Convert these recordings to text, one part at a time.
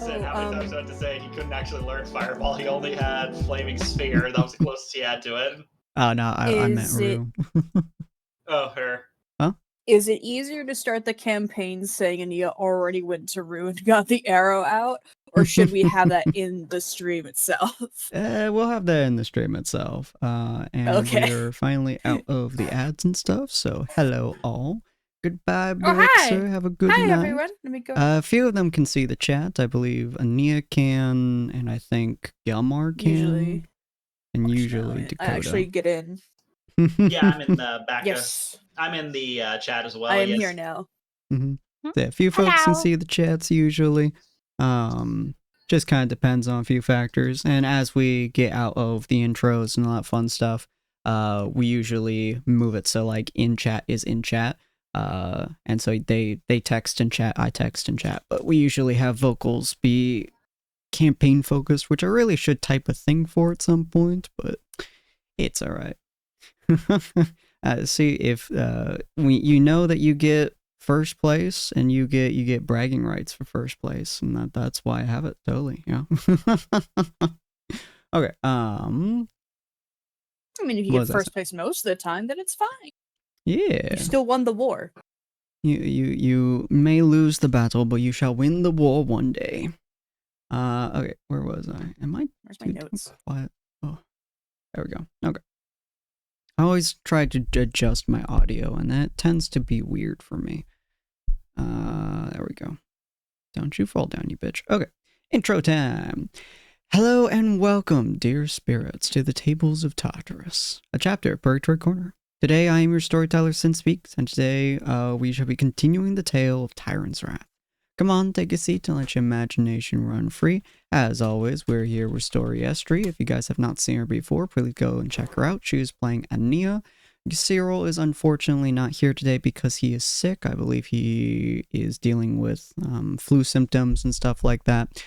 Sid, how many times do I have to say he couldn't actually learn Fireball? He only had Flaming Sphere. That was the closest he had to it. Oh, no, I meant Rue. Oh, her. Huh? Is it easier to start the campaign saying Ania already went to Rue and got the arrow out? Or should we have that in the stream itself? We'll have that in the stream itself. And Okay. we're finally out of the ads and stuff, so hello all. Goodbye, Oh, hi. Blitzer. Have a good Hi, night. everyone. Let me go. A few of them can see the chat. I believe Ania can, and I think Gelmar can. Usually. And usually I Dakota. actually get in. Yeah, I'm in the back. Yes. I'm in the chat as well. I am yes. here now. Yeah, a few folks can see the chats usually. Just kind of depends on a few factors. And as we get out of the intros and all that fun stuff, we usually move it so like in chat is in chat. And so they text in chat, I text in chat. But we usually have vocals be campaign focused, which I really should type a thing for at some point, but it's all right. See if you know that you get first place and you get bragging rights for first place, and that's why I have it totally. Yeah. Okay. I mean, if you get first place most of the time, then it's fine. Yeah. You still won the war. You may lose the battle, but you shall win the war one day. Okay, where was I? Where's my notes? Quiet? Oh, there we go. Okay. I always try to adjust my audio, and that tends to be weird for me. There we go. Don't you fall down, you bitch. Okay, intro time. Hello and welcome, dear spirits, to the Tables of Tartarus, a chapter of Purgatory Corner. Today I am your storyteller, Sinspeaks, and today we shall be continuing the tale of Tyrant's Wrath. Come on, take a seat and let your imagination run free. As always, we're here with Storyestry. If you guys have not seen her before, please go and check her out. She is playing Ania. Cyril is unfortunately not here today because he is sick. I believe he is dealing with flu symptoms and stuff like that.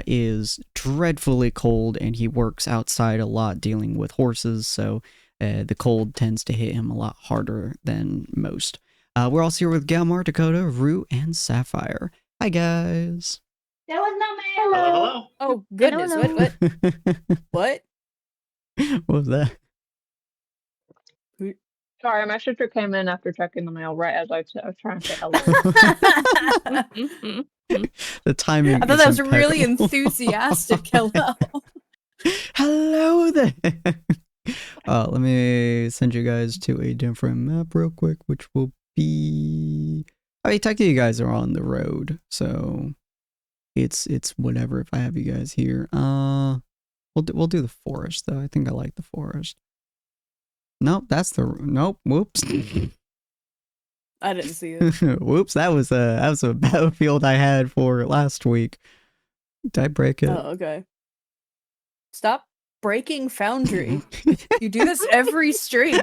Is dreadfully cold, and he works outside a lot dealing with horses, so the cold tends to hit him a lot harder than most. We're also here with Gelmar, Dakota, Rue, and Sapphire. Hi, guys. That was not my Hello, hello. Oh, goodness. What? What? What was that? Sorry, my sister came in after checking the mail right as I was trying to say hello. The timing. I thought that was really enthusiastic. Hello. Hello there. Let me send you guys to a different map real quick, which will be. I mean, technically, you guys are on the road, so it's whatever if I have you guys here. We'll do the forest though. I think I like the forest. Nope, whoops. I didn't see it. Whoops, that was a battlefield I had for last week. Did I break it? Oh, okay. Stop breaking Foundry. You do this every stream.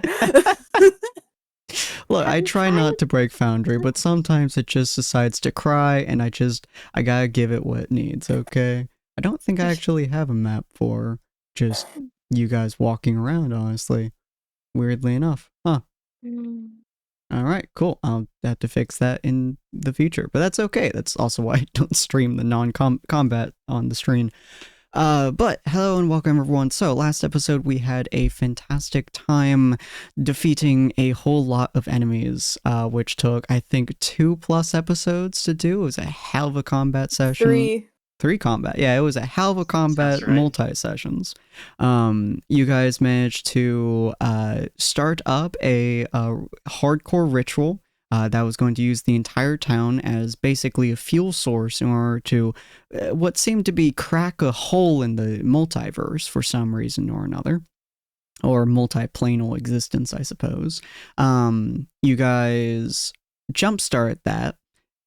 Look, I try not to break Foundry, but sometimes it just decides to cry, and I gotta give it what it needs, okay? I don't think I actually have a map for just you guys walking around, honestly. Weirdly enough. Huh. Alright, cool. I'll have to fix that in the future, but that's okay. That's also why I don't stream the non-combat on the screen. But hello and welcome everyone. So last episode we had a fantastic time defeating a whole lot of enemies, which took I think 2+ episodes to do. It was a hell of a combat session. 3 combat. Yeah, it was a hell of a combat, right. Multi-sessions. You guys managed to start up a hardcore ritual that was going to use the entire town as basically a fuel source in order to what seemed to be crack a hole in the multiverse for some reason or another. Or multi-planal existence, I suppose. You guys jumpstart that,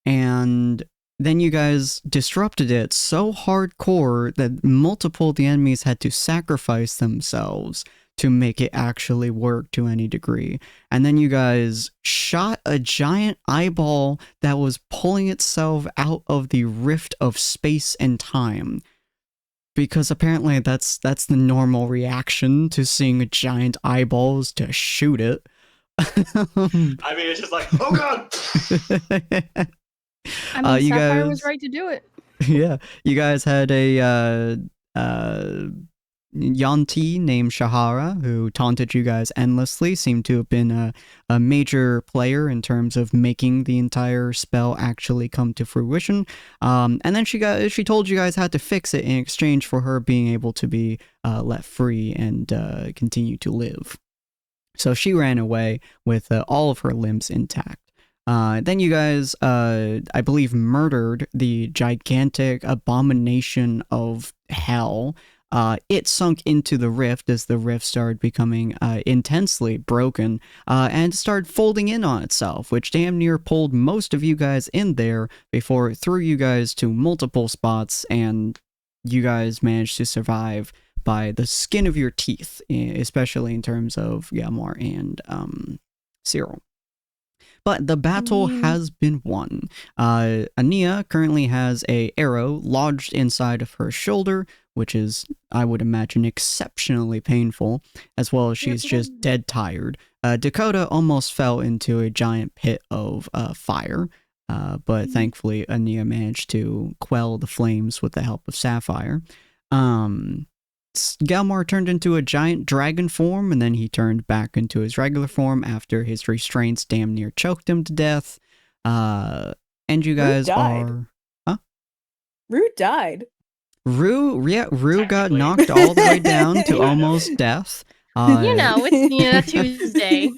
and then you guys disrupted it so hardcore that multiple of the enemies had to sacrifice themselves to make it actually work to any degree. And then you guys shot a giant eyeball that was pulling itself out of the rift of space and time. Because apparently that's the normal reaction to seeing a giant eyeballs to shoot it. I mean, it's just like, oh god! I mean, you Sapphire guys was right to do it. Yeah, you guys had a Yanti named Shahara who taunted you guys endlessly, seemed to have been a major player in terms of making the entire spell actually come to fruition. And then she told you guys how to fix it in exchange for her being able to be let free and continue to live. So she ran away with all of her limbs intact. Then you guys, I believe, murdered the gigantic abomination of hell. It sunk into the rift as the rift started becoming intensely broken and started folding in on itself, which damn near pulled most of you guys in there before it threw you guys to multiple spots, and you guys managed to survive by the skin of your teeth, especially in terms of Yamar and Cyril. But the battle has been won. Ania currently has a arrow lodged inside of her shoulder, which is, I would imagine, exceptionally painful, as well as she's just dead tired. Dakota almost fell into a giant pit of fire, but thankfully Ania managed to quell the flames with the help of Sapphire. Galmar turned into a giant dragon form, and then he turned back into his regular form after his restraints damn near choked him to death. And you guys are... Huh? Rue died. Rue got knocked all the way down to almost death. It's Tuesday.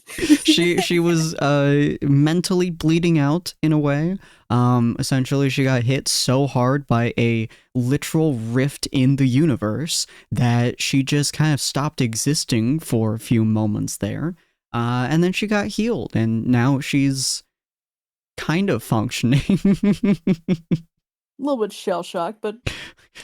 She was mentally bleeding out in a way. Essentially, she got hit so hard by a literal rift in the universe that she just kind of stopped existing for a few moments there. And then she got healed, and now she's kind of functioning. A little bit shell shocked, but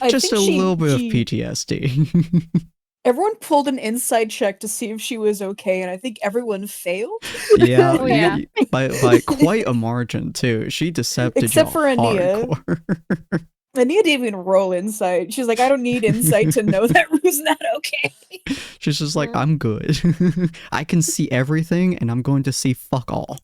just a little bit of PTSD. Everyone pulled an inside check to see if she was okay, and I think everyone failed. Yeah, Oh, yeah. By quite a margin too. She decepted Except you for Ania. hardcore. Ania didn't even roll insight. She's like, I don't need insight to know that Rue's not okay. She's just like, I'm good. I can see everything, and I'm going to see fuck all.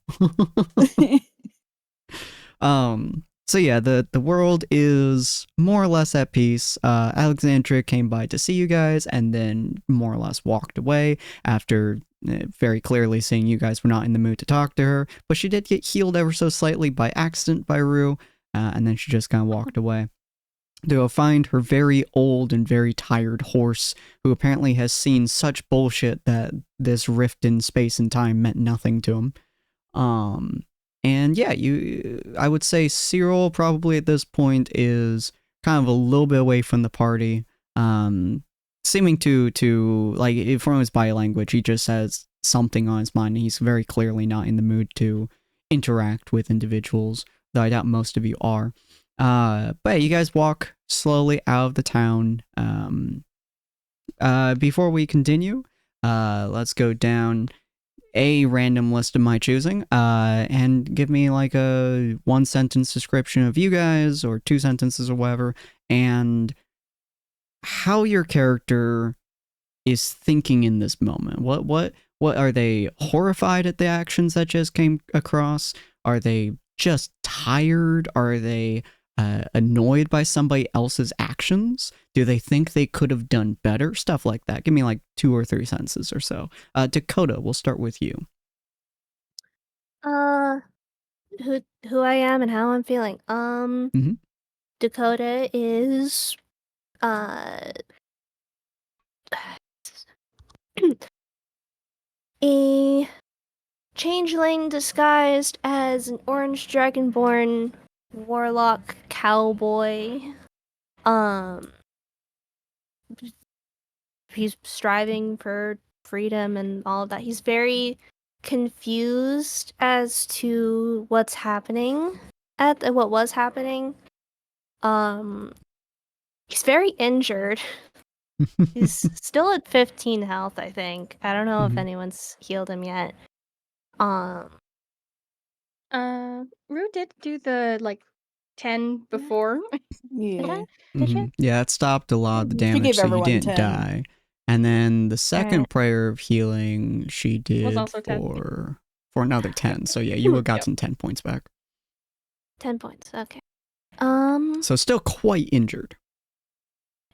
So yeah, the world is more or less at peace. Alexandra came by to see you guys and then more or less walked away after very clearly saying you guys were not in the mood to talk to her. But she did get healed ever so slightly by accident by Rue, and then she just kind of walked away. To go find her very old and very tired horse, who apparently has seen such bullshit that this rift in space and time meant nothing to him. And yeah, I would say Cyril probably at this point is kind of a little bit away from the party, seeming to like, from his body language, he just has something on his mind. He's very clearly not in the mood to interact with individuals, though I doubt most of you are. But yeah, you guys walk slowly out of the town. Before we continue, let's go down a random list of my choosing, and give me like a 1-sentence description of you guys, or 2 sentences or whatever, and how your character is thinking in this moment. What are they horrified at the actions that just came across? Are they just tired? Are they annoyed by somebody else's actions? Do they think they could have done better? Stuff like that. Give me like 2 or 3 sentences or so. Dakota, we'll start with you. Who I am and how I'm feeling. Mhm. Dakota is a changeling disguised as an orange dragonborn warlock cowboy. He's striving for freedom and all of that. He's very confused as to what was happening. He's very injured. He's still at 15 health, I think. I don't know if anyone's healed him yet. Rue did do the 10 before. Yeah. Did you? Yeah, it stopped a lot of the She damage, gave so you everyone didn't 10. die. And then the second Alright. prayer of healing she did also 10. for another 10. So yeah, you would have gotten 10 points back. 10 points. Okay. So still quite injured.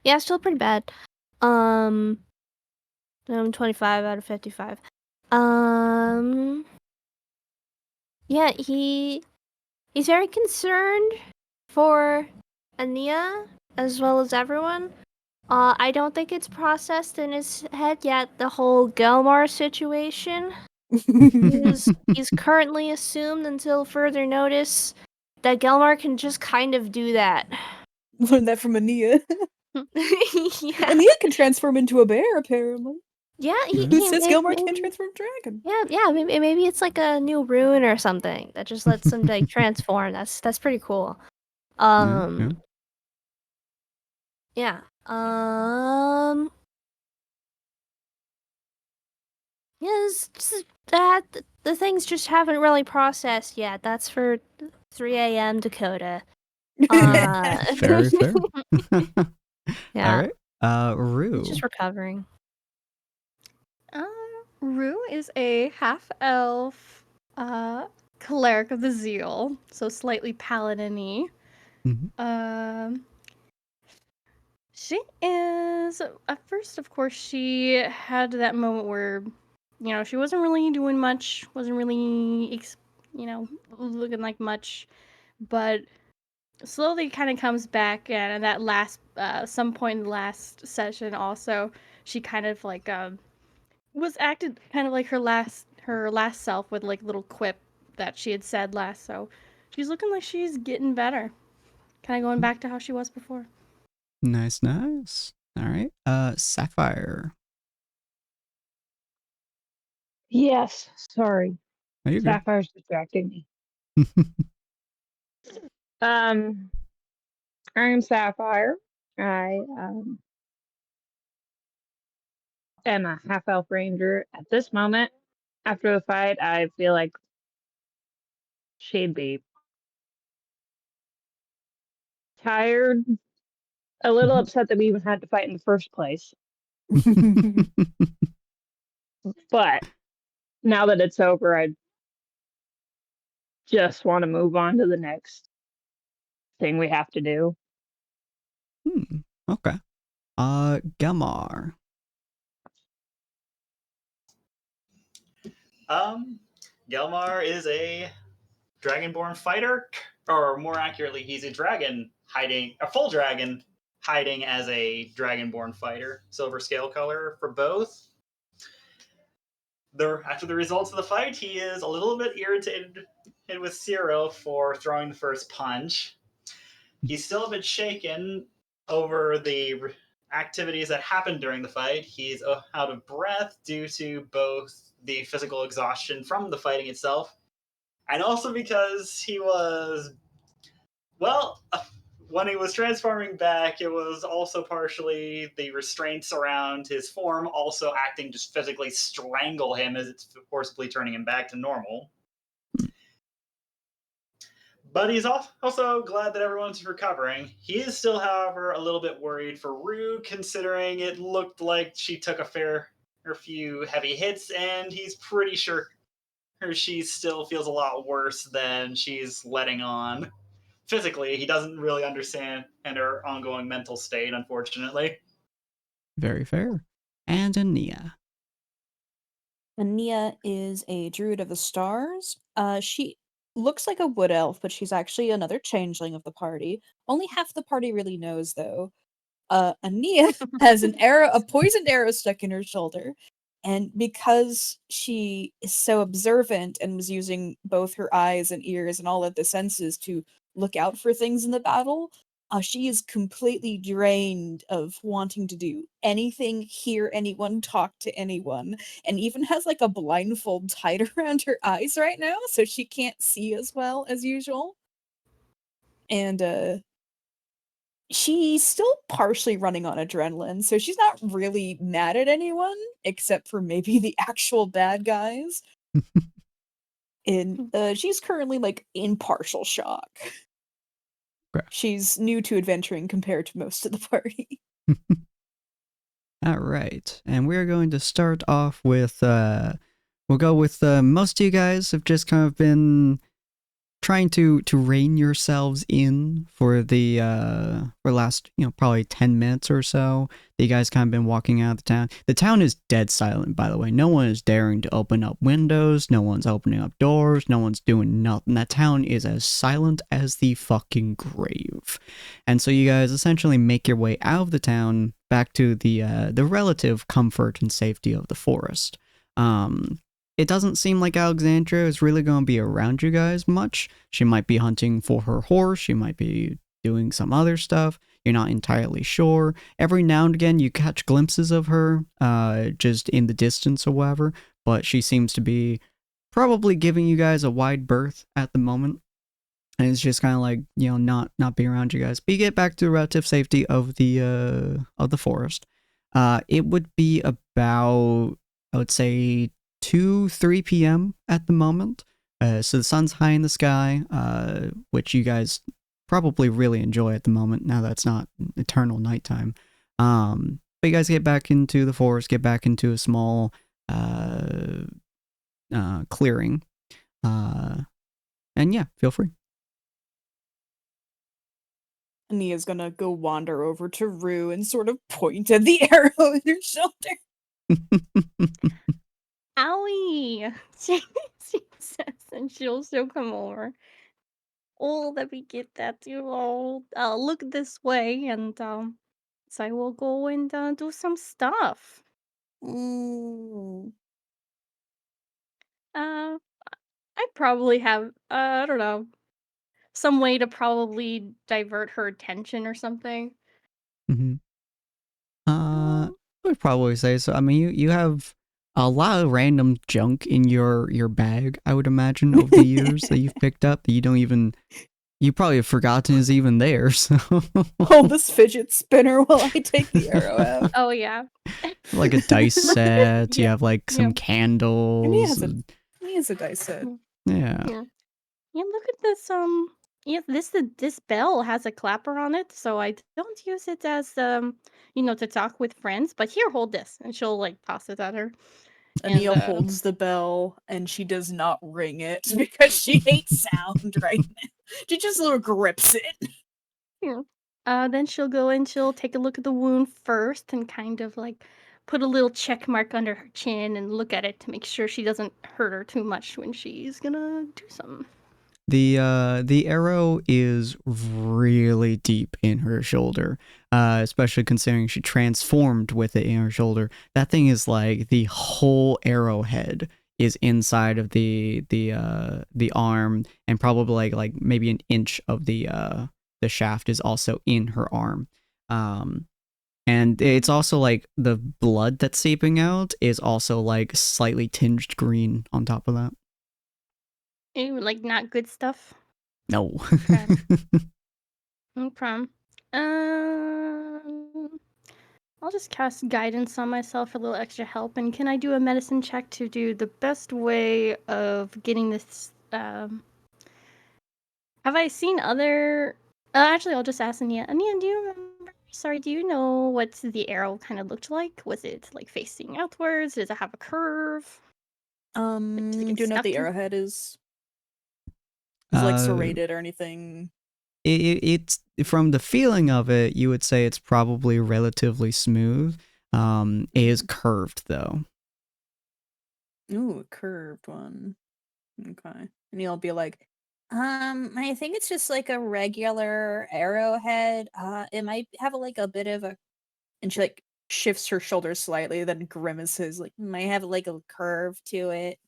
Yeah, still pretty bad. I'm 25 out of 55. Yeah, he's very concerned for Ania as well as everyone. I don't think it's processed in his head yet, the whole Gelmar situation. He's currently assumed until further notice that Gelmar can just kind of do that. Learned that from Ania. Yeah. Ania can transform into a bear, apparently. Yeah, Who says Gilmore can't transform dragon? Yeah, maybe it's like a new rune or something that just lets him like transform. That's pretty cool. Yeah. Yeah. Yes, that the things just haven't really processed yet. That's for 3 a.m. Dakota. Very fair. Yeah. All right. Rue. He's just recovering. Rue is a half-elf cleric of the zeal, so slightly paladin-y. Mhm. She is at first, of course, she had that moment where, she wasn't really doing much, wasn't really, looking like much, but slowly kind of comes back, and at that last, some point in the last session, also, she kind of like was acted kind of like her last self with like little quip that she had said last. So she's looking like she's getting better, kind of going back to how she was before. Nice. All right. Sapphire. Yes, sorry. Are you good? Sapphire's distracting me. I'm Sapphire. I am a half elf ranger at this moment. After the fight, I feel like she'd be tired, a little upset that we even had to fight in the first place. But now that it's over, I just want to move on to the next thing we have to do. Okay. Gamar. Gelmar is a dragonborn fighter, or more accurately, he's a full dragon hiding as a dragonborn fighter. Silver scale color for both. After the results of the fight, he is a little bit irritated with Ciro for throwing the first punch. He's still a bit shaken over the activities that happened during the fight. He's out of breath due to both the physical exhaustion from the fighting itself, and also because he was, when he was transforming back, it was also partially the restraints around his form also acting to physically strangle him as it's forcibly turning him back to normal. But he's also glad that everyone's recovering. He is still, however, a little bit worried for Rue, considering it looked like she took a few heavy hits, and he's pretty sure she still feels a lot worse than she's letting on. Physically, he doesn't really understand her ongoing mental state, unfortunately. Very fair. And Ania. Ania is a druid of the stars. She looks like a wood elf, but she's actually another changeling of the party. Only half the party really knows, though. Ania has a poisoned arrow stuck in her shoulder, and because she is so observant and was using both her eyes and ears and all of the senses to look out for things in the battle, she is completely drained of wanting to do anything, hear anyone, talk to anyone, and even has like a blindfold tied around her eyes right now, so she can't see as well as usual. And she's still partially running on adrenaline, so she's not really mad at anyone, except for maybe the actual bad guys. And she's currently like in partial shock. Okay. She's new to adventuring compared to most of the party. All right. And we're going to start off with, we'll go with most of you guys have just kind of been trying to rein yourselves in for the last, probably 10 minutes or so. You guys kind of been walking out of the town. The town is dead silent, by the way. No one is daring to open up windows. No one's opening up doors. No one's doing nothing. That town is as silent as the fucking grave. And so you guys essentially make your way out of the town back to the relative comfort and safety of the forest. It doesn't seem like Alexandria is really going to be around you guys much. She might be hunting for her horse. She might be doing some other stuff. You're not entirely sure. Every now and again, you catch glimpses of her, just in the distance or whatever. But she seems to be probably giving you guys a wide berth at the moment. And it's just kind of like, not being around you guys. But you get back to the relative safety of the forest. It would be about, I would say, 2-3 p.m. at the moment. So the sun's high in the sky, which you guys probably really enjoy at the moment, now that's not eternal nighttime. But you guys get back into the forest, get back into a small clearing. And yeah, feel free. Ania's gonna go wander over to Rue and sort of point at the arrow in her shoulder. Owie! She says, and she'll come over. Oh, let me get that, look this way, and, so I will go and, do some stuff. Mm. I probably have, I don't know, some way to probably divert her attention or something. Mm-hmm. I would probably say so. I mean, you have a lot of random junk in your bag, I would imagine, over the years that you've picked up that you probably have forgotten is even there. So Oh, this fidget spinner while I take the arrow out. Oh, yeah. like a dice set. You Yeah. have like some Yeah. candles. He has a dice set. Yeah. Yeah, look at this, yeah, this bell has a clapper on it, so I don't use it as, to talk with friends, but here, hold this, and she'll, like, toss it at her. Ania holds the bell, and she does not ring it because she hates sound right now. She just little grips it. Yeah. Then she'll go and she'll take a look at the wound first and kind of, like, put a little check mark under her chin and look at it to make sure she doesn't hurt her too much when she's gonna do something. The arrow is really deep in her shoulder, especially considering she transformed with it in her shoulder. That thing is like the whole arrowhead is inside of the arm, and probably like maybe an inch of the shaft is also in her arm. And it's also like the blood that's seeping out is also like slightly tinged green on top of that. Ew, like, not good stuff? No. Okay. No problem. I'll just cast guidance on myself for a little extra help, and can I do a medicine check to do the best way of getting this, Have I seen other... actually, I'll just ask Ania. Ania, do you remember... Sorry, do you know what the arrow kind of looked like? Was it, like, facing outwards? Does it have a curve? Do you know what the arrowhead is? Is it, like, serrated or anything? It's from the feeling of it, you would say it's probably relatively smooth. It is curved though. Ooh, a curved one. Okay. And he'll be like, I think it's just like a regular arrowhead. It might have like a bit of a, and she like shifts her shoulders slightly, then grimaces, like might have like a curve to it.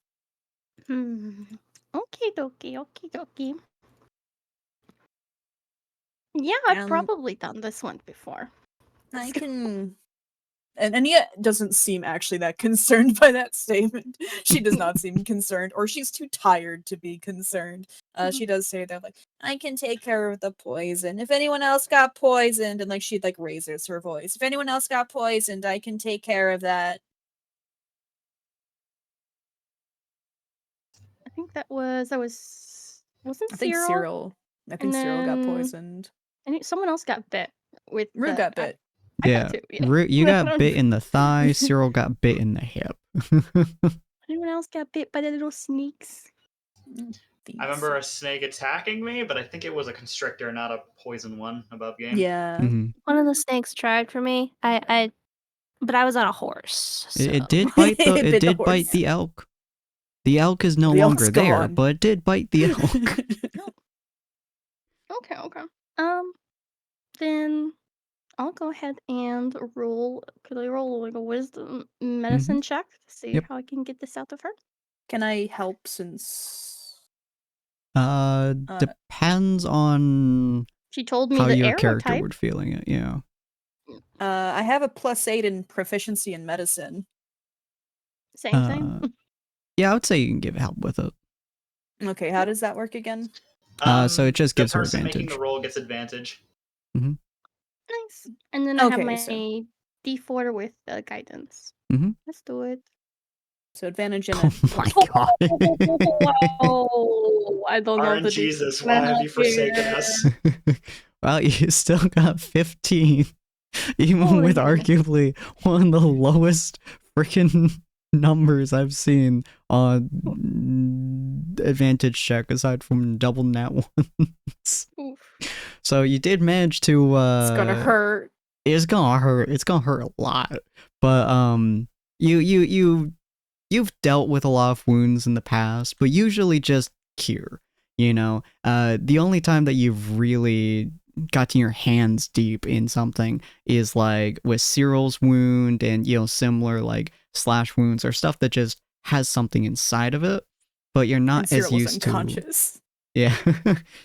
Okie dokie. Yeah, I've probably done this one before. I can... And Ania doesn't seem actually that concerned by that statement. She does not seem concerned, or she's too tired to be concerned. She does say that, like, I can take care of the poison. If anyone else got poisoned, and like she like raises her voice. If anyone else got poisoned, I can take care of that. I think that was wasn't I think Cyril? Cyril got poisoned. And someone else got bit with Rue got bit. Yeah, you got bit in the thigh. Cyril got bit in the hip. Anyone else got bit by the little sneaks? I remember a snake attacking me, but I think it was a constrictor, not a poison one above game. Yeah. One of the snakes tried for me. But I was on a horse. So. It did bite the It it bit the did bite horse. the elk. The elk is no The longer elk's there, gone. but it did bite the elk. Okay. Then I'll go ahead and roll. Could I roll like a wisdom medicine check to see Yep. how I can get this out of her? Can I help since Depends on She told me how the your arrow character type. would feeling it. Yeah. I have a +8 in proficiency in medicine. Same. Yeah, I would say you can give help with it. Okay, how does that work again? So it just gives her the person making advantage. the roll gets advantage. Nice. And then I have Okay, my so- D4 with guidance. Mhm. Let's do it. So advantage in a Oh my god. Oh, I don't know RNG the Jesus, why have you forsaken us? Well, you still got 15, even Holy with hell. arguably one of the lowest freaking numbers I've seen on advantage check aside from double nat ones. Oof. So you did manage to it's gonna hurt. It's gonna hurt. It's gonna hurt a lot. But you've dealt with a lot of wounds in the past, but usually just cure. You know, the only time that you've really gotten your hands deep in something is like with Cyril's wound and similar like slash wounds or stuff that just has something inside of it, but you're not And as Cyril was used to. unconscious. Yeah,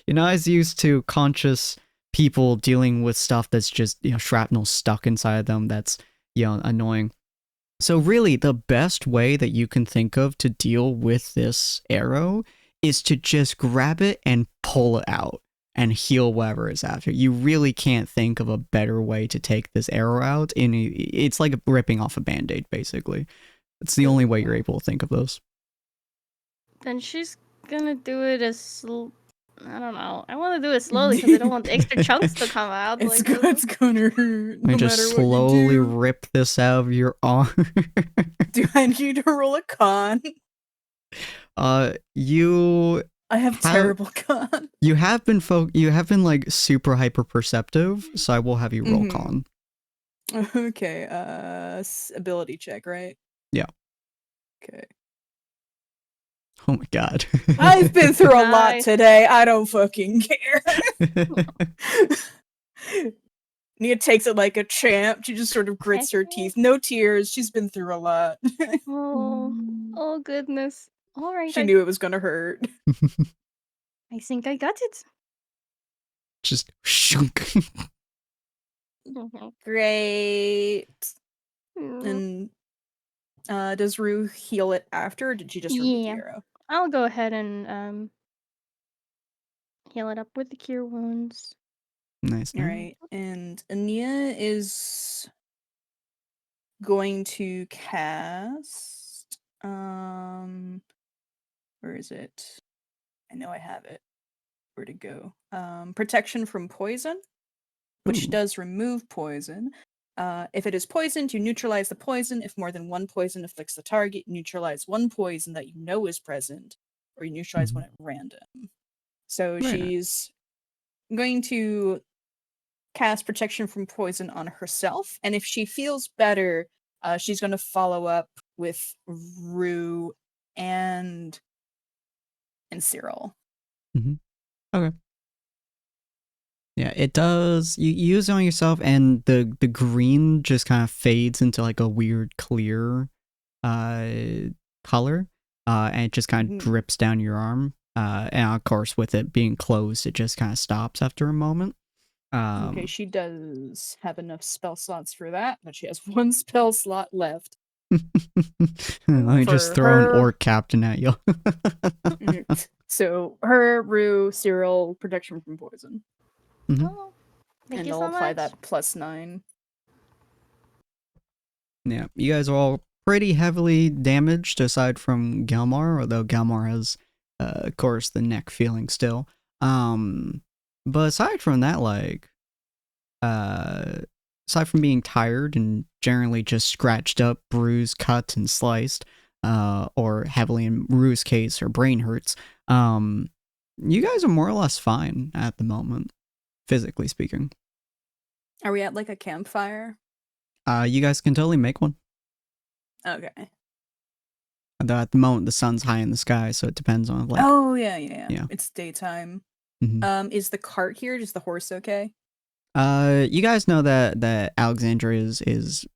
you're not as used to conscious people dealing with stuff that's just shrapnel stuck inside them. That's annoying. So really, the best way that you can think of to deal with this arrow is to just grab it and pull it out and heal whatever is after. You really can't think of a better way to take this arrow out. It's like ripping off a band-aid, basically. It's the only way you're able to think of those. Then she's gonna do it as I don't know. I want to do it slowly because I don't want the extra chunks to come out. It's, like, it's gonna hurt. No just matter slowly what you do. rip this out of your arm. Do I need to roll a con? You I have terrible con. you have been like super hyper perceptive, so I will have you roll con. Okay, ability check, right? Yeah. Okay. Oh my god. I've been through a lot Nice. today. I don't fucking care. Nia takes it like a champ. She just sort of grits her teeth. No tears. She's been through a lot. Oh goodness. All right. She knew it was gonna hurt. I think I got it. Just shunk. Great. Mm. And does Rue heal it after, or did she just remove the Yeah. arrow? I'll go ahead and heal it up with the cure wounds. Nice. All right, and Ania is going to cast. Where is it? I know I have it. Where'd it go? Protection from poison, which Ooh. does remove poison. If it is poisoned, you neutralize the poison. If more than one poison afflicts the target, you neutralize one poison that you know is present, or you neutralize one at random. So Very she's going to cast protection from poison on herself, and if she feels better, she's going to follow up with Rue and Cyril. Okay. Yeah, it does. You use it on yourself, and the green just kind of fades into like a weird clear color, and it just kind of drips down your arm. And of course, with it being closed, it just kind of stops after a moment. Okay, she does have enough spell slots for that, but she has one spell slot left. Let me just For throw her- an orc captain at you. So her, Rue, Cyril, protection from poison. Oh, thank And you I'll so apply much. that +9. Yeah, you guys are all pretty heavily damaged aside from Galmar, although Galmar has, of course, the neck feeling still. But aside from that, like, aside from being tired and generally just scratched up, bruised, cut, and sliced, or heavily in Rue's case, her brain hurts, You guys are more or less fine at the moment, physically speaking. Are we at like a campfire? You guys can totally make one. Okay. Although at the moment the sun's high in the sky, so it depends on like. Oh yeah. Yeah. It's daytime. Mhm. Is the cart here? Is the horse okay? You guys know that Alexandria is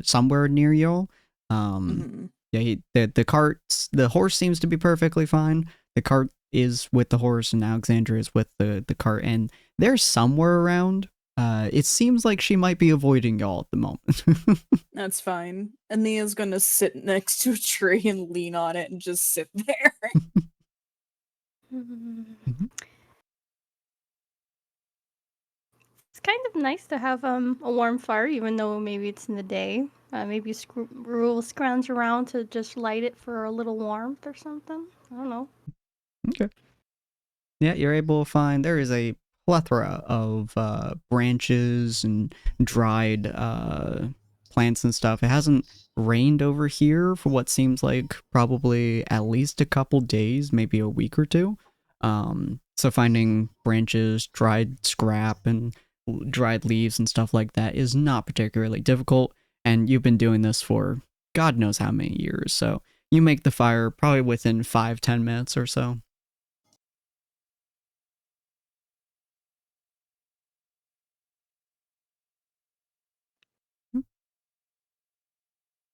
somewhere near y'all. Yeah, the horse seems to be perfectly fine. The cart is with the horse, and Alexandria is with the cart, and they're somewhere around. It seems like she might be avoiding y'all at the moment. That's fine. Ania's gonna sit next to a tree and lean on it and just sit there. It's kind of nice to have a warm fire, even though maybe it's in the day. Maybe Rule scrounge around to just light it for a little warmth or something. I don't know. Okay. Yeah, you're able to find there is a plethora of branches and dried plants and stuff. It hasn't rained over here for what seems like probably at least a couple days, maybe a week or two. So finding branches, dried scrap, and dried leaves and stuff like that is not particularly difficult. And you've been doing this for God knows how many years, so you make the fire probably within 5-10 minutes or so.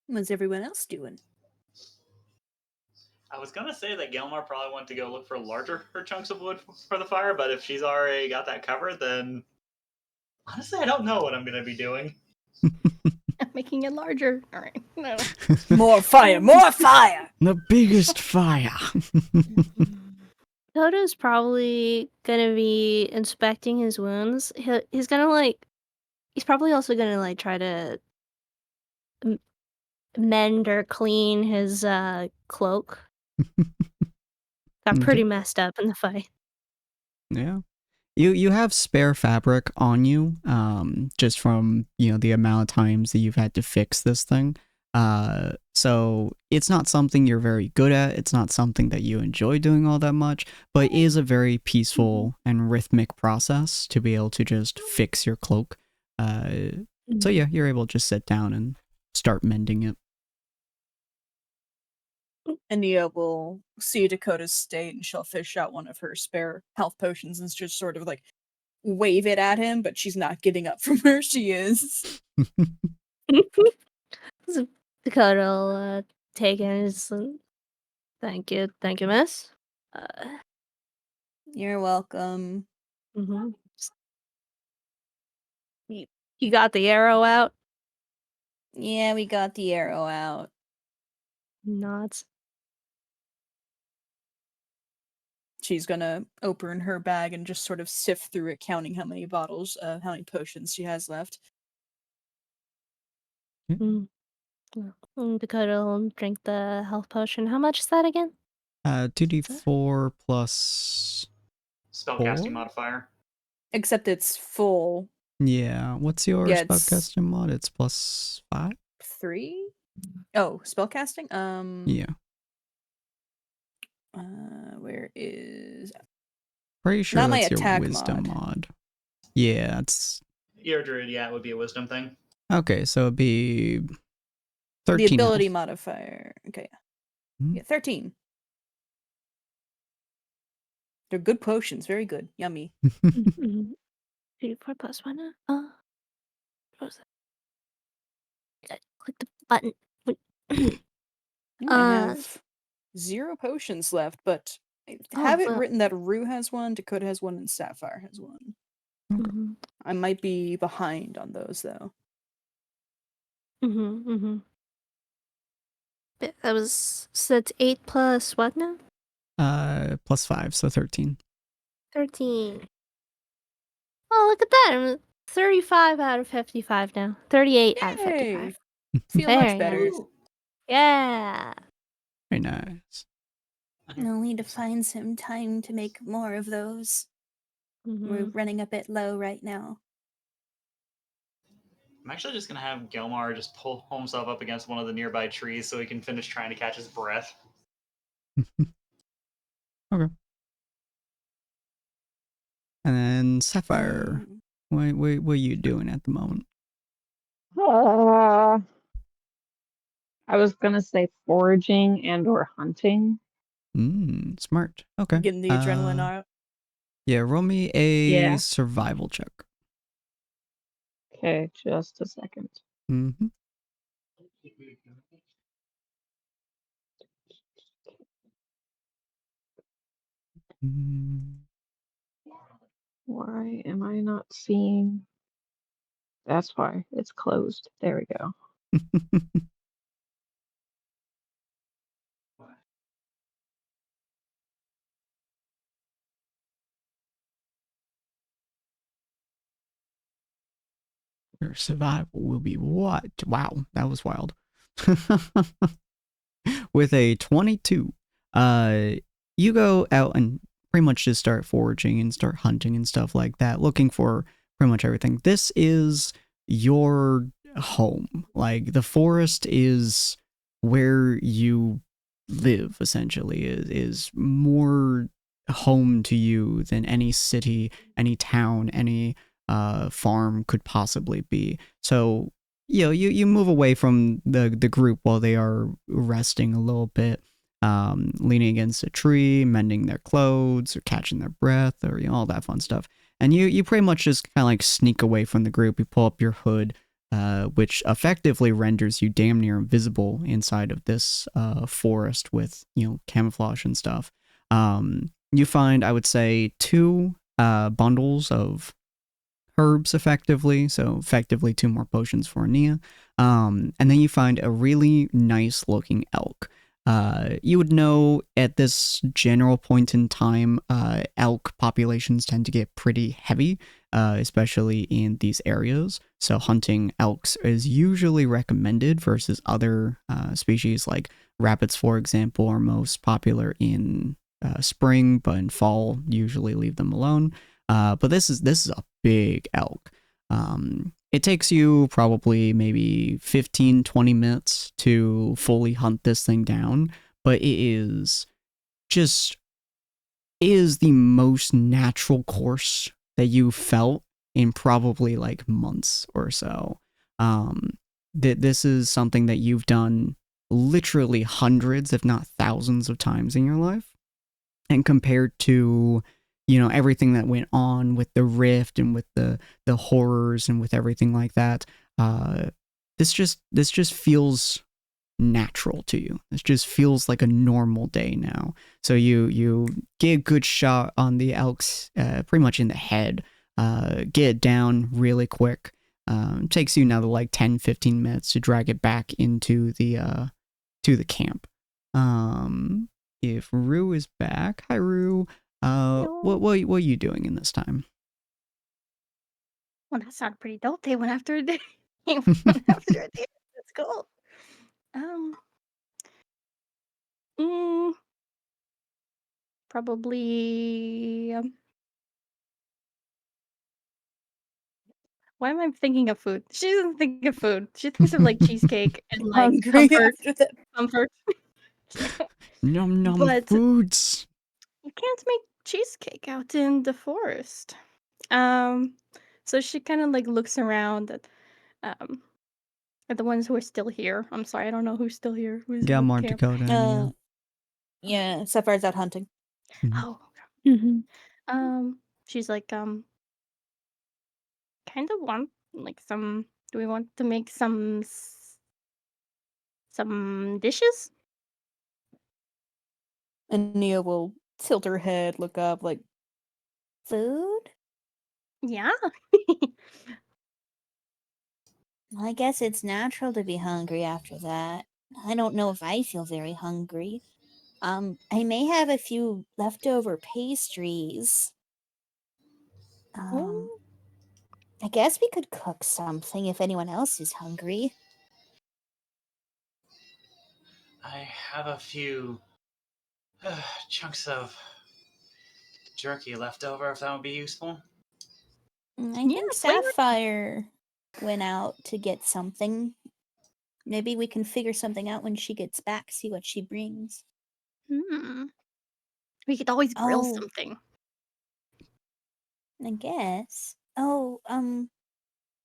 What's everyone else doing? I was gonna say that Gilmar probably went to go look for larger chunks of wood for the fire, but if she's already got that covered, then honestly, I don't know what I'm gonna be doing. Making it larger. All right. No. More fire! More fire! The biggest fire. Toto's probably gonna be inspecting his wounds. He's gonna like. He's probably also gonna like try to mend or clean his cloak. Got pretty messed up in the fight. Yeah. You have spare fabric on you, just from, the amount of times that you've had to fix this thing. So it's not something you're very good at. It's not something that you enjoy doing all that much, but is a very peaceful and rhythmic process to be able to just fix your cloak. So yeah, you're able to just sit down and start mending it. Ania will see Dakota's state and she'll fish out one of her spare health potions and just sort of like wave it at him, but she's not getting up from where she is. Dakota will take it and just, thank you, miss. You're welcome. You got the arrow out? Yeah, we got the arrow out. Nods. She's gonna open her bag and just sort of sift through it, counting how many bottles, how many potions she has left. Dakota will drink the health potion. How much is that again? 2d4 plus Spellcasting 4? modifier. Except it's full. Yeah. What's your Yeah, it's spellcasting mod? It's plus 5? 3? Oh, spellcasting? Yeah. Where is... Pretty sure Not my that's your attack wisdom mod. mod. Yeah, it's... You're a druid, yeah, it would be a wisdom thing. Okay, so it'd be 13 The ability health. modifier. Okay. Mhm. Yeah, 13. They're good potions. Very good. Yummy. 2d4 plus 1. What was that? Click the button. I have 0 potions left, but I have it written that Rue has one, Dakota has one, and Sapphire has one. Okay. I might be behind on those, though. That was, so that's 8 plus what now? Plus 5, so 13. 13. Oh, look at that. I'm 35 out of 55 now. 38 out of 55. Feel Very much better. nice. Yeah. Very nice. I'll need to find some time to make more of those. We're running a bit low right now. I'm actually just gonna have Gilmar just pull himself up against one of the nearby trees so he can finish trying to catch his breath. Okay. And then Sapphire, Um, what are you doing at the moment? I was gonna say foraging and or hunting. Smart. Okay. Getting the adrenaline out. Yeah, roll me a Yeah. survival check. Okay, just a second. Mm-hmm. Why am I not seeing? That's why it's closed. There we go. Your survival will be what? Wow, that was wild. With a 22, you go out and pretty much just start foraging and start hunting and stuff like that, looking for pretty much everything. This is your home. Like, the forest is where you live, essentially, is more home to you than any city, any town, any farm could possibly be. So you move away from the group while they are resting a little bit, leaning against a tree, mending their clothes, or catching their breath, or all that fun stuff. And you pretty much just kind of like sneak away from the group. You pull up your hood, which effectively renders you damn near invisible inside of this forest with camouflage and stuff. You find, I would say, 2 bundles of herbs effectively, so effectively 2 more potions for Ania. And then you find a really nice looking elk. You would know at this general point in time, elk populations tend to get pretty heavy, especially in these areas. So hunting elks is usually recommended versus other species like rabbits, for example, are most popular in spring, but in fall usually leave them alone. But this is a big elk. It takes you probably maybe 15-20 minutes to fully hunt this thing down, but it is the most natural course that you felt in probably like months or so. This is something that you've done literally hundreds, if not thousands of times in your life. And compared to everything that went on with the rift and with the horrors and with everything like that, this just feels natural to you. This just feels like a normal day now. So you get a good shot on the elk's pretty much in the head, get it down really quick. Takes you another like 10-15 minutes to drag it back into the to the camp. If Rue is back, hi Rue. What are you doing in this time? Well, that sounded pretty dope. They went after a day. They went after a day. That's cool. Mm, probably. Why am I thinking of food? She doesn't think of food. She thinks of like cheesecake and like Hungry comfort. after that. Comfort. Num num But foods. you can't make cheesecake out in the forest. So she kind of like looks around at the ones who are still here. I'm sorry, I don't know who's still here. Who's Got at more camp. Dakota and Yeah, Sapphire's out hunting. Oh, she's like kind of want like some. Do we want to make some dishes? And Nia will tilt her head, look up, like, food? Yeah. I guess it's natural to be hungry after that. I don't know if I feel very hungry. I may have a few leftover pastries. Oh, I guess we could cook something if anyone else is hungry. I have a few chunks of jerky left over, if that would be useful. I yeah. think Flavor. Sapphire went out to get something. Maybe we can figure something out when she gets back, see what she brings. Hmm. We could always grill Oh. something. I guess. Oh,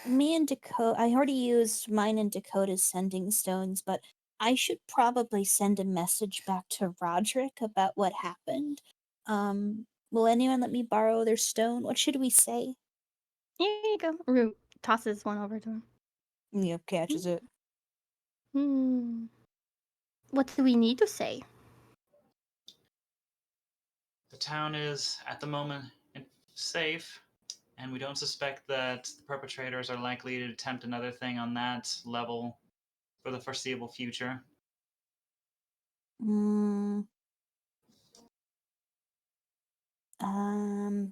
me and Dakota, I already used mine and Dakota's sending stones, but I should probably send a message back to Roderick about what happened. Will anyone let me borrow their stone? What should we say? Here you go. Rue tosses one over to him. Yep, catches it. What do we need to say? The town is, at the moment, safe, and we don't suspect that the perpetrators are likely to attempt another thing on that level for the foreseeable future.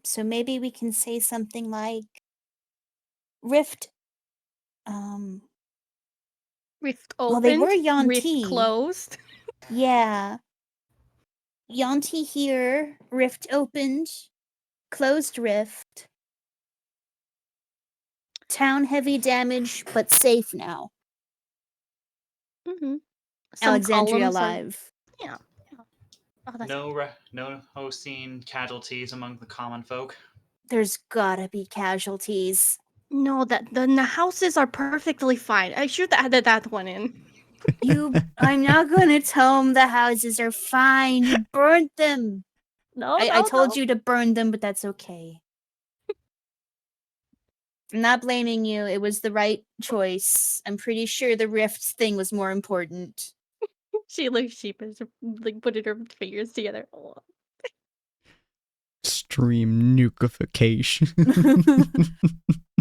So maybe we can say something like Rift. Rift Well, opened. they were Rift Yanti. closed. Yeah. Yanti here. Rift opened. Closed rift. Town heavy damage, but safe now. Mm-hmm. Alexandria alive. Yeah. Oh, that's No hosting casualties among the common folk. There's gotta be casualties. No, the houses are perfectly fine. I should have added that one in. I'm not gonna tell them the houses are fine. You burnt them. No, I told you to burn them, but that's okay. I'm not blaming you. It was the right choice. I'm pretty sure the rifts thing was more important. She looks sheepish, like putting her fingers together. Oh. Extreme nukification.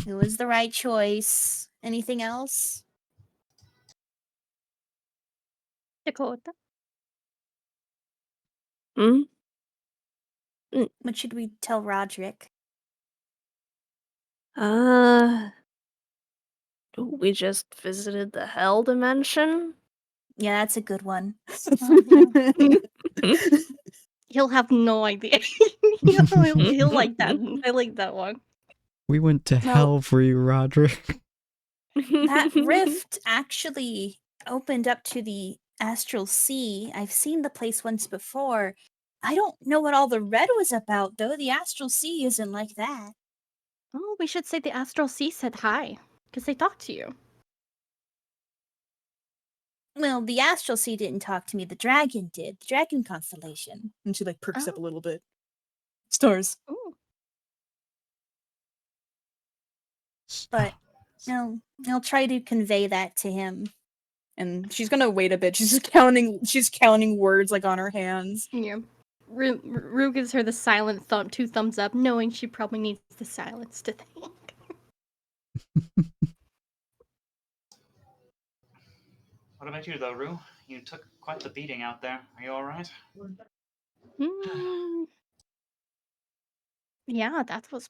It was the right choice. Anything else? Dakota. What should we tell Roderick? We just visited the hell dimension. Yeah, that's a good one. He'll have no idea. he'll like that. I like that one. We went to hell for you, Roderick. That rift actually opened up to the astral sea. I've seen the place once before. I don't know what all the red was about, though. The astral sea isn't like that. Oh, we should say the Astral Sea said hi, because they talked to you. Well, the astral sea didn't talk to me. The dragon did. The dragon constellation. And she perks up a little bit. Stars. Ooh. But no, I'll try to convey that to him. And she's gonna wait a bit. She's counting words on her hands. Yeah. Rue gives her the silent two thumbs up, knowing she probably needs the silence to think. What about you, though, Rue? You took quite the beating out there. Are you all right? Yeah, that was...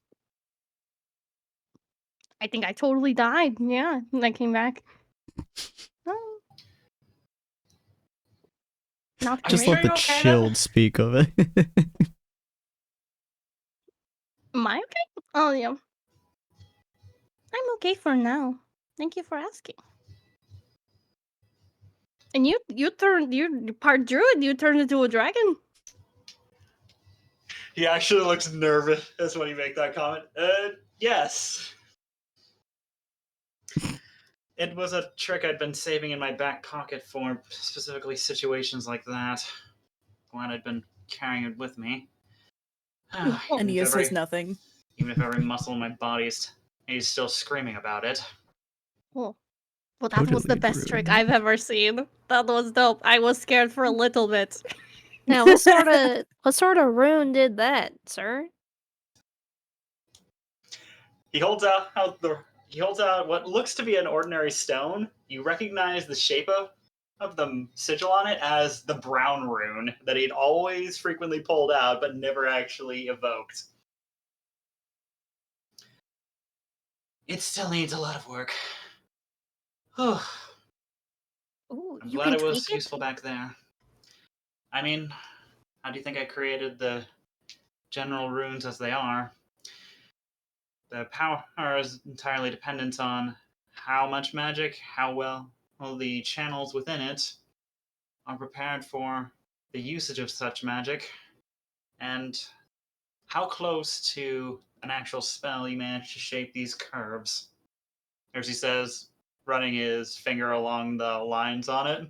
I think I totally died. Yeah, and I came back. Oh. Not Just great. let the chilled speak of it. Am I okay? Oh, yeah. I'm okay for now. Thank you for asking. And you part druid, you turned into a dragon. He actually looks nervous as when you make that comment. Yes. It was a trick I'd been saving in my back pocket for specifically situations like that. Glad I'd been carrying it with me. Aeneas says nothing. Even if every muscle in my body is still screaming about it. Well, that was the best trick I've ever seen. That was dope. I was scared for a little bit. Now, what sort of rune did that, sir? He holds out what looks to be an ordinary stone. You recognize the shape of the sigil on it as the brown rune that he'd always frequently pulled out but never actually evoked. It still needs a lot of work. I'm glad it was useful back there. I mean, how do you think I created the general runes as they are? The power is entirely dependent on how much magic, how well the channels within it are prepared for the usage of such magic, and how close to an actual spell you managed to shape these curves. As he says, running his finger along the lines on it.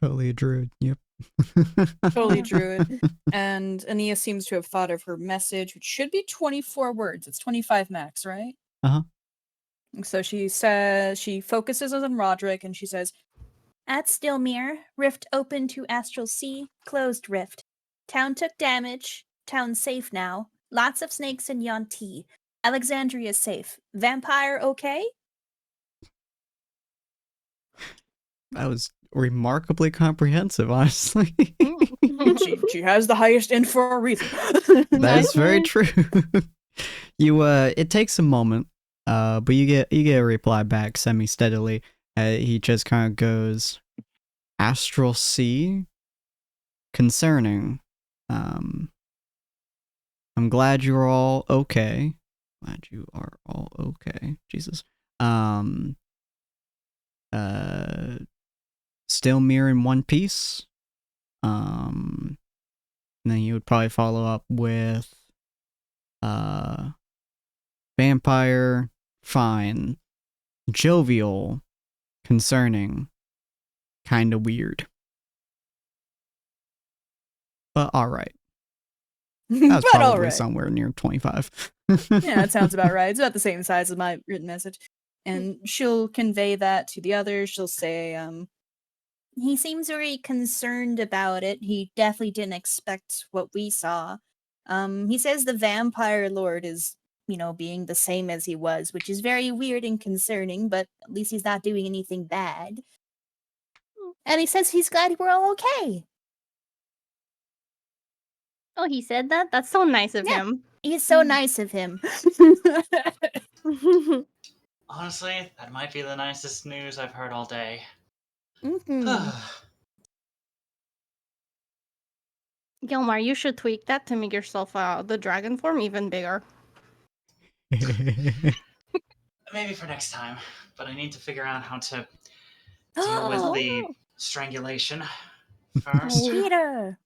Totally a druid. Yep. Totally druid. And Ania seems to have thought of her message, which should be 24 words. It's 25 max, right? Uh-huh. So she says, she focuses on Roderick and she says, At Stillmere, rift open to Astral Sea, closed rift. Town took damage. Town safe now. Lots of snakes in Yonti. Alexandria safe. Vampire okay? That was remarkably comprehensive, honestly. she has the highest end for a reason. That's very true. It takes a moment, but you get a reply back semi-steadily. He just kind of goes, Astral Sea? Concerning. I'm glad you're all okay. Glad you are all okay. Jesus. Still mirror in one piece. And then you would probably follow up with vampire, fine, jovial, concerning, kinda weird. But alright. That's But probably alright. somewhere near 25. Yeah, that sounds about right. It's about the same size as my written message. And she'll convey that to the others. She'll say, He seems very concerned about it. He definitely didn't expect what we saw. He says the vampire lord is, being the same as he was, which is very weird and concerning, but at least he's not doing anything bad. And he says he's glad we're all okay. Oh, he said that? That's so nice of Yeah. him. He's so nice of him. Honestly, that might be the nicest news I've heard all day. Mhm. Gilmar, you should tweak that to make yourself the dragon form even bigger. Maybe for next time, but I need to figure out how to deal with the strangulation first. Peter.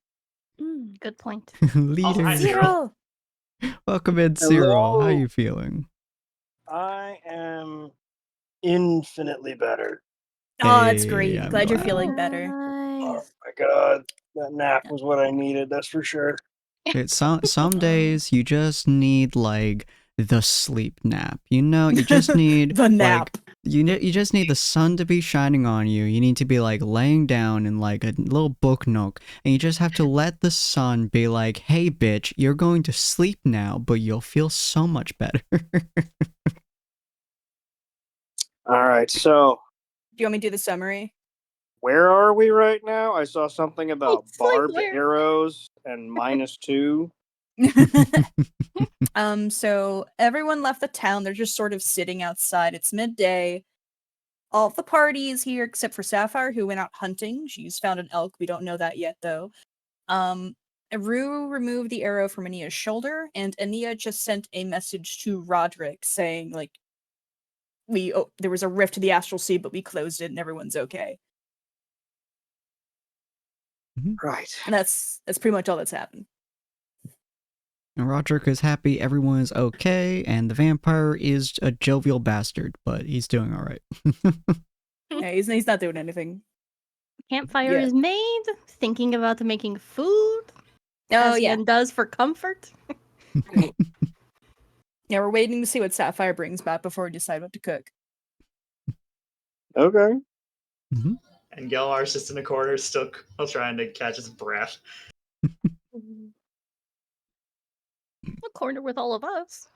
Good point. Leader. Hi, Zero. Welcome in, Cyril. How Hello. you feeling? I am infinitely better. oh, that's Hey, great. I'm Glad you're glad. feeling better. Oh Nice. my god, that nap was what I needed. That's for sure. Some days you just need like the sleep nap. You just need The nap. Like, you just need the sun to be shining on you. You need to be like laying down in like a little book nook, and you just have to let the sun be like, "Hey, bitch, you're going to sleep now, but you'll feel so much better." All right, so Do you want me to do the summary? where are we right now? I saw something about It's like barbed where? arrows and -2. So everyone left the town. They're just sort of sitting outside. It's midday. All of the party is here except for Sapphire, who went out hunting. She's found an elk. We don't know that yet, though. Rue removed the arrow from Ania's shoulder, and Ania just sent a message to Roderick saying, like, there was a rift to the Astral Sea, but we closed it, and everyone's okay. Right. And that's pretty much all that's happened. And Roderick is happy everyone's okay, and the vampire is a jovial bastard, but he's doing all right. Yeah, he's not doing anything. Campfire Yeah. is made. Thinking about making food. Oh, as yeah. one does for comfort. Yeah, we're waiting to see what Sapphire brings back before we decide what to cook. Okay. And Gelmar's just in a corner, still trying to catch his breath. A corner with all of us.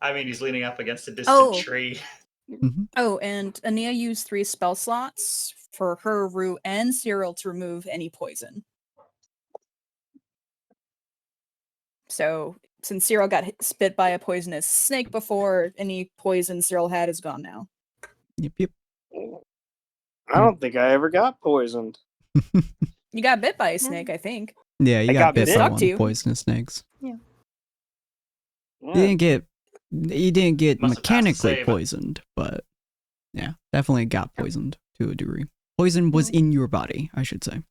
I mean, he's leaning up against a distant Oh. tree. Oh, and Ania used 3 spell slots for her, Rue, and Cyril to remove any poison. So, since Cyril got bit by a poisonous snake before, any poison Cyril had is gone now. Yep. I don't think I ever got poisoned. You got bit by a snake, I think. Yeah, you I got got bit bit. by Stuck one to of you. the poisonous snakes. Yeah. You didn't get Must have passed the mechanically save. poisoned, but yeah, definitely got poisoned to a degree. Poison was in your body, I should say.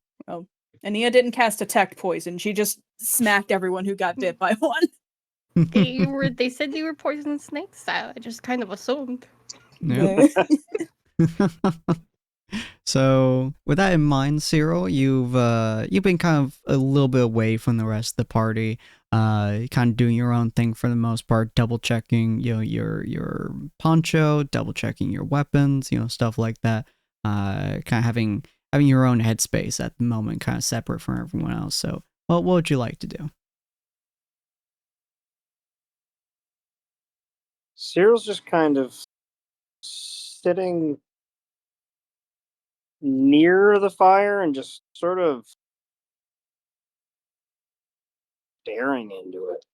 Ania didn't cast detect poison. She just smacked everyone who got bit by one. They said they were poisonous snakes. I just kind of assumed. Yep. So, with that in mind, Cyril, you've been kind of a little bit away from the rest of the party, kind of doing your own thing for the most part, double checking, your poncho, double checking your weapons, stuff like that. Kind of having your own headspace at the moment, kind of separate from everyone else. So, what would you like to do? Cyril's just kind of sitting near the fire and just sort of staring into it.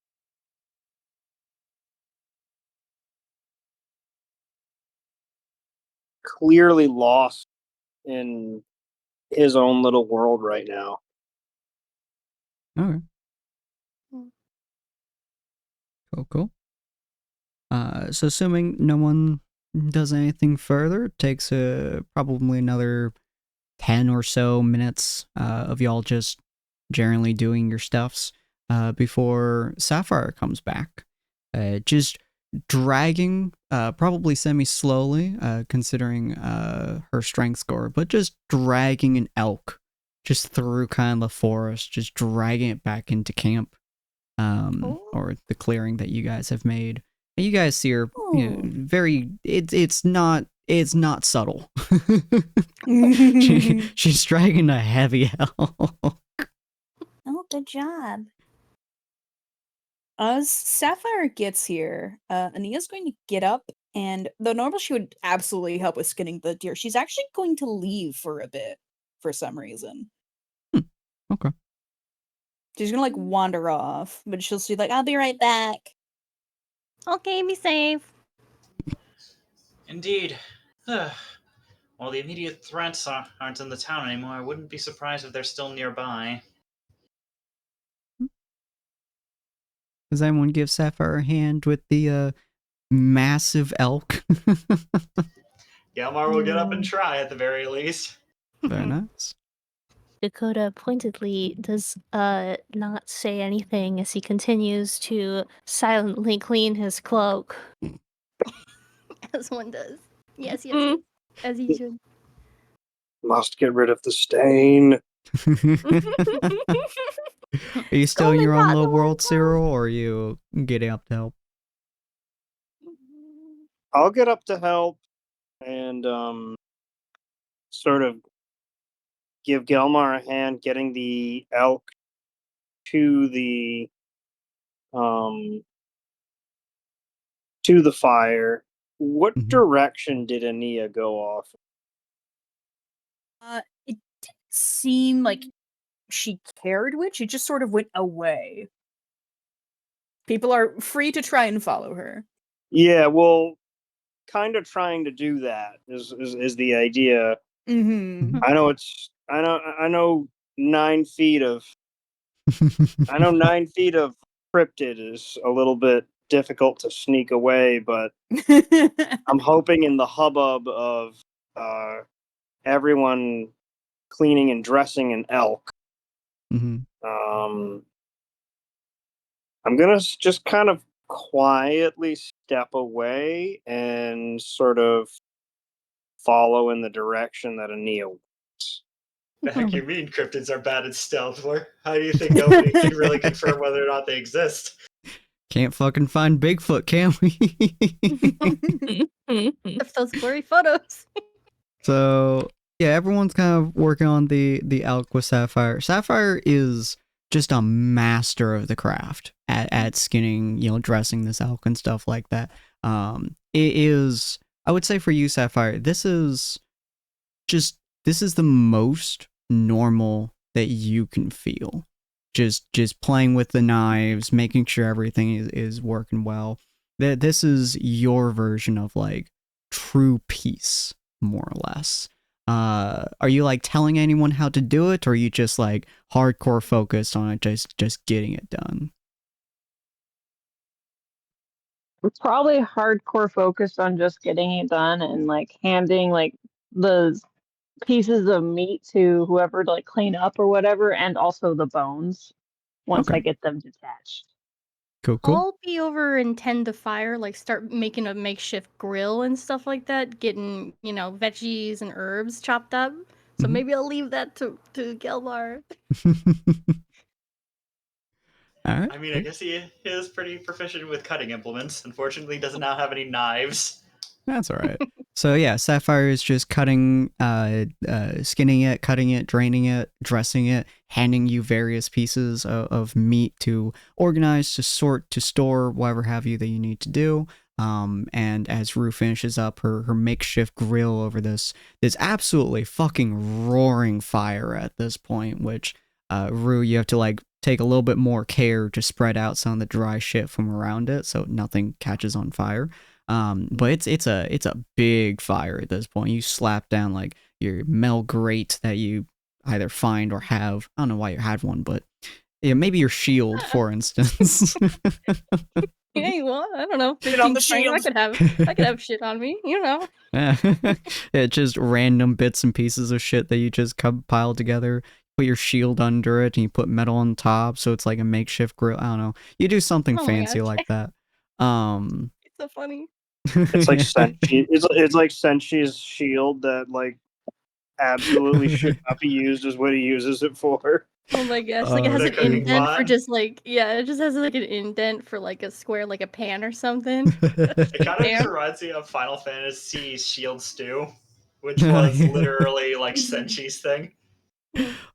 Clearly lost in his own little world right now. Okay. Mm. Cool. So assuming no one does anything further, it takes probably another 10 or so minutes of y'all just generally doing your stuffs before Sapphire comes back. Just dragging, probably semi-slowly, considering her strength score, but just dragging an elk just through kind of the forest, just dragging it back into camp, or the clearing that you guys have made. And you guys see her, very. It's not subtle. She's dragging a heavy elk. Oh, good job. As Sapphire gets here, Ania's going to get up, and though normal she would absolutely help with skinning the deer, she's actually going to leave for a bit for some reason. Okay. She's gonna wander off, but she'll see I'll be right back. Okay, be safe. Indeed. While the immediate threats aren't in the town anymore, I wouldn't be surprised if they're still nearby. Does anyone give Sapphire a hand with the massive elk? Gelmar will get up and try at the very least. Very nice. Dakota pointedly does not say anything as he continues to silently clean his cloak. As one does. Yes, yes. As he should. Must get rid of the stain. Are you still in your own Golden little dot world, Cyril, or are you getting up to help? I'll get up to help and sort of give Gelmar a hand getting the elk to the fire. What direction did Ania go off? It didn't seem like she cared which. It just sort of went away. People are free to try and follow her. Yeah, well, kind of trying to do that is the idea. Mm-hmm. I know 9 feet of 9 feet of cryptid is a little bit difficult to sneak away, but I'm hoping in the hubbub of everyone cleaning and dressing an elk, I'm gonna just kind of quietly step away and sort of follow in the direction that Ania wants. The heck you mean cryptids are bad at stealth? How do you think nobody can really confirm whether or not they exist? Can't fucking find Bigfoot, can we? Of those blurry photos. So, yeah, everyone's kind of working on the elk with Sapphire. Sapphire is just a master of the craft at skinning, dressing this elk and stuff like that. It is, I would say for you, Sapphire, this is the most normal that you can feel. Just playing with the knives, making sure everything is working well. This is your version of true peace, more or less. Are you telling anyone how to do it, or are you just hardcore focused on it, just getting it done? We're probably hardcore focused on just getting it done and handing the pieces of meat to whoever to like clean up or whatever, and also the bones once Okay. I get them detached. Cool. I'll be over and tend the fire, like start making a makeshift grill and stuff like that, getting, veggies and herbs chopped up. So Mhm. maybe I'll leave that to Gelmar. All right. I mean, I cool. guess he is pretty proficient with cutting implements. Unfortunately, he doesn't now have any knives. That's all right. So yeah, Sapphire is just cutting, skinning it, cutting it, draining it, dressing it, handing you various pieces of meat to organize, to sort, to store, whatever have you that you need to do. And as Rue finishes up her makeshift grill over this absolutely fucking roaring fire at this point, which Rue, you have to like take a little bit more care to spread out some of the dry shit from around it so nothing catches on fire. But it's a big fire at this point. You slap down like your metal grate that you either find or have. I don't know why you had one, but yeah, maybe your shield, for instance. Hey, well, I don't know. Shit on the 15, 20, I shield. could have shit on me, Yeah, just random bits and pieces of shit that you just compile together. Put your shield under it, and you put metal on top, so it's like a makeshift grill. I don't know. You do something Oh my fancy gosh. like that. It's so funny. It's like Senshi. It's like Senshi's shield that like absolutely should not be used as what he uses it for. Oh my gosh, like it has The an cooking indent for pot? just like, it just has like an indent for like a square, like a pan or something. It kind of Damn. just reminds me of Final Fantasy Shield Stew, which was literally like Senshi's thing.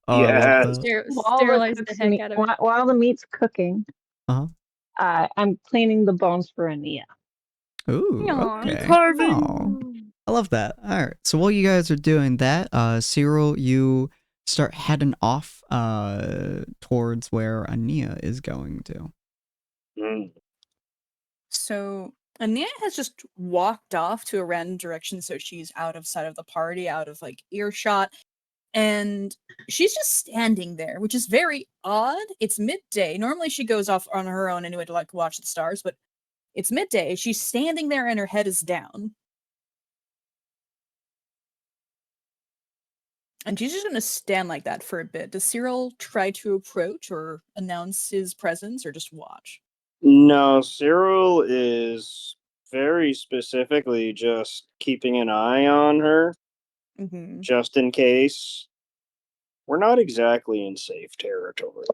Oh, I love Yes. that. Sterilize the heck out of it. While the meat's cooking, Uh-huh. I'm cleaning the bones for Ania. Ooh, Aw. okay. Carving. Oh, I love that. All right. So while you guys are doing that, Cyril, you start heading off towards where Ania is going to. Mm. So Ania has just walked off to a random direction, so she's out of sight of the party, out of like earshot, and she's just standing there, which is very odd. It's midday. Normally she goes off on her own anyway to like watch the stars, but it's midday. She's standing there and her head is down. And she's just gonna stand like that for a bit. Does Cyril try to approach or announce his presence or just watch? No, Cyril is very specifically just keeping an eye on her, Mm-hmm. just in case. We're not exactly in safe territory.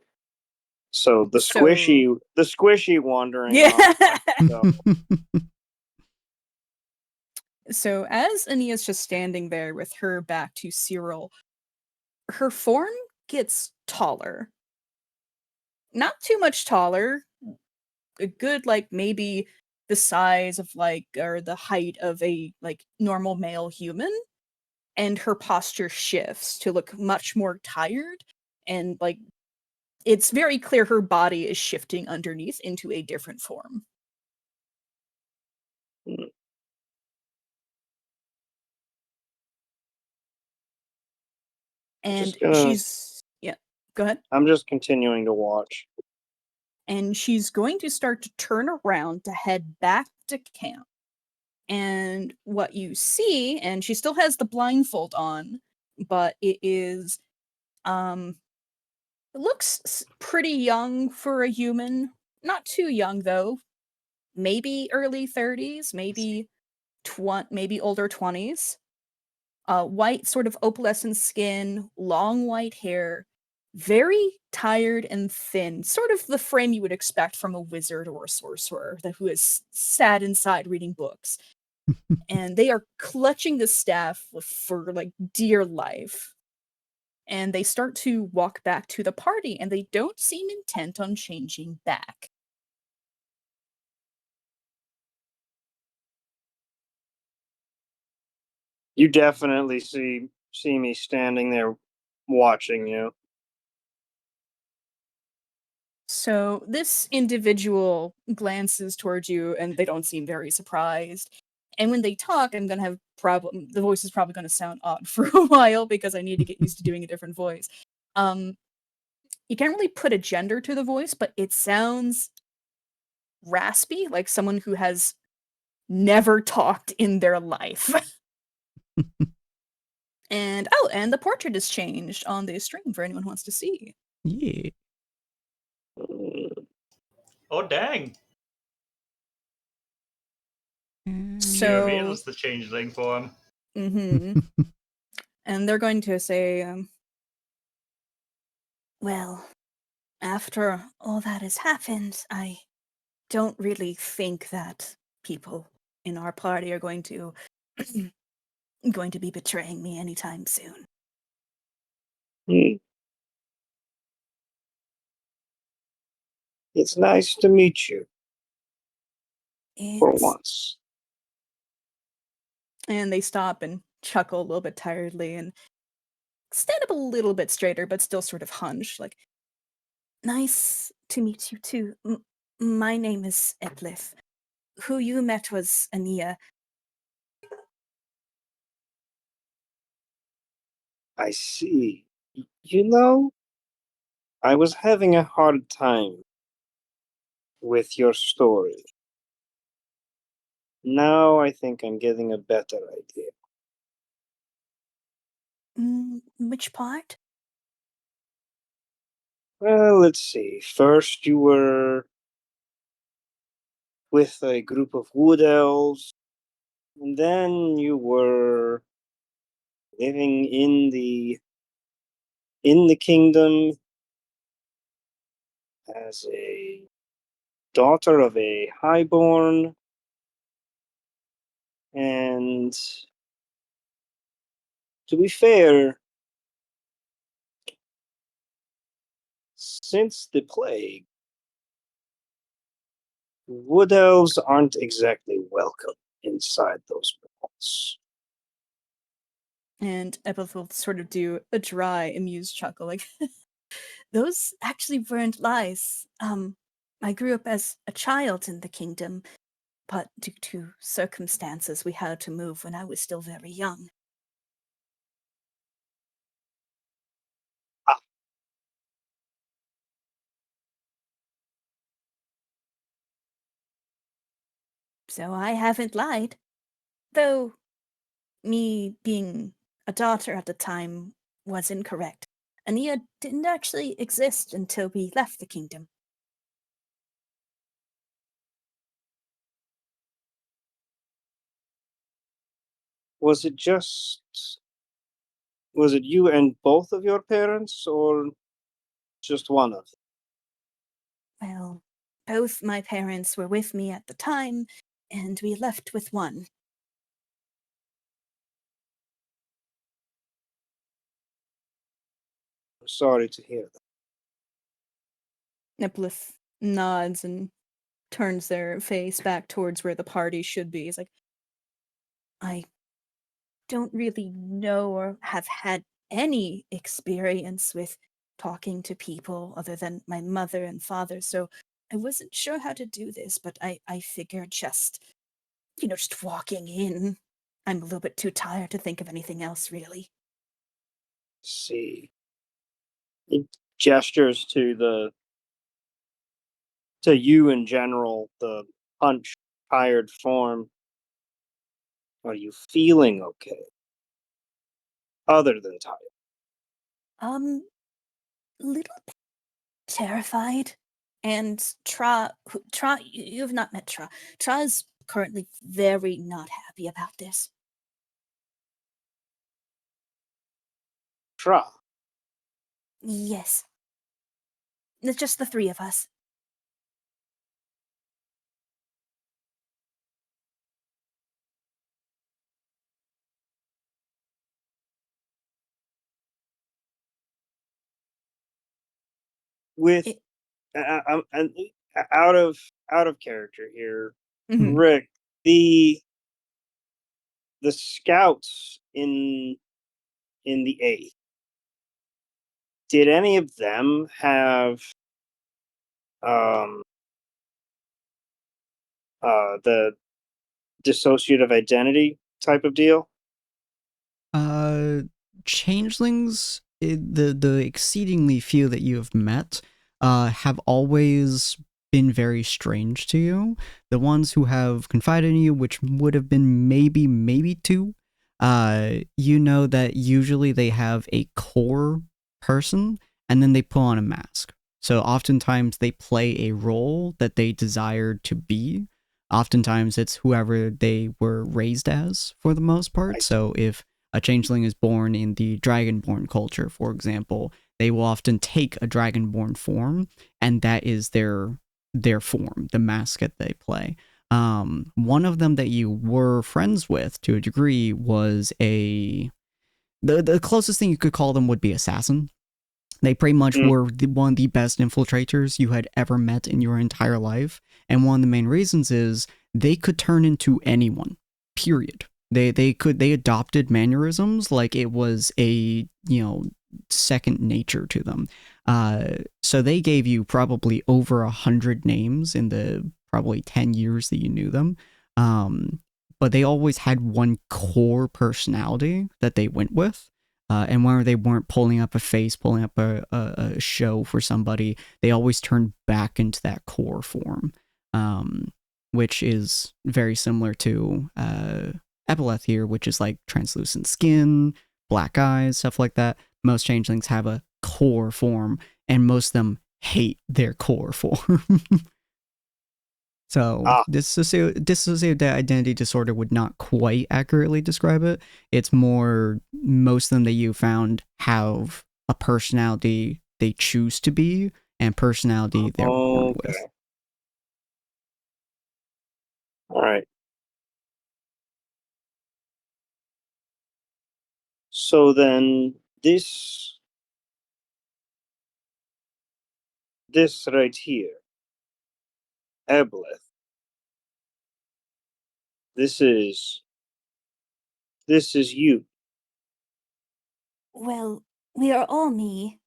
So the squishy wandering Yeah. off. So as Ania's just standing there with her back to Cyril, her form gets taller. Not too much taller. A good like maybe the size of like or the height of a like normal male human. And her posture shifts to look much more tired and like it's very clear her body is shifting underneath into a different form. And she's go ahead. I'm just continuing to watch. And she's going to start to turn around to head back to camp. And what you see, and she still has the blindfold on, but it is it looks pretty young for a human. Not too young though. Maybe early 30s, maybe older 20s. White sort of opalescent skin, long white hair, very tired and thin, sort of the frame you would expect from a wizard or a sorcerer who is sat inside reading books. And they are clutching the staff for like dear life. And they start to walk back to the party, and they don't seem intent on changing back. You definitely see me standing there watching you. So this individual glances towards you, and they don't seem very surprised. And when they talk, I'm gonna have the voice is probably gonna sound odd for a while because I need to get used to doing a different voice. You can't really put a gender to the voice, but it sounds raspy, like someone who has never talked in their life. And and the portrait is changed on the stream for anyone who wants to see. Yeah. Oh, dang. She So, reveals the changeling form. and they're going to say, Well, after all that has happened, I don't really think that people in our party are going to be betraying me anytime soon. It's nice to meet you for It's once. And they stop and chuckle a little bit tiredly and stand up a little bit straighter, but still sort of hunched, like, nice to meet you too. My name is Eplith. Who you met was Ania. I see. You know, I was having a hard time with your story. Now I think I'm getting a better idea. which part? Well, let's see. First, you were with a group of wood elves, and then you were living in the kingdom as a daughter of a highborn, and to be fair, since the plague, wood elves aren't exactly welcome inside those walls. And Eplith will sort of do a dry, amused chuckle, like, those actually weren't lies. I grew up as a child in the kingdom, but due to circumstances, we had to move when I was still very young. So I haven't lied. Though me being a daughter at the time was incorrect. Ania didn't actually exist until we left the kingdom. Was it you and both of your parents, or just one of them? Well, both my parents were with me at the time, and we left with one. I'm sorry to hear that. Niplith nods and turns their face back towards where the party should be. He's like, I don't really know or have had any experience with talking to people other than my mother and father, so I wasn't sure how to do this, but I figured just walking in. I'm a little bit too tired to think of anything else, really. See. It gestures to you in general, the hunched, tired form. Are you feeling okay? Other than tired. Little bit terrified. And Tra, you've not met Tra. Tra is currently very not happy about this. Tra. Yes. It's just the three of us. With I'm out of character here, Rick. The scouts in the 8th. Did any of them have the dissociative identity type of deal? Changelings, the exceedingly few that you have met, have always been very strange to you. The ones who have confided in you, which would have been maybe two, you know that usually they have a core person and then they put on a mask. So oftentimes they play a role that they desired to be. Oftentimes it's whoever they were raised as for the most part. So if a changeling is born in the dragonborn culture, for example, they will often take a dragonborn form, and that is their form, the mask that they play. One of them that you were friends with to a degree was the closest thing you could call them would be assassin. They pretty much were one of the best infiltrators you had ever met in your entire life. And one of the main reasons is they could turn into anyone, period. They adopted mannerisms like it was a, second nature to them. So they gave you probably over 100 names in the probably 10 years that you knew them. But they always had one core personality that they went with. And whenever they weren't pulling up a face, pulling up a show for somebody, they always turned back into that core form, which is very similar to Epileth here, which is like translucent skin, black eyes, stuff like that. Most changelings have a core form, and most of them hate their core form. So dissociative identity disorder would not quite accurately describe it. It's more most of them that you found have a personality they choose to be and personality they're born with. All right. So then this right here, Ebleth, this is you. Well, we are all me,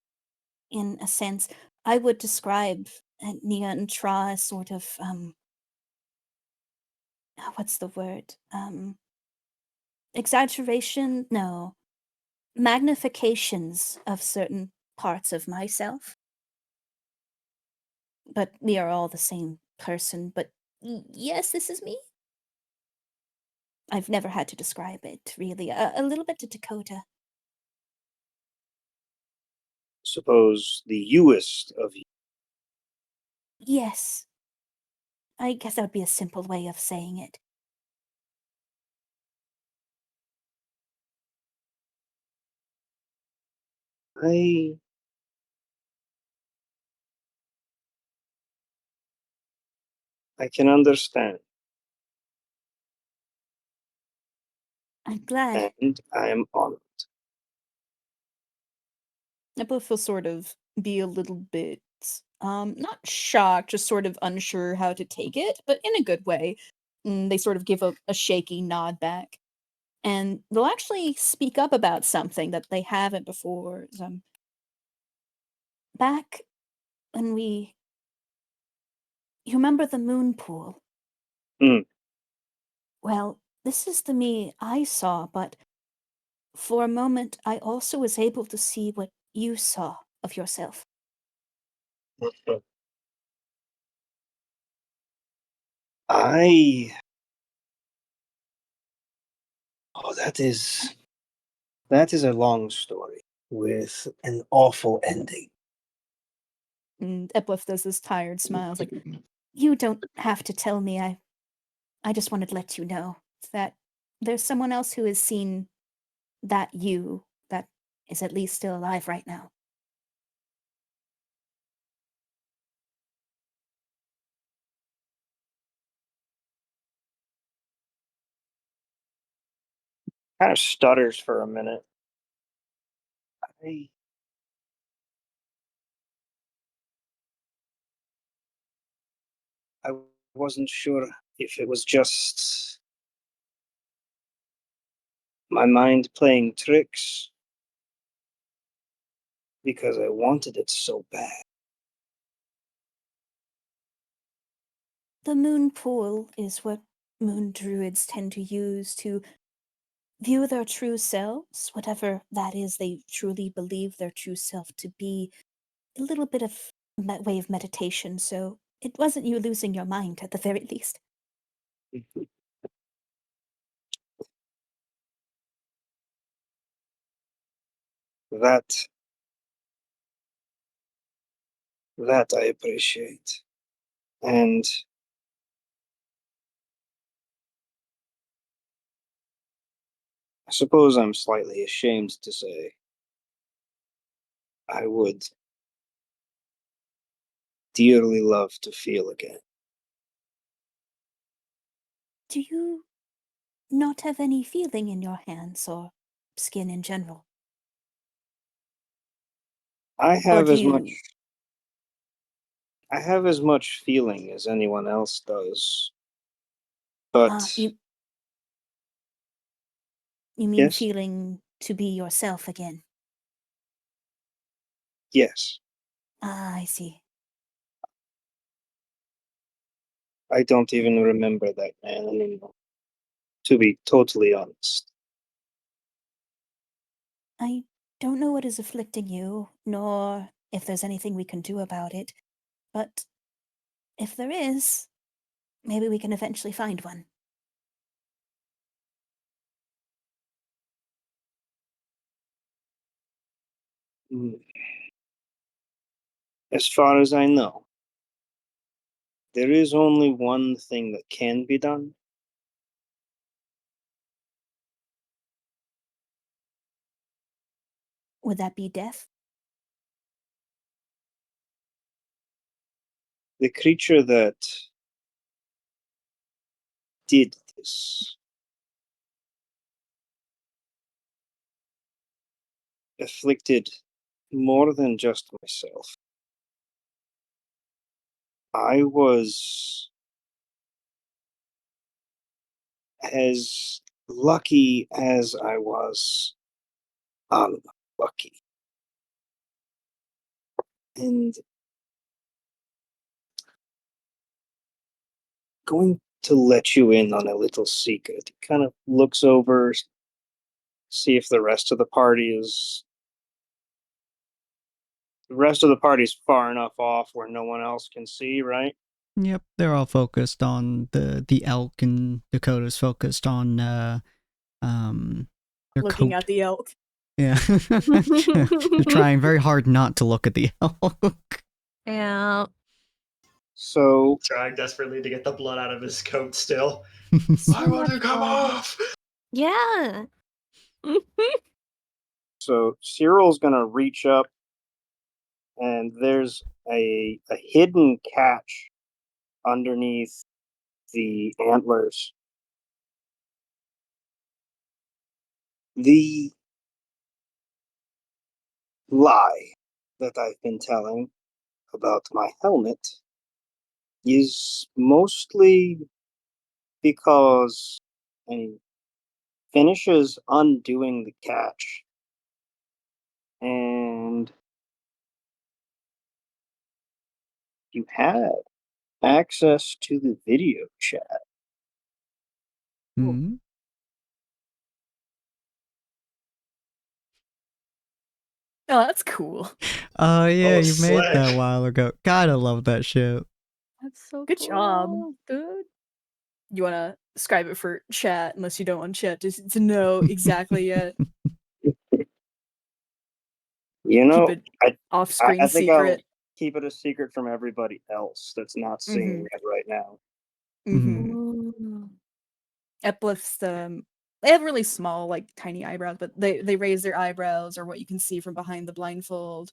in a sense. I would describe Nia and Tra as sort of, what's the word? Exaggeration? No. Magnifications of certain parts of myself. But we are all the same person. But yes, this is me. I've never had to describe it, really. A little bit to Dakota. Suppose the youest of you. Yes. I guess that would be a simple way of saying it. I can understand. I'm glad. And I'm honored. Epileth will sort of be a little bit, not shocked, just sort of unsure how to take it, but in a good way. They sort of give a shaky nod back. And they'll actually speak up about something that they haven't before. Back when you remember the moon pool? Well, this is the me I saw, but for a moment I also was able to see what you saw of yourself. That is a long story with an awful ending. And Epileth does this tired smile. It's like, You don't have to tell me. I just wanted to let you know that there's someone else who has seen that you that is at least still alive right now. Kind of stutters for a minute. I wasn't sure if it was just my mind playing tricks because I wanted it so bad. The moon pool is what moon druids tend to use to view their true selves, whatever that is they truly believe their true self to be. A little bit of way of meditation, so it wasn't you losing your mind at the very least. That I appreciate. And I suppose I'm slightly ashamed to say I would dearly love to feel again. Do you not have any feeling in your hands or skin in general? I Or have do as much you... I have as much feeling as anyone else does. But you mean yes, feeling to be yourself again? yes. Ah, I see. I don't even remember that man anymore, to be totally honest. I don't know what is afflicting you, nor if there's anything we can do about it, but if there is, maybe we can eventually find one. Mm. As far as I know, there is only one thing that can be done. Would that be death? The creature that did this afflicted more than just myself. I was as lucky as I was unlucky. And going to let you in on a little secret. He kind of looks over, see if the rest of the party's far enough off where no one else can see, right? Yep, they're all focused on the elk, and Dakota's focused on their Looking coat. at the elk. Yeah. They're trying very hard not to look at the elk. Yeah. So Trying desperately to get the blood out of his coat still. So I want to much come blood. off! Yeah. So Cyril's gonna reach up, and there's a hidden catch underneath the antlers. The lie that I've been telling about my helmet is mostly because he finishes undoing the catch, and you have access to the video chat. Hmm? Oh, that's cool. Yeah, Oh, you made that a slick. while ago. God, I love that shit. That's so Good job. cool, dude. You want to describe it for chat, unless you don't want chat to know exactly yet. You Keep know, it I off-screen think I'll secret. keep it a secret from everybody else that's not seeing Mhm. it right now. Mm-hmm. Ooh. Eplith's they have really small, like tiny eyebrows, but they raise their eyebrows, or what you can see from behind the blindfold.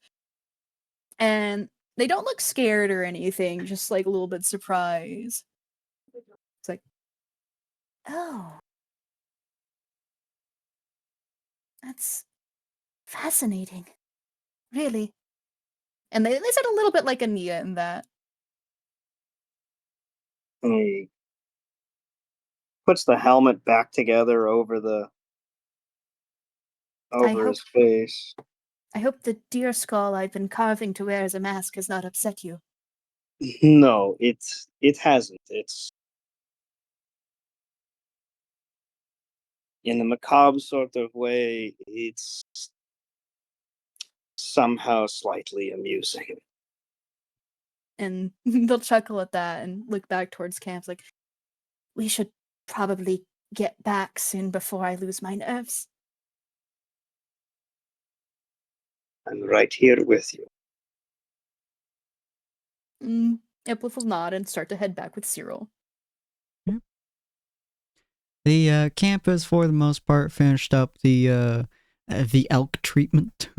And they don't look scared or anything, just like a little bit surprised. It's like, Oh, that's fascinating. Really. and they said a little bit like Ania in that. And he puts the helmet back together over hope- his face. I hope the deer skull I've been carving to wear as a mask has not upset you. No, it hasn't. It's in a macabre sort of way. It's somehow slightly amusing. And they'll chuckle at that and look back towards camp like, We should probably get back soon before I lose my nerves. I'm right here with you. Eplith will nod and start to head back with Cyril. The camp is, for the most part, finished up the elk treatment.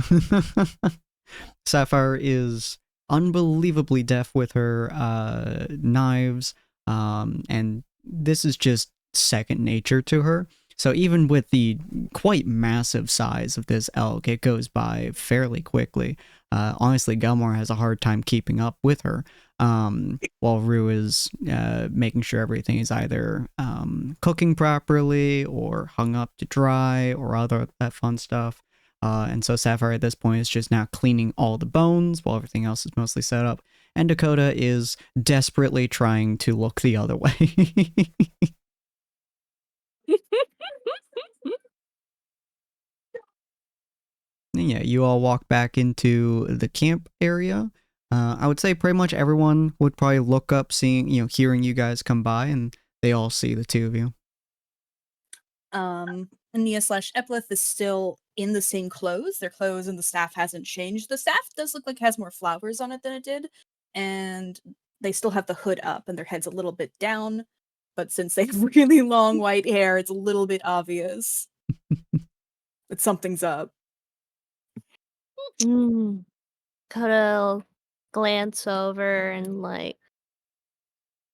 Sapphire is unbelievably deft with her knives, and this is just second nature to her. So even with the quite massive size of this elk, it goes by fairly quickly. Honestly, Gelmar has a hard time keeping up with her, while Rue is making sure everything is either cooking properly or hung up to dry or other that fun stuff. And so Sapphire at this point is just now cleaning all the bones while everything else is mostly set up. And Dakota is desperately trying to look the other way. Yeah, you all walk back into the camp area. I would say pretty much everyone would probably look up, hearing you guys come by, and they all see the two of you. Ania/Eplith is still in the same clothes. Their clothes and the staff hasn't changed. The staff does look like it has more flowers on it than it did, and they still have the hood up, and their head's a little bit down. But since they have really long white hair, it's a little bit obvious that something's up. Dakota glance over and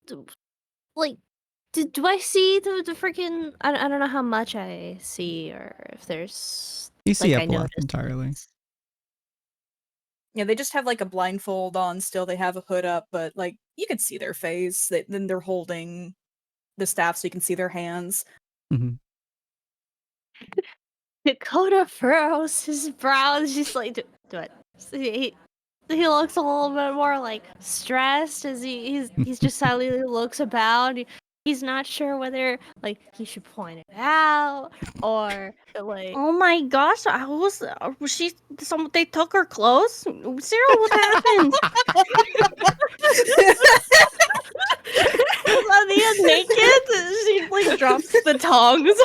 do I see the freaking? I don't know how much I see, or if there's You see I Eplith noticed entirely. things. Yeah, they just have like a blindfold on still. They have a hood up, but like you can see their face. Then they're holding the staff so you can see their hands. Mm-hmm. Dakota furrows his brows. She's like, do it. He looks a little bit more like stressed as he's just silently looks about. He's not sure whether like he should point it out or like. Oh my gosh, I was they took her clothes? Cyril, what happened? Was Ania naked? She like drops the tongs.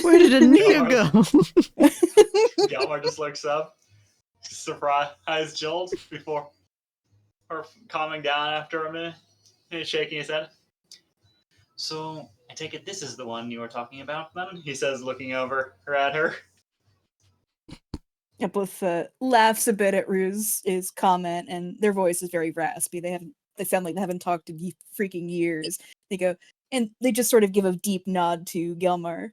Where did Ania go? Gelmar just looks up, surprised Jolt before or calming down after a minute, and shaking his head. So I take it this is the one you were talking about, then? He says, looking over at her. Eplith laughs a bit at Rue's comment, and their voice is very raspy. They sound like they haven't talked in freaking years. They go, and they just sort of give a deep nod to Gelmar,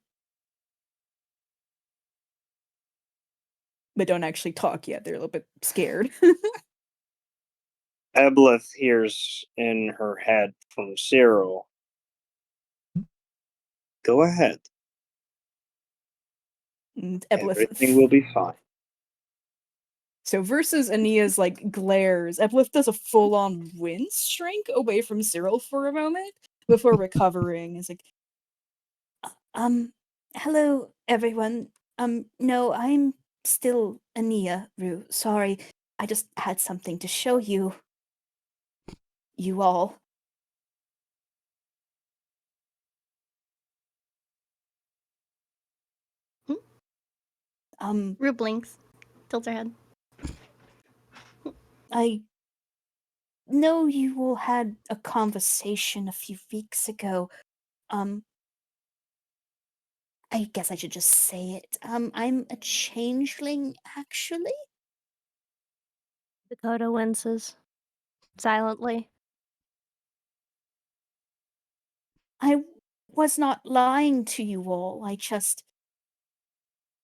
but don't actually talk yet. They're a little bit scared. Eblith hears in her head from Cyril. Go ahead. And Eblith, Everything will be fine. So versus Ania's like glares, Eblith does a full-on wince shrink away from Cyril for a moment before recovering. It's like, hello everyone. No, I'm still Ania, Rue. Sorry, I just had something to show you. You all. Rue blinks, tilts her head. I know you all had a conversation a few weeks ago. I guess I should just say it. I'm a changeling, actually. Dakota winces silently. I was not lying to you all.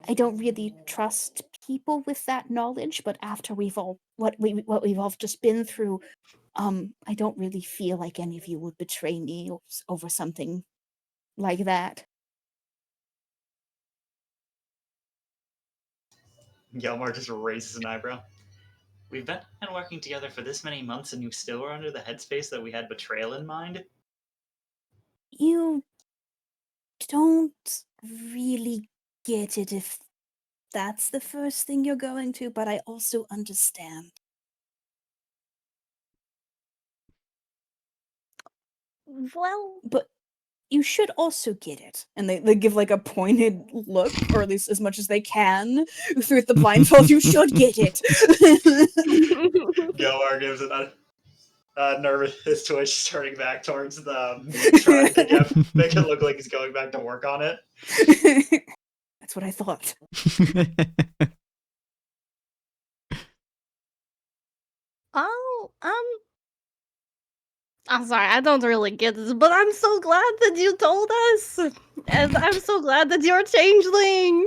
I don't really trust people with that knowledge, but after what we've all just been through, I don't really feel like any of you would betray me over something like that. Gelmar just raises an eyebrow. We've been working together for this many months, and you still are under the headspace that we had betrayal in mind? You don't really get it if that's the first thing you're going to, but I also understand. Well, But you should also get it. And they give like a pointed look, or at least as much as they can through the blindfold. You should get it. Gilmar gives it a nervous twitch, starting back towards the meat, trying to make it look like he's going back to work on it. That's what I thought. Oh, I'm sorry, I don't really get this, but I'm so glad that you told us, and I'm so glad that you're a changeling.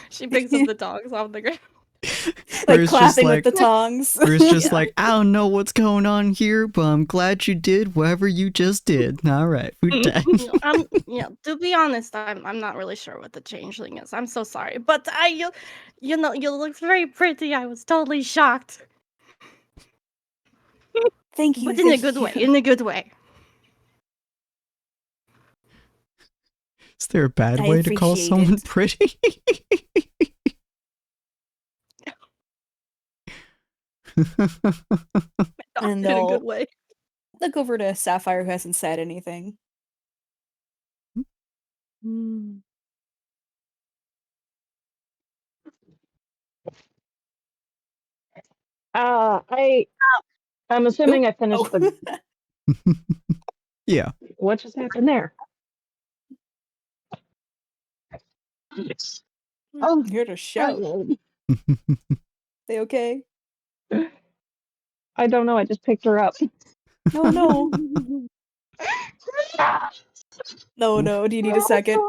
she picks up the tongs off the ground. Like clapping with the tongs. Bruce just like, I don't know what's going on here, but I'm glad you did whatever you just did. All right, we're done. Yeah, to be honest, I'm not really sure what the changeling is. I'm so sorry, but you looked very pretty. I was totally shocked. Thank you. But in a good way. In a good way. Is there a bad way to call someone pretty? And in a good way. Look over to Sapphire, who hasn't said anything. I'm assuming I finished the. Yeah. What just happened there? Oh, I'm here to shout. They okay? I don't know. I just picked her up. No, no. No. Do you need a second?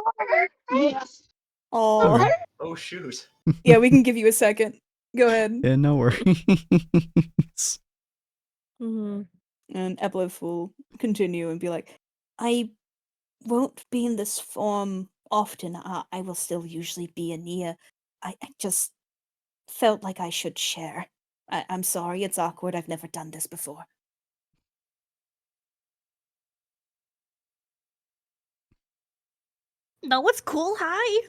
Yes. Oh. Oh shoot. Yeah, we can give you a second. Go ahead. Yeah, no worries. And Eplif will continue and be like, I won't be in this form often. I will still usually be a Nia. I just felt like I should share. I'm sorry, it's awkward. I've never done this before. No, it's cool. Hi.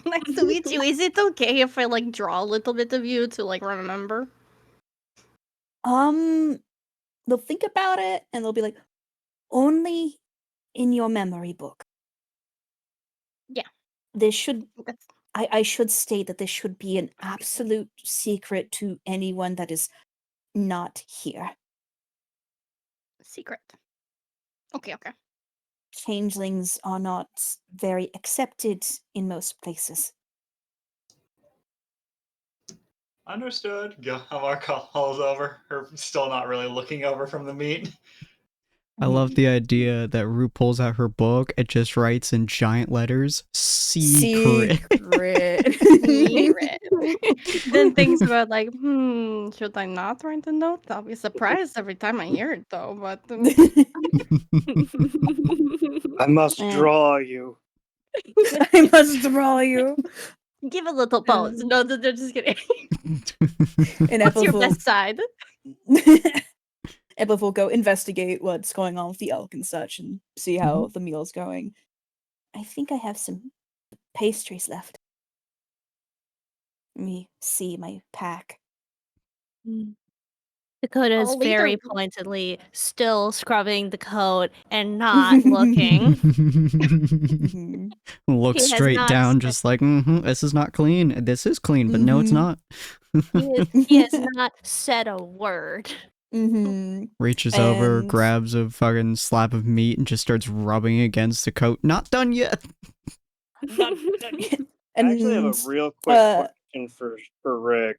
Nice to meet you. Is it okay if I like draw a little bit of you to like remember? They'll think about it and they'll be like, only in your memory book. Yeah. This should I should state that this should be an absolute secret to anyone that is not here. Secret. Okay. Changelings are not very accepted in most places. Understood. Gilmar calls over. Her still not really looking over from the meat. I love the idea that Rue pulls out her book and just writes in giant letters, secret. Secret. Then thinks about like, should I not write a note? I'll be surprised every time I hear it though, but I must draw you. I must draw you. Give a little pose. No, they're just kidding. And What's your best side? Eplif will go investigate what's going on with the elk and such and see how the meal's going. I think I have some pastries left. Let me see my pack. Dakota is very pointedly still scrubbing the coat and not looking. Looks straight down, just like, this is not clean. This is clean, but no, it's not. He has not said a word. Reaches over, grabs a fucking slab of meat, and just starts rubbing against the coat. Not done yet. Not done yet. I actually have a real quick question for Rick.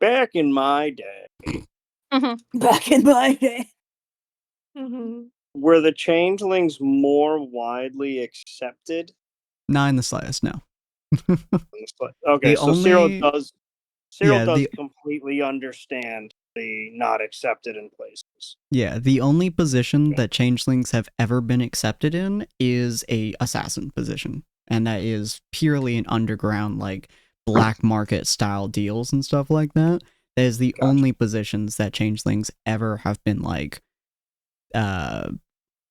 Back in my day, were the changelings more widely accepted? Not in the slightest, no. Okay, so Cyril does completely understand the not accepted in places. Yeah, the only position that changelings have ever been accepted in is a assassin position. And that is purely an underground, like, black market style deals and stuff like that. That is the only positions that changelings ever have been, like,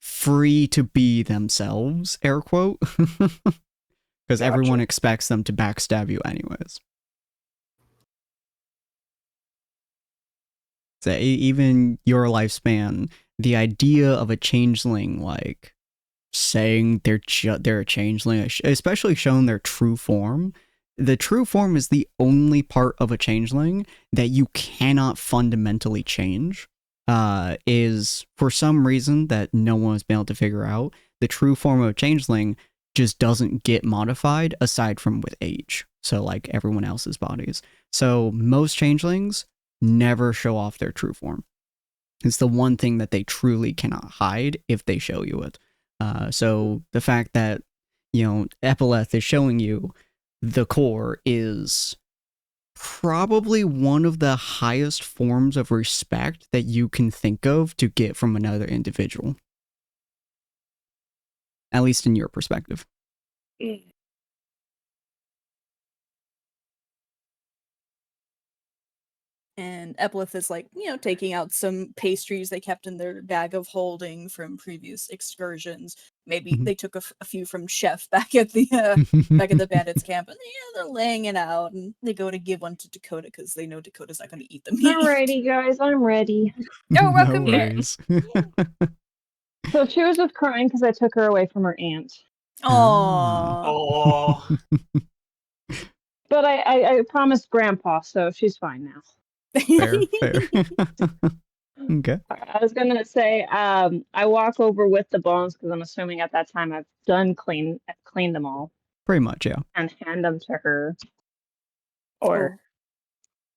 free to be themselves, air quote. Because everyone expects them to backstab you anyways. even your lifespan, the idea of a changeling like saying they're a changeling, especially showing their true form. The true form is the only part of a changeling that you cannot fundamentally change. Is for some reason that no one's been able to figure out, the true form of a changeling just doesn't get modified aside from with age. So like everyone else's bodies. So most changelings never show off their true form. It's the one thing that they truly cannot hide if they show you it. So the fact that, Epileth is showing you the core is probably one of the highest forms of respect that you can think of to get from another individual. At least in your perspective. And Epileth is like, taking out some pastries they kept in their bag of holding from previous excursions. Maybe they took a few from Chef back at the bandits camp, and they're laying it out, and they go to give one to Dakota because they know Dakota's not going to eat them. Alrighty, guys, I'm ready. Oh, welcome here. worries. So she was just crying because I took her away from her aunt. Aww. Oh, But I promised Grandpa, so she's fine now. Fair. Okay. I was gonna say, I walk over with the bones because I'm assuming at that time I've cleaned them all, Pretty much, yeah. and hand them to her, or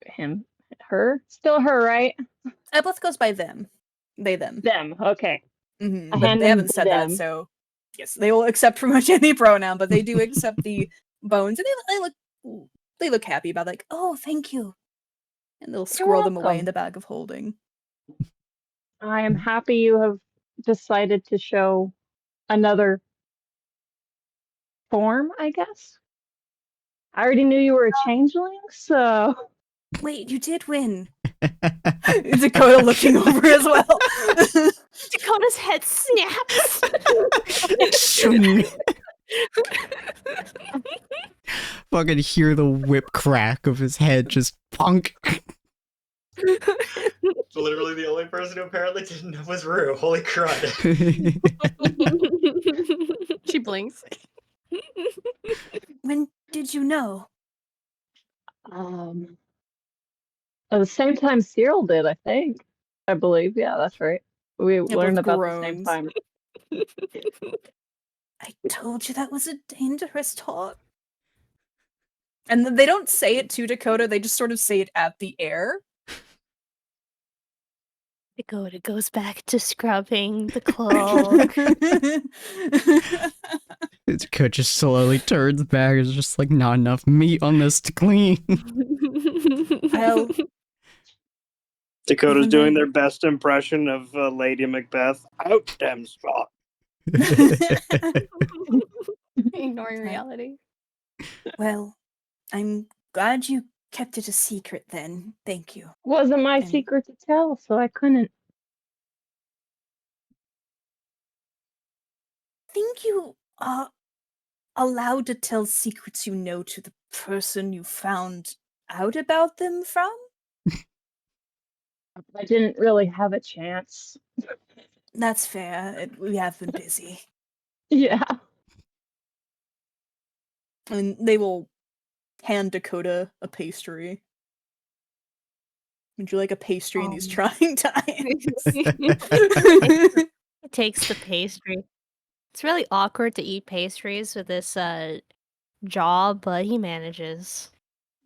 him, her, still her, right? Epileth goes by them. They, them. Them, okay. Mm-hmm. I But hand they them haven't to said that, them. so yes, they will accept pretty much any pronoun, but they do accept the bones, and they look happy about like, oh, thank you. And they'll squirrel them away welcome. in the bag of holding. I am happy you have decided to show another form, I guess. I already knew you were a changeling, so Wait, you did win. Dakota looking over as well. Dakota's head snaps. Fucking hear the whip crack of his head just punk. literally the only person who apparently didn't know was Rue. Holy crud. She blinks. When did you know? At the same time Cyril did, I believe. Yeah, that's right. We learned about the same groans. time. I told you that was a dangerous talk. And then they don't say it to Dakota, they just sort of say it at the air. Dakota goes back to scrubbing the cloak. Dakota just slowly turns back. It's just like not enough meat on this to clean. Well, Dakota's Even doing then- their best impression of Lady Macbeth. Out damn spot. Ignoring reality. well, I'm glad you kept it a secret then. Thank you. Wasn't my And- secret to tell, so I couldn't. Think you are allowed to tell secrets you know to the person you found out about them from? I didn't really have a chance. That's fair. We have been busy. Yeah. And they will hand Dakota a pastry. Would you like a pastry in these trying times? He takes the pastry. It's really awkward to eat pastries with this jaw, but he manages.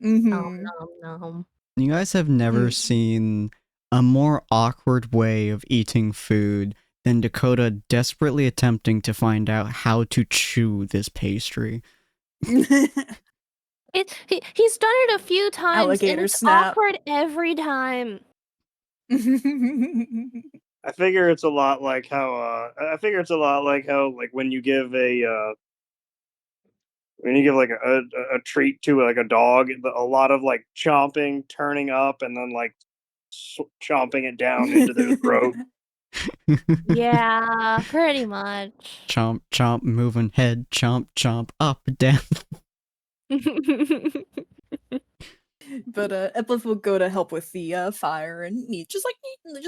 Mhm. Nom nom nom. You guys have never seen a more awkward way of eating food than Dakota desperately attempting to find out how to chew this pastry. He's done it a few times, Alligator and it's snap. awkward every time. I figure it's a lot like how like when you give like a treat to like a dog, a lot of like chomping, turning up, and then like chomping it down into their throat. Yeah, pretty much. Chomp, chomp, moving head, chomp, chomp, up, down. But Eplith will go to help with the fire and Nia, just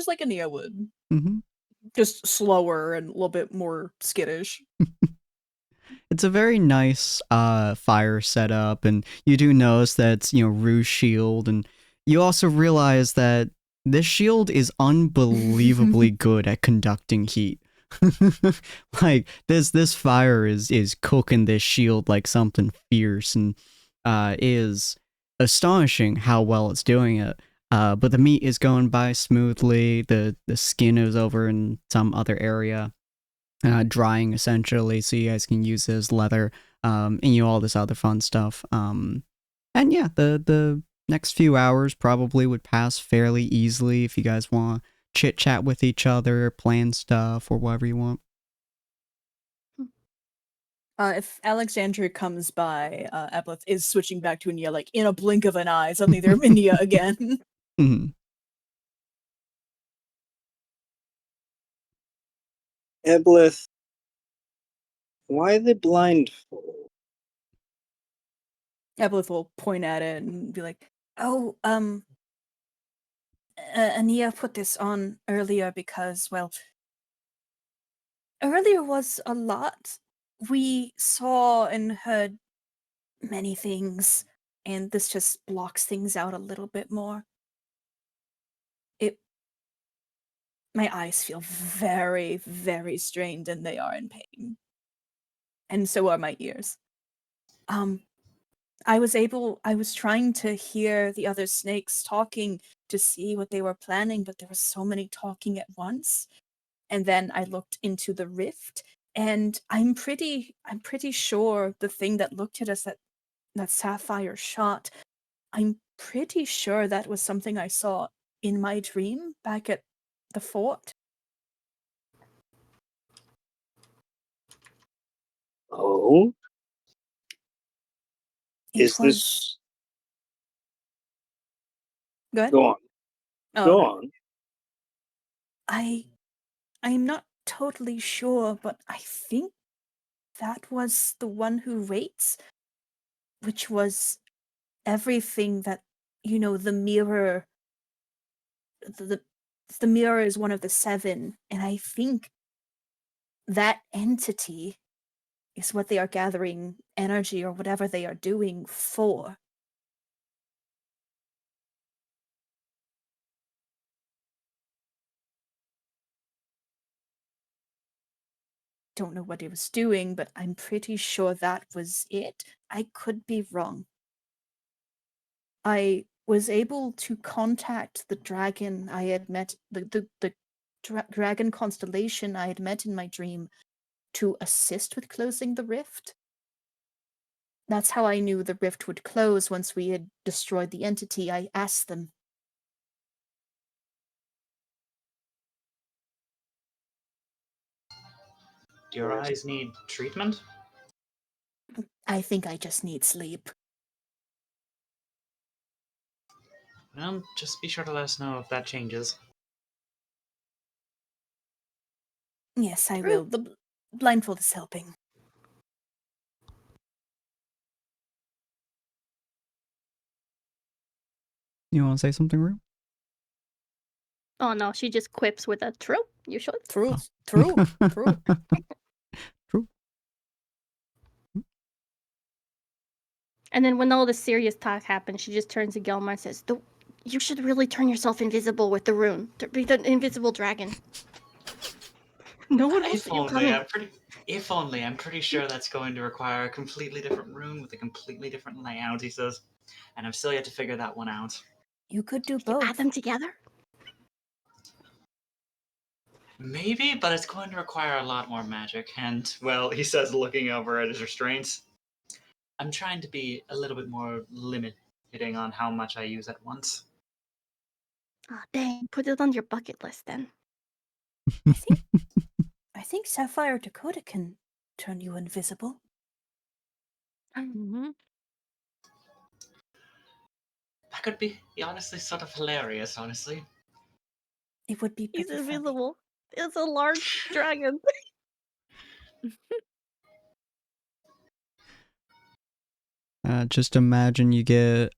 like Ania would. Mm-hmm. Just slower and a little bit more skittish. It's a very nice fire setup, and you do notice that it's, Rue's shield, and you also realize that this shield is unbelievably good at conducting heat. Like this fire is cooking this shield like something fierce, and is astonishing how well it's doing it. But the meat is going by smoothly. The skin is over in some other area, drying essentially, so you guys can use it as leather, and all this other fun stuff. And yeah, the next few hours probably would pass fairly easily if you guys want to chit chat with each other, plan stuff, or whatever you want. If Alexandria comes by, Eplith is switching back to Ania like in a blink of an eye. Suddenly they're Ania again. Mm-hmm. Eblith, why the blindfold? Eplith will point at it and be like, "Oh, Ania put this on earlier because, well, earlier was a lot. We saw and heard many things, and this just blocks things out a little bit more. My eyes feel very, very strained, and they are in pain. And so are my ears. I was trying to hear the other snakes talking to see what they were planning, but there was so many talking at once. And then I looked into the rift, and I'm pretty sure the thing that looked at us that Sapphire shot, I'm pretty sure that was something I saw in my dream back at the fort. Oh? It was... This... Go ahead. Go on. Oh, Go okay. on. I'm not totally sure, but I think that was the one who waits, which was everything that, the mirror, the mirror is one of the 7, and I think that entity is what they are gathering energy or whatever they are doing for. Don't know what it was doing, but I'm pretty sure that was it. I could be wrong. I was able to contact the dragon I had met, the dragon constellation I had met in my dream, to assist with closing the rift. That's how I knew the rift would close once we had destroyed the entity. I asked them. Do your eyes need treatment? I think I just need sleep. Well, just be sure to let us know if that changes. Yes, I will. The blindfold is helping. You want to say something, Rue? Oh no, she just quips with a true. You should. True. True. And then when all the serious talk happens, she just turns to Gelmar and says, "You should really turn yourself invisible with the rune. To be the invisible dragon." No one will see you coming. If only, I'm pretty sure that's going to require a completely different room with a completely different layout, he says. And I've still yet to figure that one out. You could do You both. add them together? Maybe, but it's going to require a lot more magic. And, well, he says, looking over at his restraints, I'm trying to be a little bit more limiting on how much I use at once. Oh, dang. Put it on your bucket list then. I think Sapphire Dakota can turn you invisible. Mm-hmm. That could be honestly sort of hilarious, honestly. It would be He's pretty invisible. It's a large dragon. Just imagine you get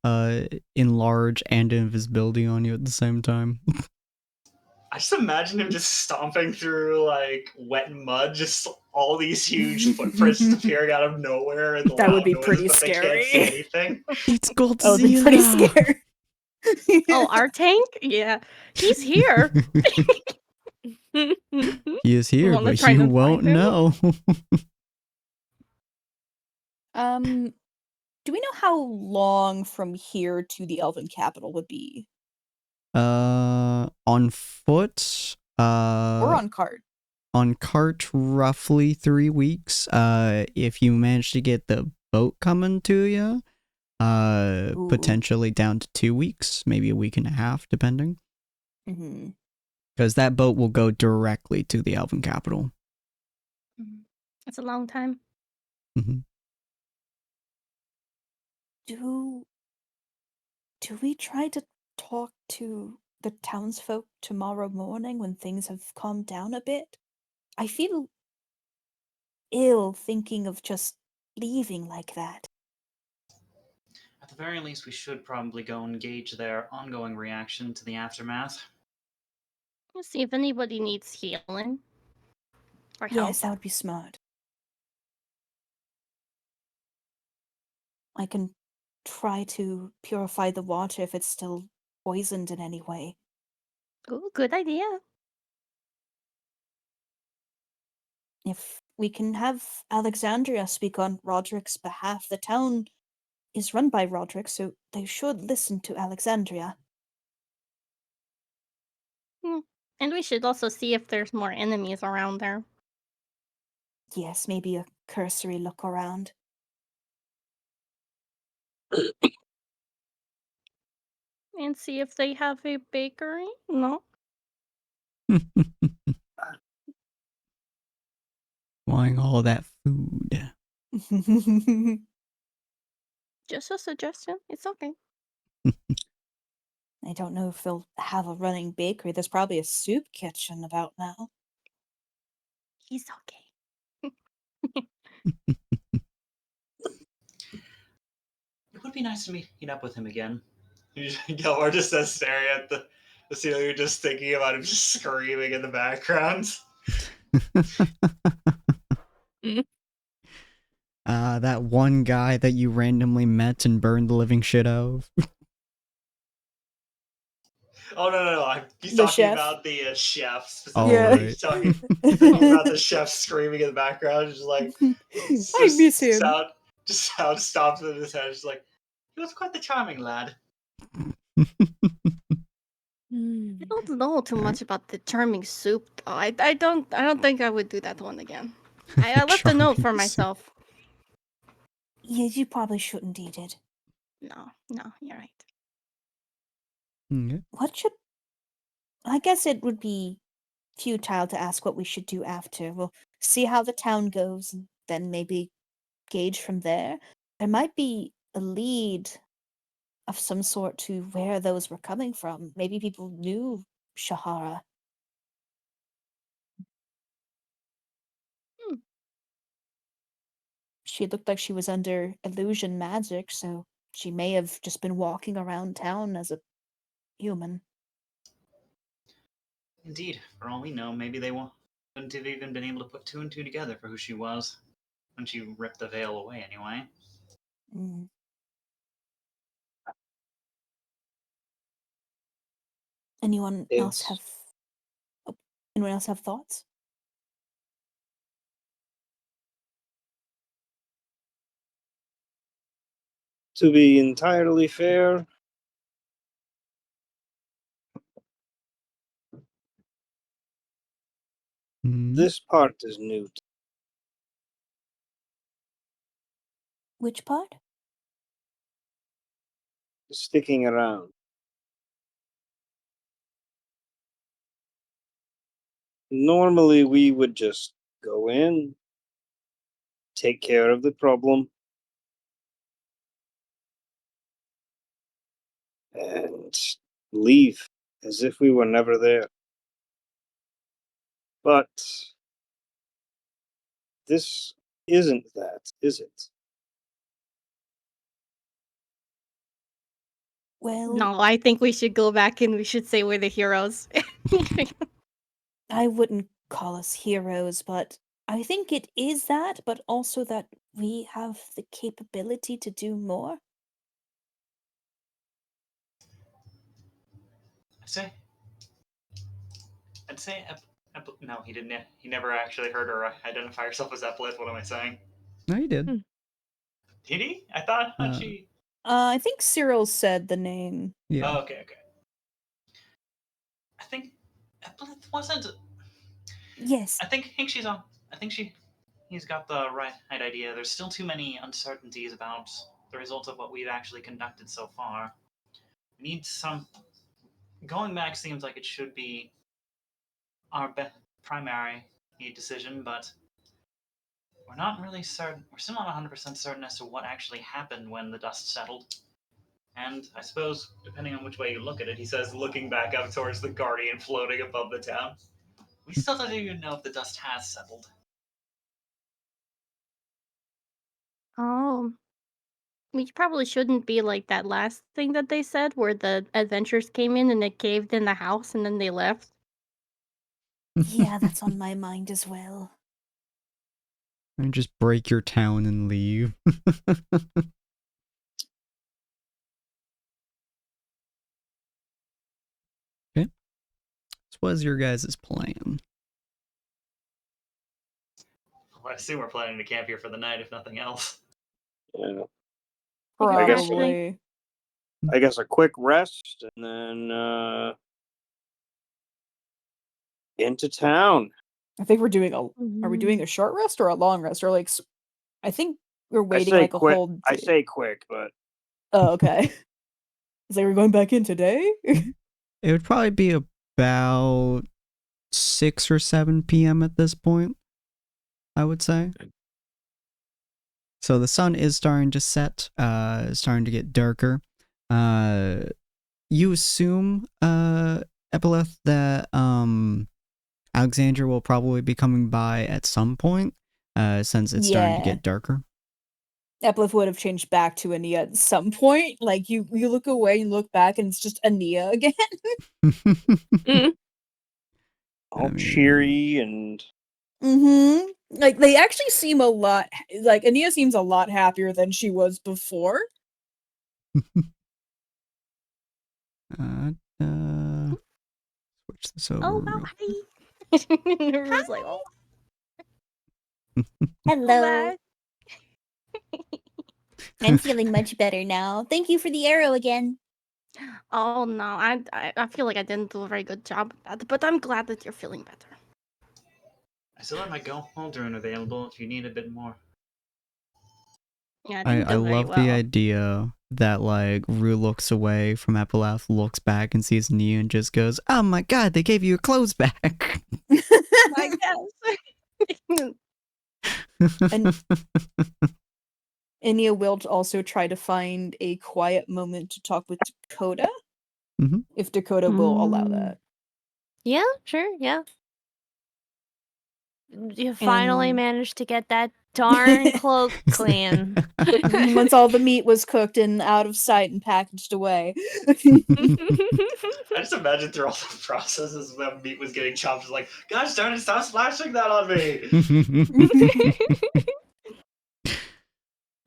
enlarge and invisibility on you at the same time. I just imagine him just stomping through like wet mud, just all these huge footprints just appearing out of nowhere, and the That would loud be noises, pretty but they can't see scary. anything. It's Godzilla. I would be pretty scared. Oh, our tank? Yeah, he's here. He is here, Wanna but try you and won't find him? know. Do we know how long from here to the Elven capital would be? On foot, Or on cart? on cart, roughly 3 weeks. If you manage to get the boat coming to you, Ooh. potentially down to 2 weeks, maybe a week and a half, depending. Mm-hmm. Because that boat will go directly to the Elven capital. It's a long time. Mm-hmm. Do we try to talk to the townsfolk tomorrow morning when things have calmed down a bit? I feel ill thinking of just leaving like that. At the very least, we should probably go and gauge their ongoing reaction to the aftermath. Let's see if anybody needs healing or help. Yes, that would be smart. I can try to purify the water if it's still poisoned in any way. Ooh, good idea. If we can have Alexandria speak on Roderick's behalf, the town is run by Roderick, so they should listen to Alexandria. And we should also see if there's more enemies around there. Yes, maybe a cursory look around. And see if they have a bakery? No? Wanting all that food. Just a suggestion. It's okay. I don't know if they'll have a running bakery. There's probably a soup kitchen about now. He's okay. It would be nice to meet up with him again. Gilmore just says, staring at the ceiling, you're just thinking about him just screaming in the background. That one guy that you randomly met and burned the living shit out of. Oh, no. He's The talking chef? about the chef Oh, specifically. right. He's talking about the chef screaming in the background, just like I miss him. Sound stops in his head, just like, he was quite the charming lad. I don't know too much about the charming soup, though. I don't think I would do that one again. I left a note for Charming myself. Yeah, you probably shouldn't eat it. No, you're right. Okay. I guess it would be futile to ask what we should do after. We'll see how the town goes, and then maybe gauge from there. There might be a lead of some sort to where those were coming from. Maybe people knew Shahara. She looked like she was under illusion magic, so she may have just been walking around town as a human. Indeed, for all we know, maybe they wouldn't have even been able to put two and two together for who she was when she ripped the veil away, anyway. Mm. Anyone else have thoughts? To be entirely fair, this part is new. Which part? Sticking around. Normally, we would just go in, take care of the problem, and leave as if we were never there. But this isn't that, is it? Well, No, I think we should go back and we should say we're the heroes. I wouldn't call us heroes, but I think it is that, but also that we have the capability to do more. I'd say no, he didn't. He never actually heard her identify herself as Epilith. What am I saying? No, you did. Did he? I thought Uh, she. I think Cyril said the name. Yeah. Oh, okay. I think Epilith wasn't. Yes. I think she's on. I think he's got the right idea. There's still too many uncertainties about the results of what we've actually conducted so far. We need some. Going back seems like it should be our primary decision, but we're not really certain. We're still not 100% certain as to what actually happened when the dust settled. And I suppose, depending on which way you look at it, he says, looking back up towards the Guardian floating above the town. We still don't even know if the dust has settled. Oh. We probably shouldn't be like that last thing that they said where the adventurers came in and it caved in the house and then they left. Yeah, that's on my mind as well. And just break your town and leave. Okay. So what is your guys' plan? Well, I assume we're planning to camp here for the night, if nothing else. Yeah. I guess- Probably. I guess a quick rest and then into town. I think we're doing Are we doing a short rest or a long rest? Or like, I think we're I waiting say like a quick. whole. I day. say quick, but Oh, okay. It's like we're going back in today. It would probably be about 6 or 7 p.m. at this point, I would say. So the sun is starting to set, it's starting to get darker. You assume, Epilith, that Alexandra will probably be coming by at some point, since it's starting to Yeah. get darker. Epilith would have changed back to Ania at some point. Like you look away and look back, and it's just Ania again. all cheery and. Mm-hmm. Like they actually seem a lot. Like Ania seems a lot happier than she was before. Switch this over. Oh, real- hi. Everyone's like, oh, Hello. back. I'm feeling much better now. Thank you for the arrow again. Oh no, I feel like I didn't do a very good job at that, but I'm glad that you're feeling better. I still have my gold rune available if you need a bit more. Yeah, I didn't do very love well. the idea that, like, Rue looks away from Epilith, looks back and sees Nia and just goes, "Oh my god, they gave you your clothes back!" I guess. And Ania will also try to find a quiet moment to talk with Dakota. Mhm. If Dakota will allow that. Yeah, sure, yeah. You finally And- managed to get that darn cloak clean. Once all the meat was cooked and out of sight and packaged away. I just imagine through all the processes when meat was getting chopped, it's like, gosh darn it, stop splashing that on me!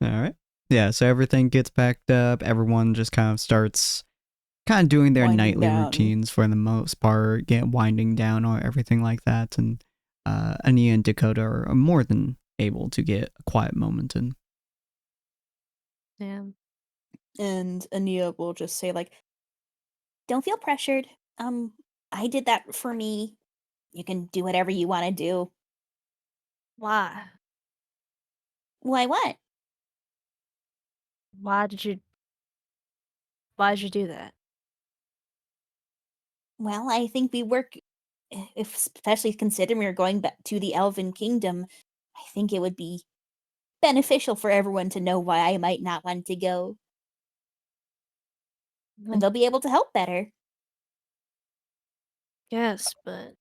All right. Yeah, so everything gets packed up. Everyone just kind of starts kind of doing their Winding nightly down. routines for the most part, winding down or everything like that. And Ania and Dakota are more than able to get a quiet moment in. Yeah. And Ania will just say, like, Don't feel pressured. I did that for me. You can do whatever you want to do. Why? Why what? Why did you do that? Well, I think we work, if especially considering we're going back to the Elven Kingdom, I think it would be beneficial for everyone to know why I might not want to go. And they'll be able to help better. Yes, but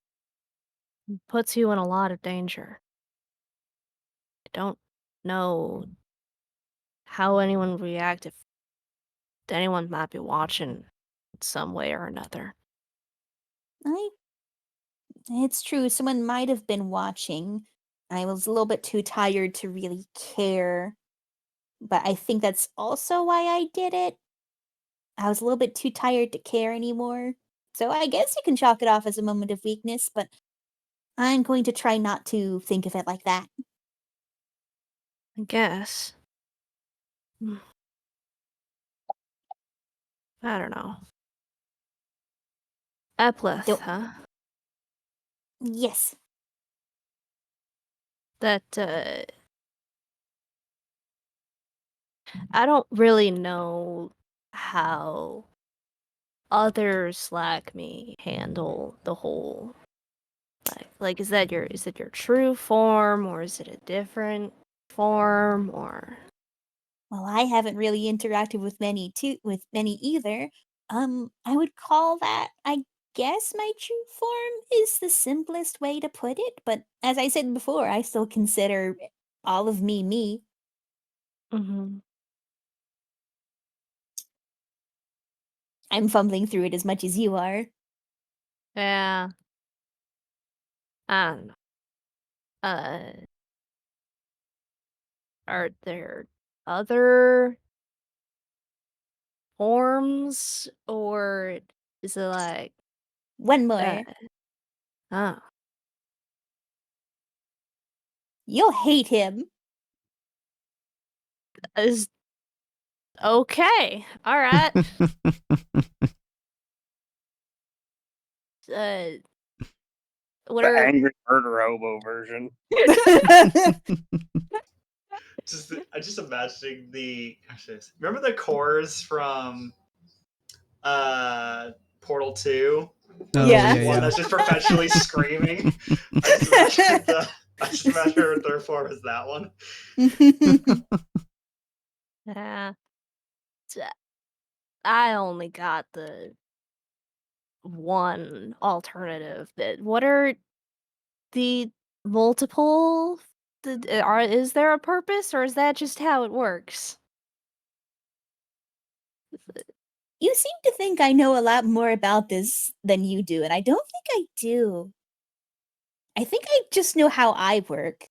it puts you in a lot of danger. I don't know how anyone would react if anyone might be watching some way or another. It's true. Someone might have been watching. I was a little bit too tired to really care. But I think that's also why I did it. I was a little bit too tired to care anymore. So I guess you can chalk it off as a moment of weakness, but I'm going to try not to think of it like that. I guess. I don't know. Epleth, Don't- huh? Yes. That, I don't really know how others like me handle the whole, like is it your true form, or is it a different form, or... Well, I haven't really interacted with many either. I would call that, I guess, my true form is the simplest way to put it, but as I said before, I still consider all of me me. Mm-hmm. I'm fumbling through it as much as you are. Yeah. I don't know. Are there other forms, or is it like, One more. oh, You'll hate him. is okay. All right. What The are angry murder hobo version. I just imagining remember the cores from Portal 2? Oh, Yeah. One yeah. that's just perpetually screaming. I just imagine her third form as that one. yeah? I only got the one alternative. What are the multiple? Is there a purpose, or is that just how it works? You seem to think I know a lot more about this than you do, and I don't think I do. I think I just know how I work.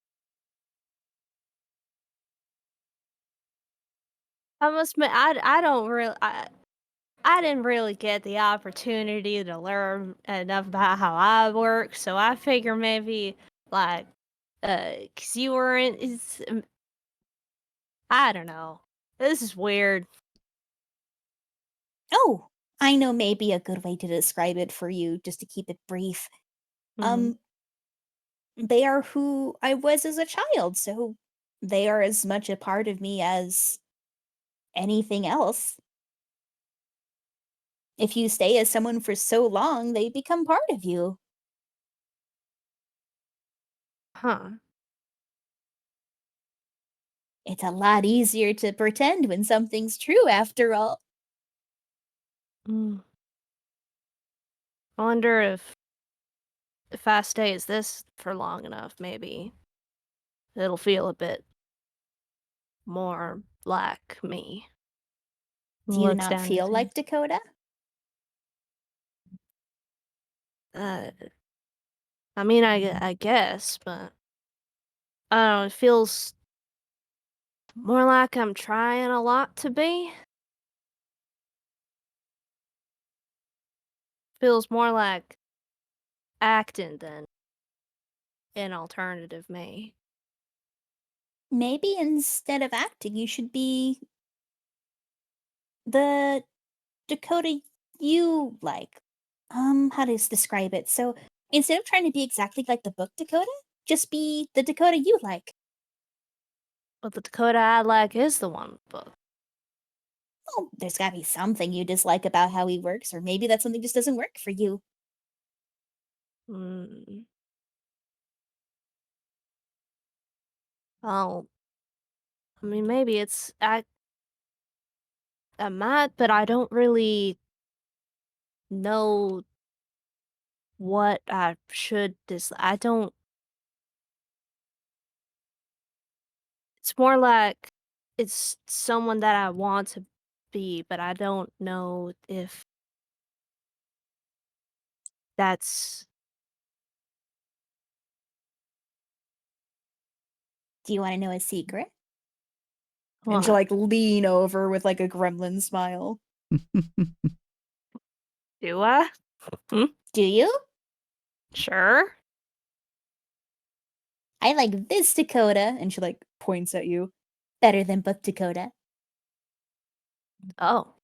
I must admit, I don't really, I didn't really get the opportunity to learn enough about how I work, so I figure maybe, like, 'cause you were I don't know. This is weird. Oh, I know maybe a good way to describe it for you, just to keep it brief. Mhm. They are who I was as a child, so they are as much a part of me as anything else. If you stay as someone for so long, they become part of you. Huh. It's a lot easier to pretend when something's true, after all. Mm. I wonder if I stay as this for long enough, maybe it'll feel a bit more like me. Do you Looks not down at feel him. like Dakota? I mean, I guess, but I don't know, it feels more like I'm trying a lot to be. Feels more like acting than an alternative me. Maybe instead of acting, you should be the Dakota you like. How to describe it? So instead of trying to be exactly like the book Dakota, just be the Dakota you like. But the Dakota I like is the one book. Oh, there's gotta be something you dislike about how he works, or maybe that something just doesn't work for you. Mm. Oh, I mean, maybe I might, but I don't really know what I should I don't. It's more like it's someone that I want to be, but I don't know if that's... Do you want to know a secret? And she'll What? like lean over with like a gremlin smile. Do I? Do you? Sure. I like this Dakota, And she like points at you. better than Book Dakota. Oh.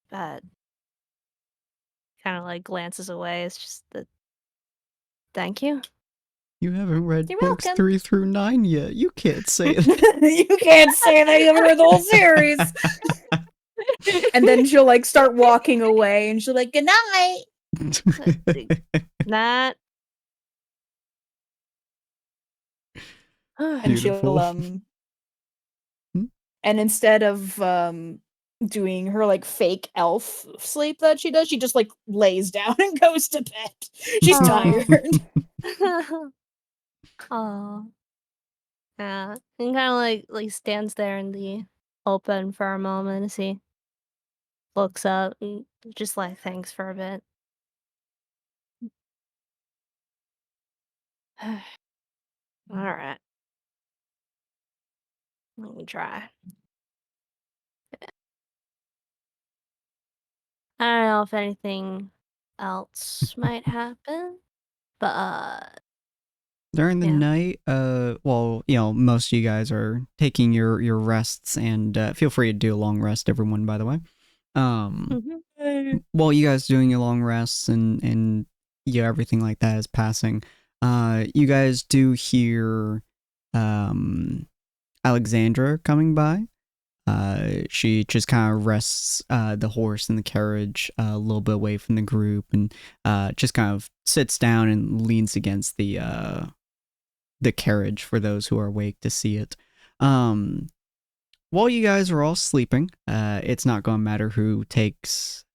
But kind of like glances away. It's just the thank you. You haven't read You're books welcome. 3 through 9 yet. You can't say it. You can't say that you haven't read the whole series. And then she'll like start walking away and she'll like, good night. That. And Beautiful. she'll Hmm? and instead of doing her like fake elf sleep that she does, she just like lays down and goes to bed. She's Aw. tired. Oh. Yeah. And kind of like stands there in the open for a moment as he looks up and just like thanks for a bit. All right. Let me try. I don't know if anything else might happen, but During the yeah. night, well, you know, most of you guys are taking your rests, and feel free to do a long rest, everyone, by the way. While you guys doing your long rests and yeah, everything like that is passing, you guys do hear Alexandra coming by. She just kind of rests the horse in the carriage a little bit away from the group, and just kind of sits down and leans against the carriage for those who are awake to see it. While you guys are all sleeping, it's not going to matter who takes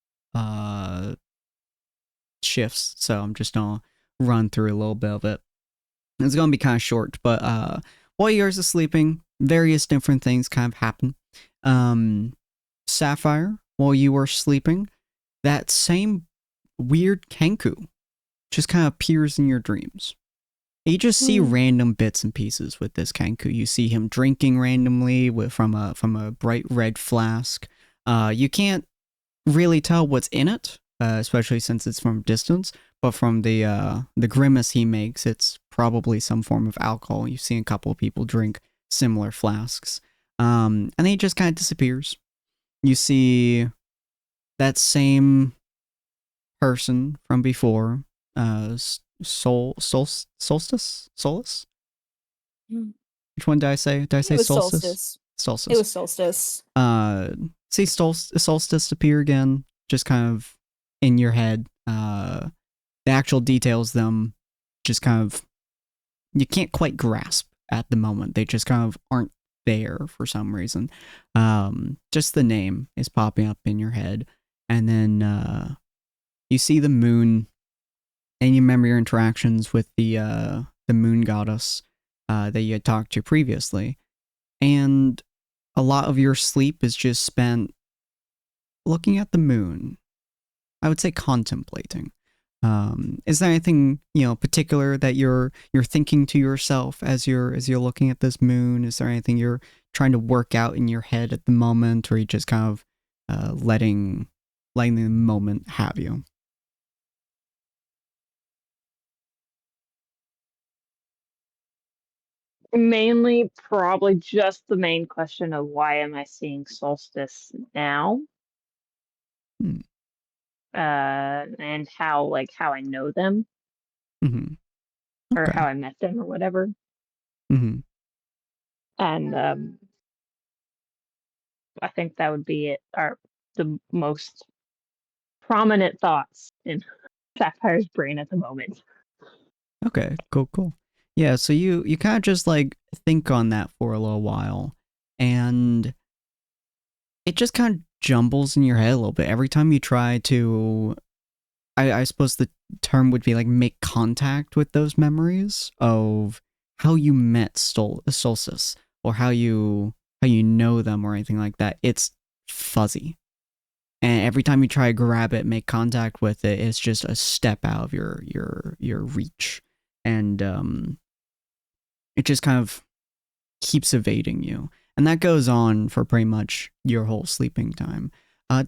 shifts, so I'm just going to run through a little bit of it. It's going to be kind of short, but while you guys are sleeping, various different things kind of happen. Sapphire, while you were sleeping, that same weird Kenku just kind of appears in your dreams. You just see random bits and pieces with this Kenku. You see him drinking randomly from a bright red flask. You can't really tell what's in it, especially since it's from distance. But from the grimace he makes, it's probably some form of alcohol. You've seen a couple of people drink similar flasks, and then he just kind of disappears. You see that same person from before, Solstice? Solus? Which one did I say? Did I say It was Solstice? Solstice. It was Solstice. See Solstice appear again, just kind of in your head. The actual details, them, just kind of, you can't quite grasp at the moment. They just kind of aren't there for some reason. Just the name is popping up in your head, and then you see the moon, and you remember your interactions with the moon goddess that you had talked to previously, and a lot of your sleep is just spent looking at the moon. I would say contemplating. Is there anything, you know, particular that you're thinking to yourself as you're looking at this moon? Is there anything you're trying to work out in your head at the moment, or are you just kind of letting the moment have you? Mainly, probably just the main question of why am I seeing Solstice now? And how I know them, Mm-hmm. or Okay. how I met them, or whatever. Mm-hmm. And I think that would be it. Are the most prominent thoughts in Sapphire's brain at the moment. Okay, cool. Yeah, so you kind of just like think on that for a little while, and it just kind of jumbles in your head a little bit every time you try to, I suppose the term would be like make contact with those memories of how you met Solstice, or how you how you know them or anything like that. It's fuzzy. And every time you try to grab it, make contact with it, it's just a step out of your reach. And it just kind of keeps evading you. And that goes on for pretty much your whole sleeping time.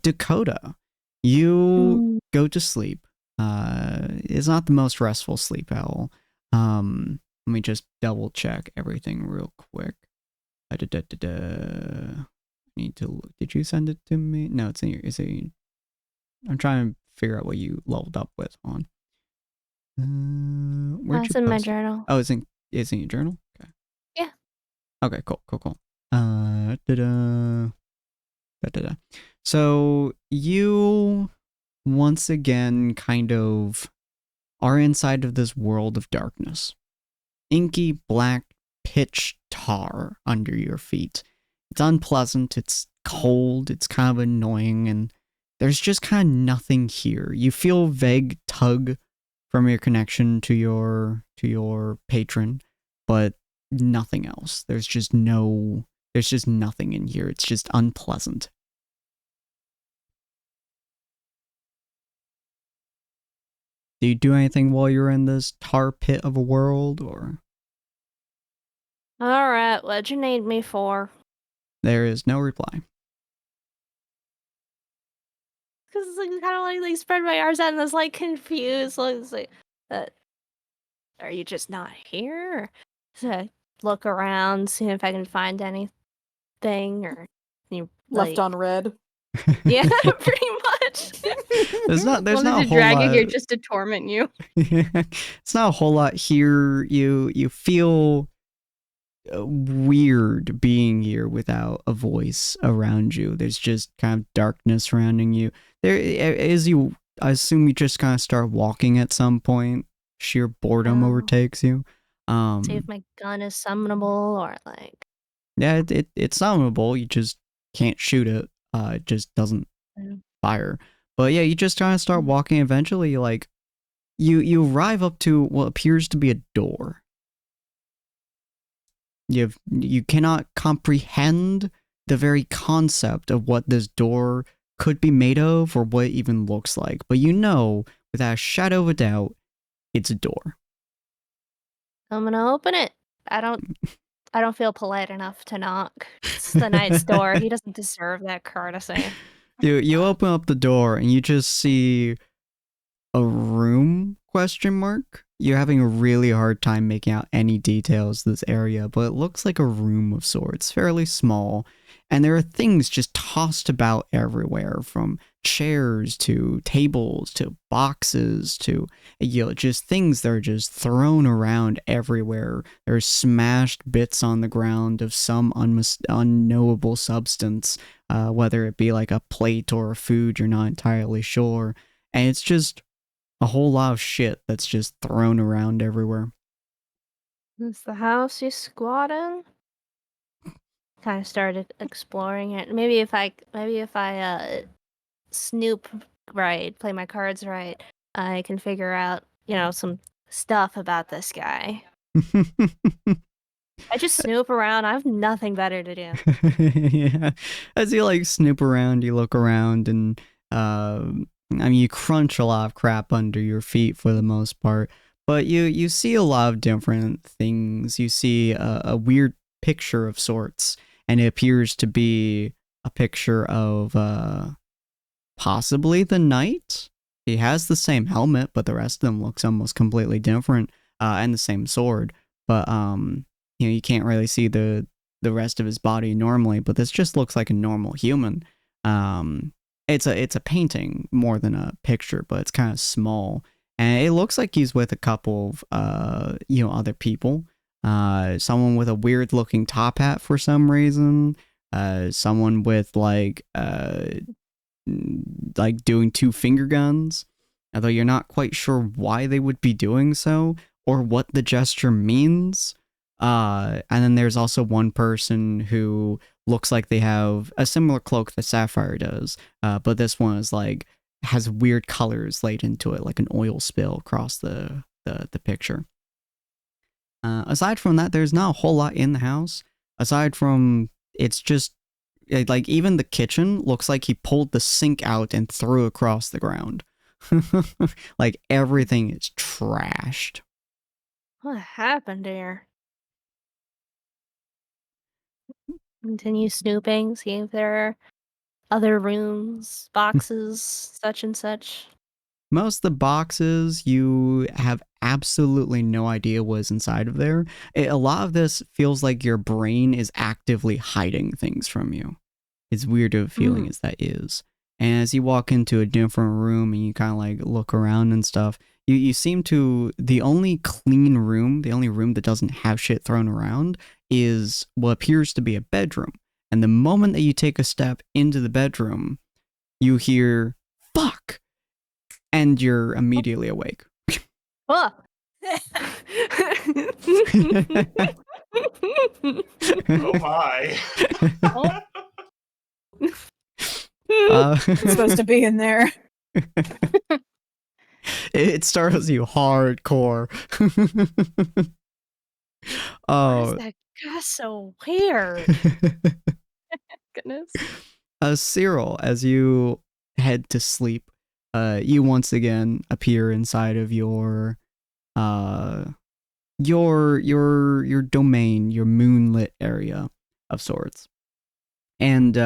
Dakota, you go to sleep. It's not the most restful sleep owl. Let me just double check everything real quick. Need to look. Did you send it to me? No, it's in your. I'm trying to figure out what you leveled up with on. Where'd That's you in my post it? journal. Oh, it's in your journal? Okay. Yeah. Okay, cool. So you once again kind of are inside of this world of darkness. Inky black pitch tar under your feet. It's unpleasant, it's cold, it's kind of annoying, and there's just kind of nothing here. You feel vague tug from your connection to your patron, but nothing else. There's just nothing in here. It's just unpleasant. Do you do anything while you're in this tar pit of a world, or? Alright, what'd you need me for? There is no reply. Because it's like, kind of like spread my arms out and it's like confused. Like, it's like, are you just not here? Or, so look around, see if I can find anything, or you Left on red. Yeah, pretty much. There's not a Wanted to whole drag lot. you here just to torment you. It's not a whole lot here. You feel weird being here without a voice around you. There's just kind of darkness surrounding you. I assume you just kind of start walking at some point. Sheer boredom overtakes you. See if my gun is summonable or like. Yeah, it's summonable. You just can't shoot it. It just doesn't fire. But yeah, you just kind of start walking. Eventually, like you arrive up to what appears to be a door. You cannot comprehend the very concept of what this door could be made of or what it even looks like. But you know, without a shadow of a doubt, it's a door. I'm gonna open it. I don't feel polite enough to knock. It's the knight's door. He doesn't deserve that courtesy. You open up the door and you just see a room ? You're having a really hard time making out any details of this area, but it looks like a room of sorts, fairly small, and there are things just tossed about everywhere, from chairs to tables to boxes to just things that are just thrown around everywhere. There's smashed bits on the ground of some unknowable substance, whether it be like a plate or a food, you're not entirely sure, and it's just a whole lot of shit that's just thrown around everywhere. Is the house you squat in? Kind of started exploring it. Maybe if I snoop right, play my cards right, I can figure out, some stuff about this guy. I just snoop around. I have nothing better to do. Yeah. As you snoop around, you look around, and you crunch a lot of crap under your feet for the most part, but you see a lot of different things. You see a weird picture of sorts, and it appears to be a picture of possibly the knight. He has the same helmet, but the rest of them looks almost completely different, and the same sword. But you can't really see the rest of his body normally, but this just looks like a normal human. It's a painting more than a picture, but it's kind of small, and it looks like he's with a couple of other people. Someone with a weird looking top hat for some reason. Someone with like doing two finger guns, although you're not quite sure why they would be doing so or what the gesture means. And then there's also one person who looks like they have a similar cloak that Sapphire does, but this one is has weird colors laid into it, like an oil spill across the picture. Aside from that, there's not a whole lot in the house, aside from it's just like even the kitchen looks like he pulled the sink out and threw across the ground. Like everything is trashed. What happened here? Continue snooping, see if there are other rooms, boxes, such and such. Most of the boxes you have absolutely no idea what's inside of there. A lot of this feels like your brain is actively hiding things from you. As weird of a feeling as that is. And as you walk into a different room and you kind of like look around and stuff, you seem to, the only clean room, the only room that doesn't have shit thrown around is what appears to be a bedroom. And the moment that you take a step into the bedroom, you hear, fuck! And you're immediately awake. Oh. Oh my. It's supposed to be in there. It startles you hardcore. Why is that guy so weird? Goodness. Cyril, as you head to sleep, you once again appear inside of your domain, your moonlit area of sorts. And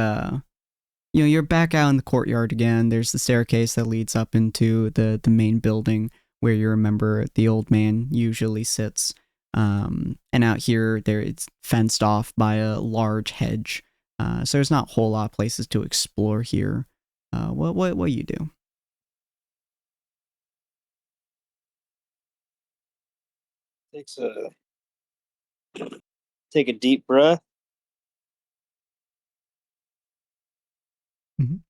you know, you're back out in the courtyard again. There's the staircase that leads up into the main building where you remember the old man usually sits. And out here, it's fenced off by a large hedge. So there's not a whole lot of places to explore here. What you do? Take a deep breath. Mhm.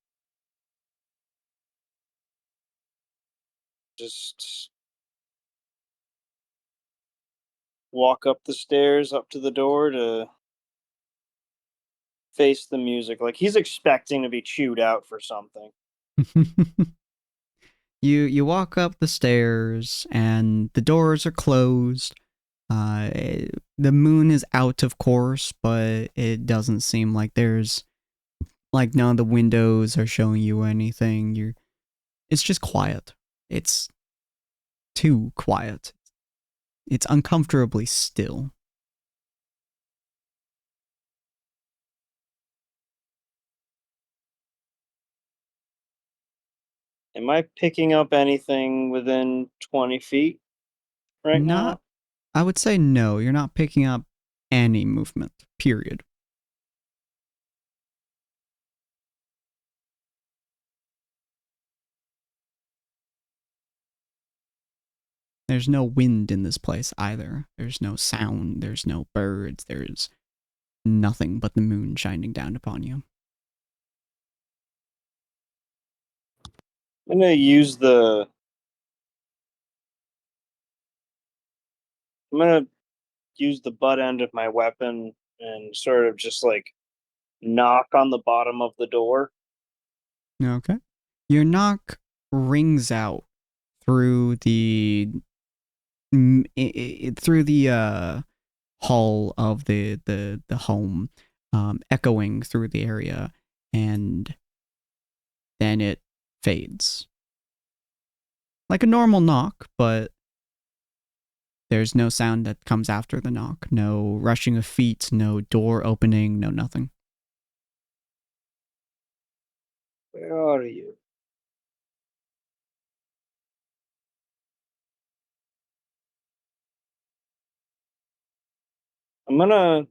Just walk up the stairs up to the door to face the music. Like he's expecting to be chewed out for something. You walk up the stairs and the doors are closed. The moon is out, of course, but it doesn't seem like there's like none of the windows are showing you anything. It's just quiet. It's too quiet. It's uncomfortably still. Am I picking up anything within 20 feet right now? I would say no, you're not picking up any movement, period. There's no wind in this place either. There's no sound, there's no birds, there's nothing but the moon shining down upon you. I'm gonna use the butt end of my weapon and sort of just like knock on the bottom of the door. Okay. Your knock rings out through the hall of the home, echoing through the area, and then it fades. Like a normal knock, but there's no sound that comes after the knock. No rushing of feet, no door opening, no nothing. Where are you? I'm gonna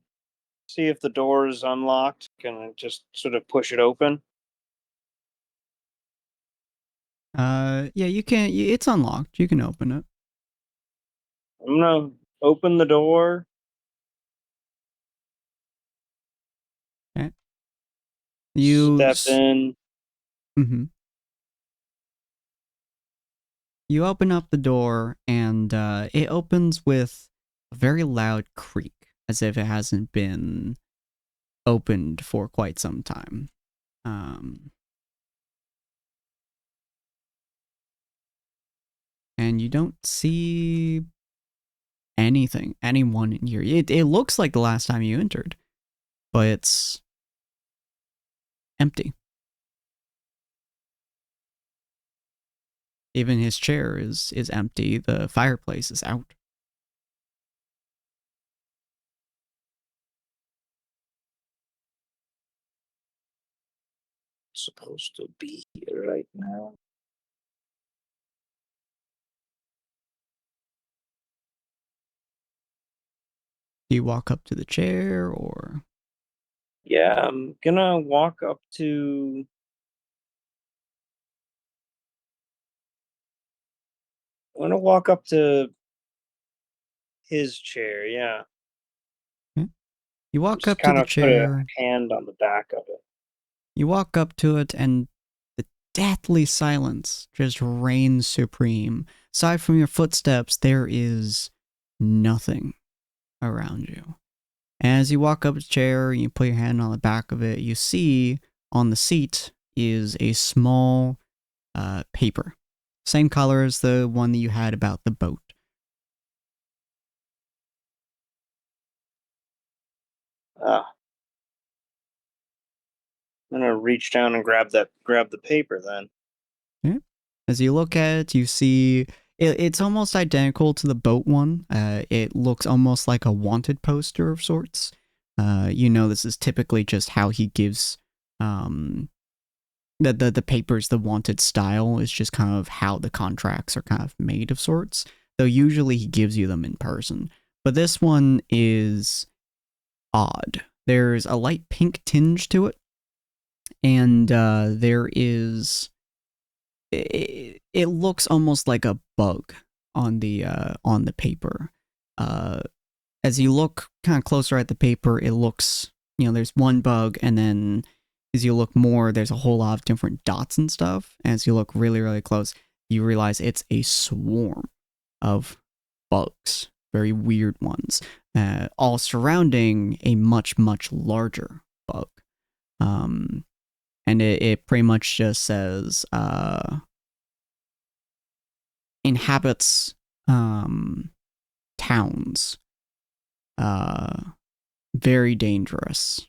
see if the door is unlocked. Can I just sort of push it open? Yeah, you can. It's unlocked. You can open it. I'm gonna open the door. Okay. You step in. Mm-hmm. You open up the door, and it opens with a very loud creak, as if it hasn't been opened for quite some time. And you don't see anyone in here. It looks like the last time you entered. but it's empty. Even his chair is empty. The fireplace is out. Supposed to be here right now. Do you walk up to the chair or? Yeah, I'm gonna walk up to. I'm gonna walk up to his chair. Yeah. You walk Just up to kind the of put a chair. hand on the back of it. You walk up to it, and the deathly silence just reigns supreme. Aside from your footsteps, there is nothing around you. As you walk up to the chair, you put your hand on the back of it, you see on the seat is a small paper. Same color as the one that you had about the boat. Ah. I'm gonna reach down and grab the paper then. Yeah. As you look at it, you see it's almost identical to the boat one. It looks almost like a wanted poster of sorts. You know, this is typically just how he gives the papers, the wanted style is just kind of how the contracts are kind of made of sorts. Though usually he gives you them in person. But this one is odd. There's a light pink tinge to it. And there is... It looks almost like a bug on the paper. As you look kind of closer at the paper, it looks, you know, there's one bug, and then as you look more, there's a whole lot of different dots and stuff. And as you look really, really close, you realize it's a swarm of bugs, very weird ones, all surrounding a much, much larger bug. And it pretty much just says, inhabits towns. Very dangerous.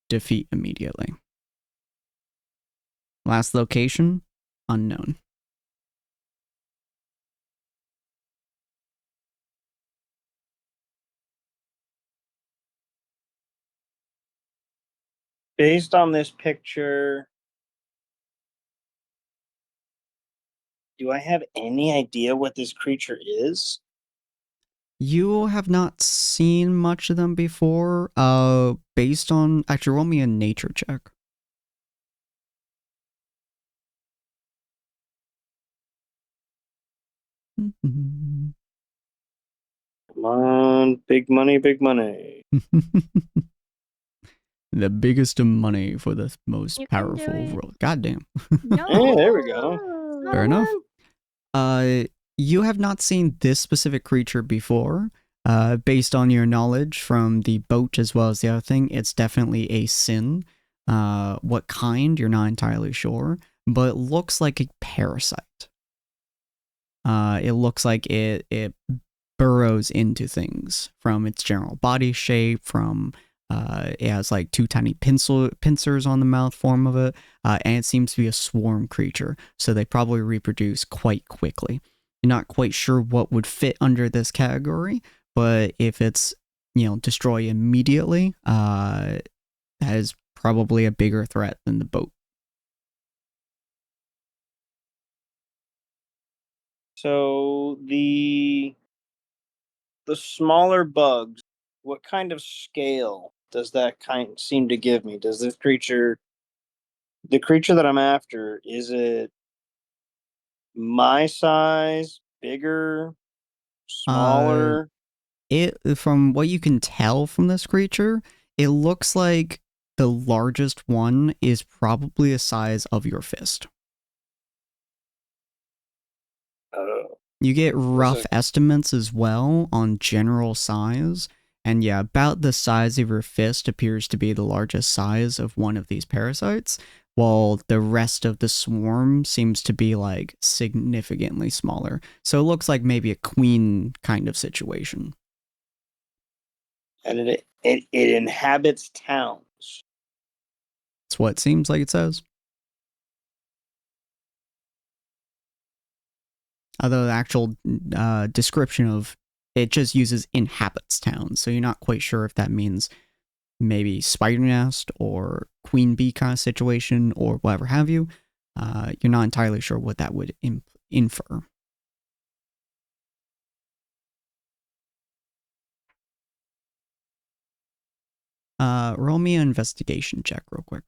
Defeat immediately. Last location, unknown. Based on this picture, do I have any idea what this creature is? You have not seen much of them before. Based on... Actually, roll me a nature check. Come on, big money, big money. The biggest of money for the most You can do powerful it. world. Goddamn. No. Hey, there we go. Fair enough. You have not seen this specific creature before. Based on your knowledge from the boat as well as the other thing, it's definitely a sin. What kind, you're not entirely sure, but it looks like a parasite. It looks like it burrows into things from its general body shape, from it has like two tiny pincers on the mouth form of it, and it seems to be a swarm creature, so they probably reproduce quite quickly. You're not quite sure what would fit under this category, but if it's, you know, destroy immediately, that is probably a bigger threat than the boat. So the smaller bugs, what kind of scale does that kind seem to give me? Does this creature, the creature that I'm after, is it my size, bigger, smaller? From what you can tell from this creature, it looks like the largest one is probably the size of your fist. You get rough estimates as well on general size, and yeah, about the size of your fist appears to be the largest size of one of these parasites, while the rest of the swarm seems to be like significantly smaller. So it looks like maybe a queen kind of situation. And it inhabits towns. It's what it seems like it says. Although the actual description of it just uses inhabits towns, so you're not quite sure if that means maybe spider nest or queen bee kind of situation or whatever have you. You're not entirely sure what that would infer. Roll me an investigation check real quick.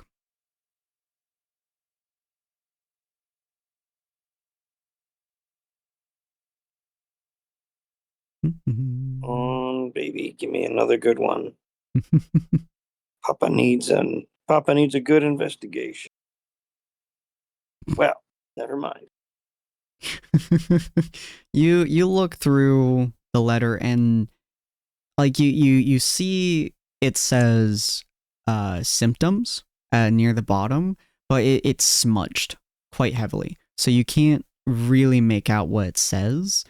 Baby, give me another good one. Papa needs a good investigation. Well, never mind. You look through the letter and like you see it says symptoms near the bottom, but it's smudged quite heavily, so you can't really make out what it says.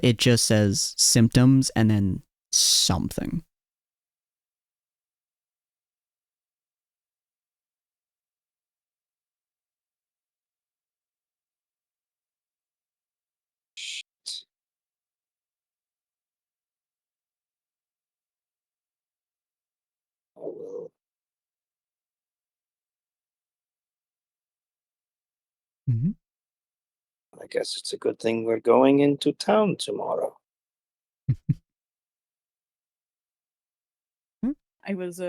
It just says symptoms and then something. I will. Mm-hmm. I guess it's a good thing we're going into town tomorrow. I was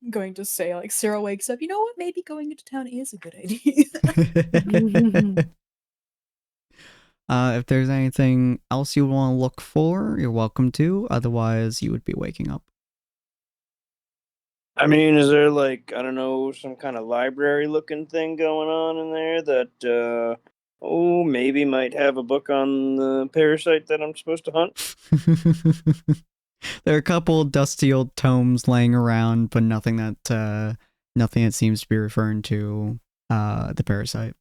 going to say, like, Sarah wakes up, you know what, maybe going into town is a good idea. If there's anything else you want to look for, you're welcome to. Otherwise, you would be waking up. I mean, is there like, I don't know, some kind of library looking thing going on in there that maybe might have a book on the parasite that I'm supposed to hunt? There are a couple dusty old tomes laying around, but nothing that seems to be referring to the parasite.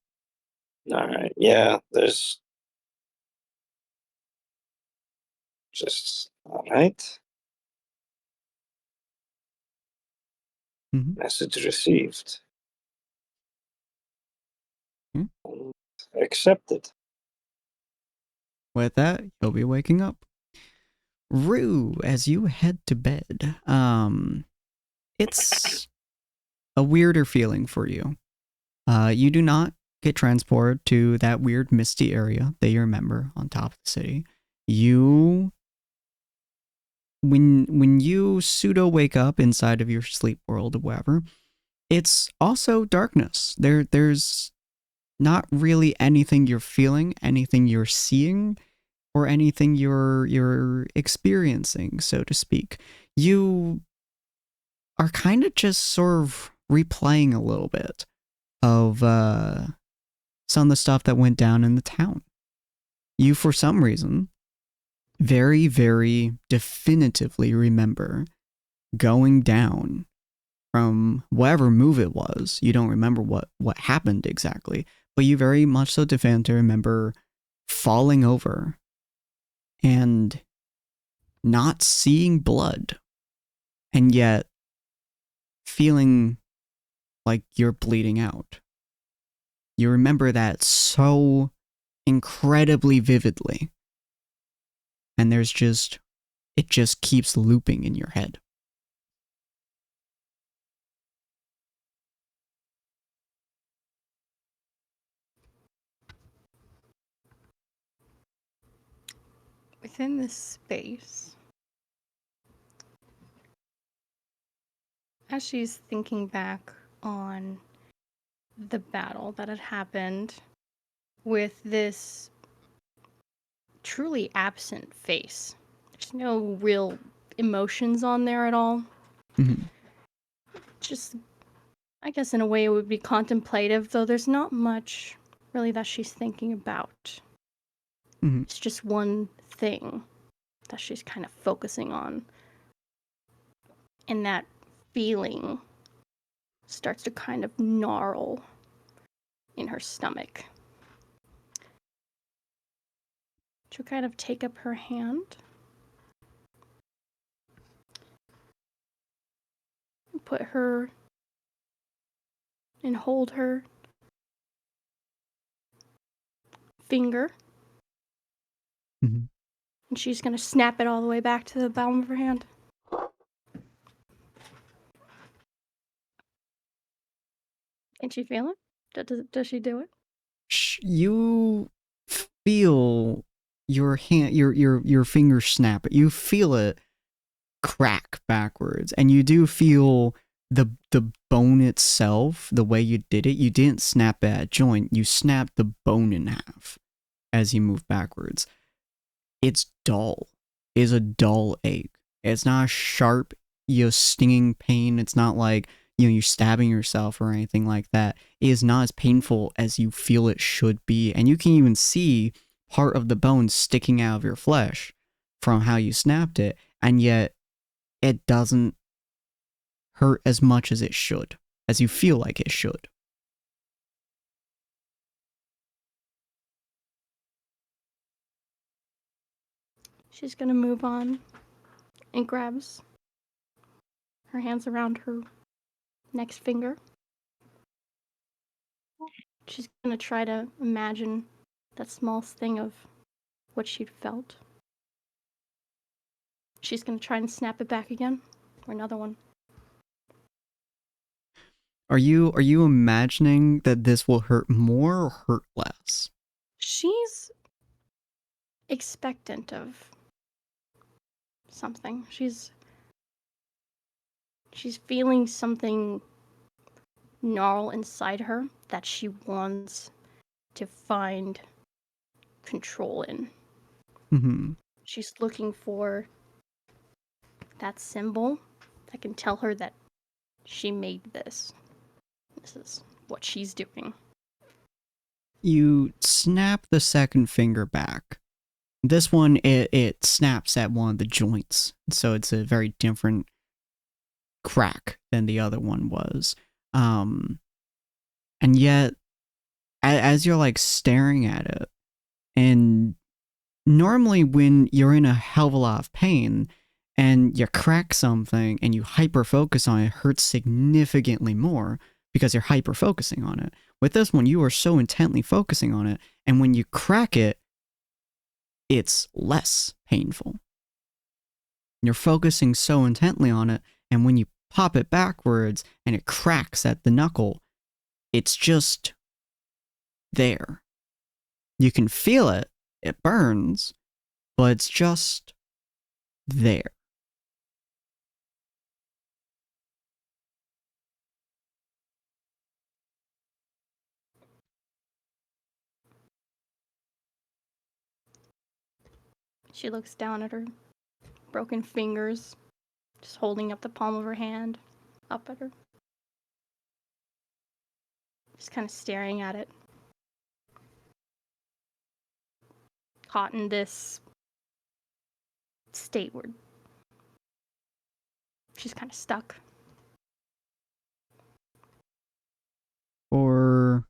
All right, yeah, there's just all right. Mm-hmm. Message received. Mm-hmm. Accepted. With that, you'll be waking up. Rue, as you head to bed, it's a weirder feeling for you. You do not get transported to that weird misty area that you remember on top of the city. When you pseudo wake up inside of your sleep world or whatever, it's also darkness. There's not really anything you're feeling, anything you're seeing, or anything you're experiencing, so to speak. You are kind of just sort of replaying a little bit of some of the stuff that went down in the town. You, for some reason, very, very definitively remember going down from whatever move it was. You don't remember what happened exactly, but you very much so definitively remember falling over and not seeing blood, and yet feeling like you're bleeding out. You remember that so incredibly vividly, and it just keeps looping in your head. Within this space, as she's thinking back on the battle that had happened with this truly absent face, there's no real emotions on there at all. Mm-hmm. Just, I guess in a way it would be contemplative, though there's not much really that she's thinking about. Mm-hmm. It's just one thing that she's kind of focusing on. And that feeling starts to kind of gnarl in her stomach. She'll kind of take up her hand put her and hold her finger. Mhm. And she's going to snap it all the way back to the palm of her hand. Can she feel it? Does she do it? You feel your hand, your finger snap. You feel it crack backwards, and you do feel the bone itself. The way you did it, you didn't snap that joint. You snapped the bone in half as you move backwards. It's dull. It's a dull ache. It's not a sharp, stinging pain. It's not like you're stabbing yourself or anything like that. It is not as painful as you feel it should be, and you can even see part of the bone sticking out of your flesh from how you snapped it, and yet it doesn't hurt as much as it should, as you feel like it should. She's gonna move on and grabs her hands around her next finger. She's gonna try to imagine that smallest thing of what she'd felt. She's gonna try and snap it back again, or another one. Are you imagining that this will hurt more or hurt less? She's expectant of something. She's feeling something gnarl inside her that she wants to find control in. Mm-hmm. She's looking for that symbol that can tell her that she made this. This is what she's doing. You snap the second finger back. This one, it snaps at one of the joints, so it's a very different crack than the other one was. And yet, as you're like staring at it, and normally when you're in a hell of a lot of pain and you crack something and you hyper focus on it, it hurts significantly more because you're hyper focusing on it. With this one, you are so intently focusing on it, and when you crack it, it's less painful. You're focusing so intently on it, and when you pop it backwards and it cracks at the knuckle, it's just there. You can feel it, it burns, but it's just there. She looks down at her broken fingers, just holding up the palm of her hand, up at her. Just kind of staring at it. Caught in this state where she's kind of stuck. For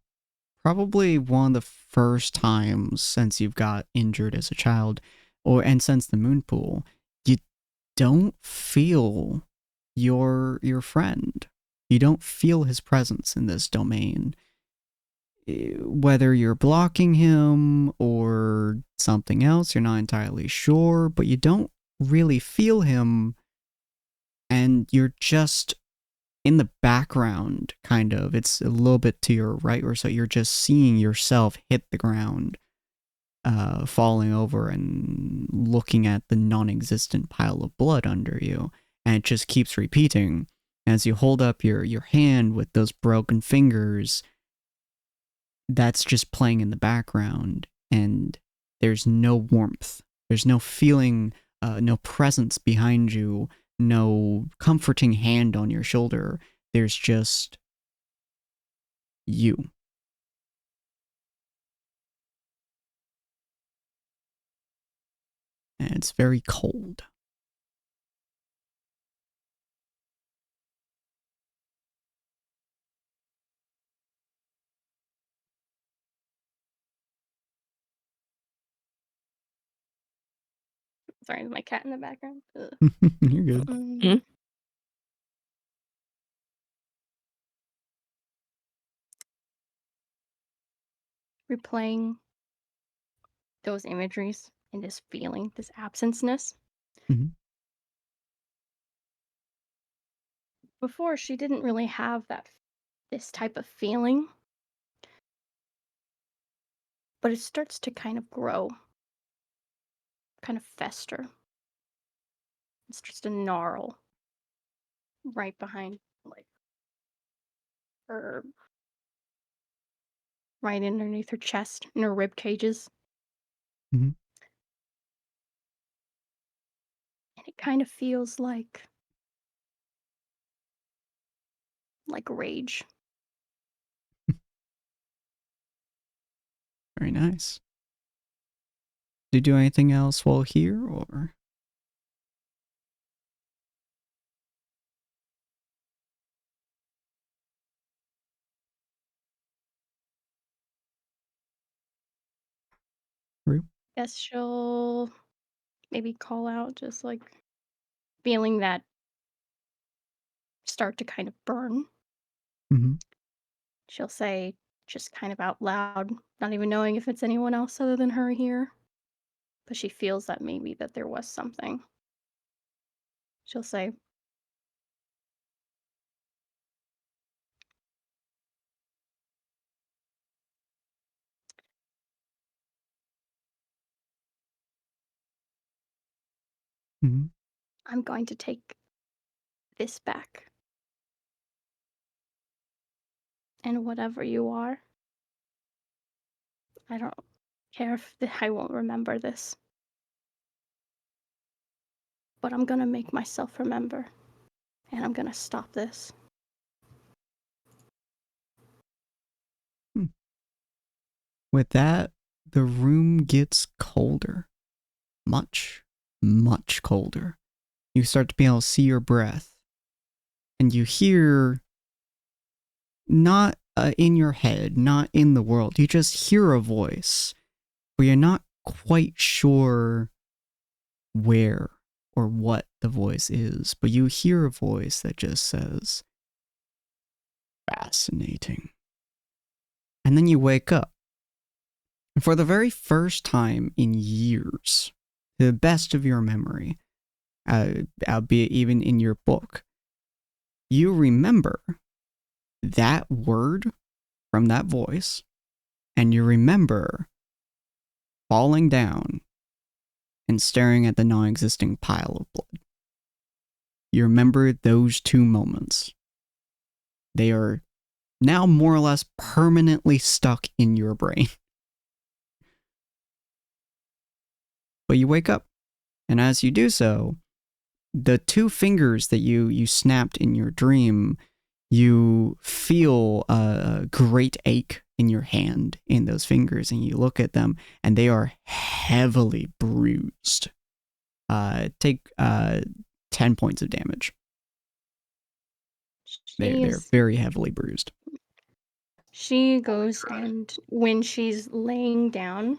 probably one of the first times since you've got injured as a child, and since the moon pool, you don't feel your friend. You don't feel his presence in this domain. Whether you're blocking him or something else, you're not entirely sure, but you don't really feel him, and you're just in the background, kind of. It's a little bit to your right or so. You're just seeing yourself hit the ground, falling over and looking at the non-existent pile of blood under you, and it just keeps repeating as you hold up your hand with those broken fingers. That's just playing in the background, and there's no warmth, there's no feeling, no presence behind you, no comforting hand on your shoulder. There's just you. And it's very cold. Sorry, my cat in the background. You're good. replaying those imageries and this feeling, this absenceness. Mhm. Before, she didn't really have this type of feeling, but it starts to kind of grow, kind of fester. It starts to gnarl right behind, like, her, right underneath her chest, in her rib cages. Mhm. And it kind of feels like rage. Very nice. Do you do anything else while here, or? Rue? Guess she'll maybe call out, just like feeling that start to kind of burn. Mm-hmm. She'll say, just kind of out loud, not even knowing if it's anyone else other than her here, but she feels that maybe that there was something. She'll say, Mm-hmm. I'm going to take this back. And whatever you are, I don't care if I won't remember this. But I'm gonna make myself remember. And I'm gonna stop this. With that, the room gets colder. Much, much colder. You start to be able to see your breath. And you hear, not in your head, not in the world, you just hear a voice, but you're not quite sure where or what the voice is. But you hear a voice that just says, fascinating. And then you wake up. And for the very first time in years, to the best of your memory, albeit even in your book, you remember that word from that voice, and you remember falling down and staring at the non-existing pile of blood. You remember those two moments. They are now more or less permanently stuck in your brain. But you wake up, and as you do so, the two fingers that you snapped in your dream, you feel a great ache in your hand in those fingers, and you look at them, and they are heavily bruised. Take 10 points of damage. They're very heavily bruised. She goes, and when she's laying down,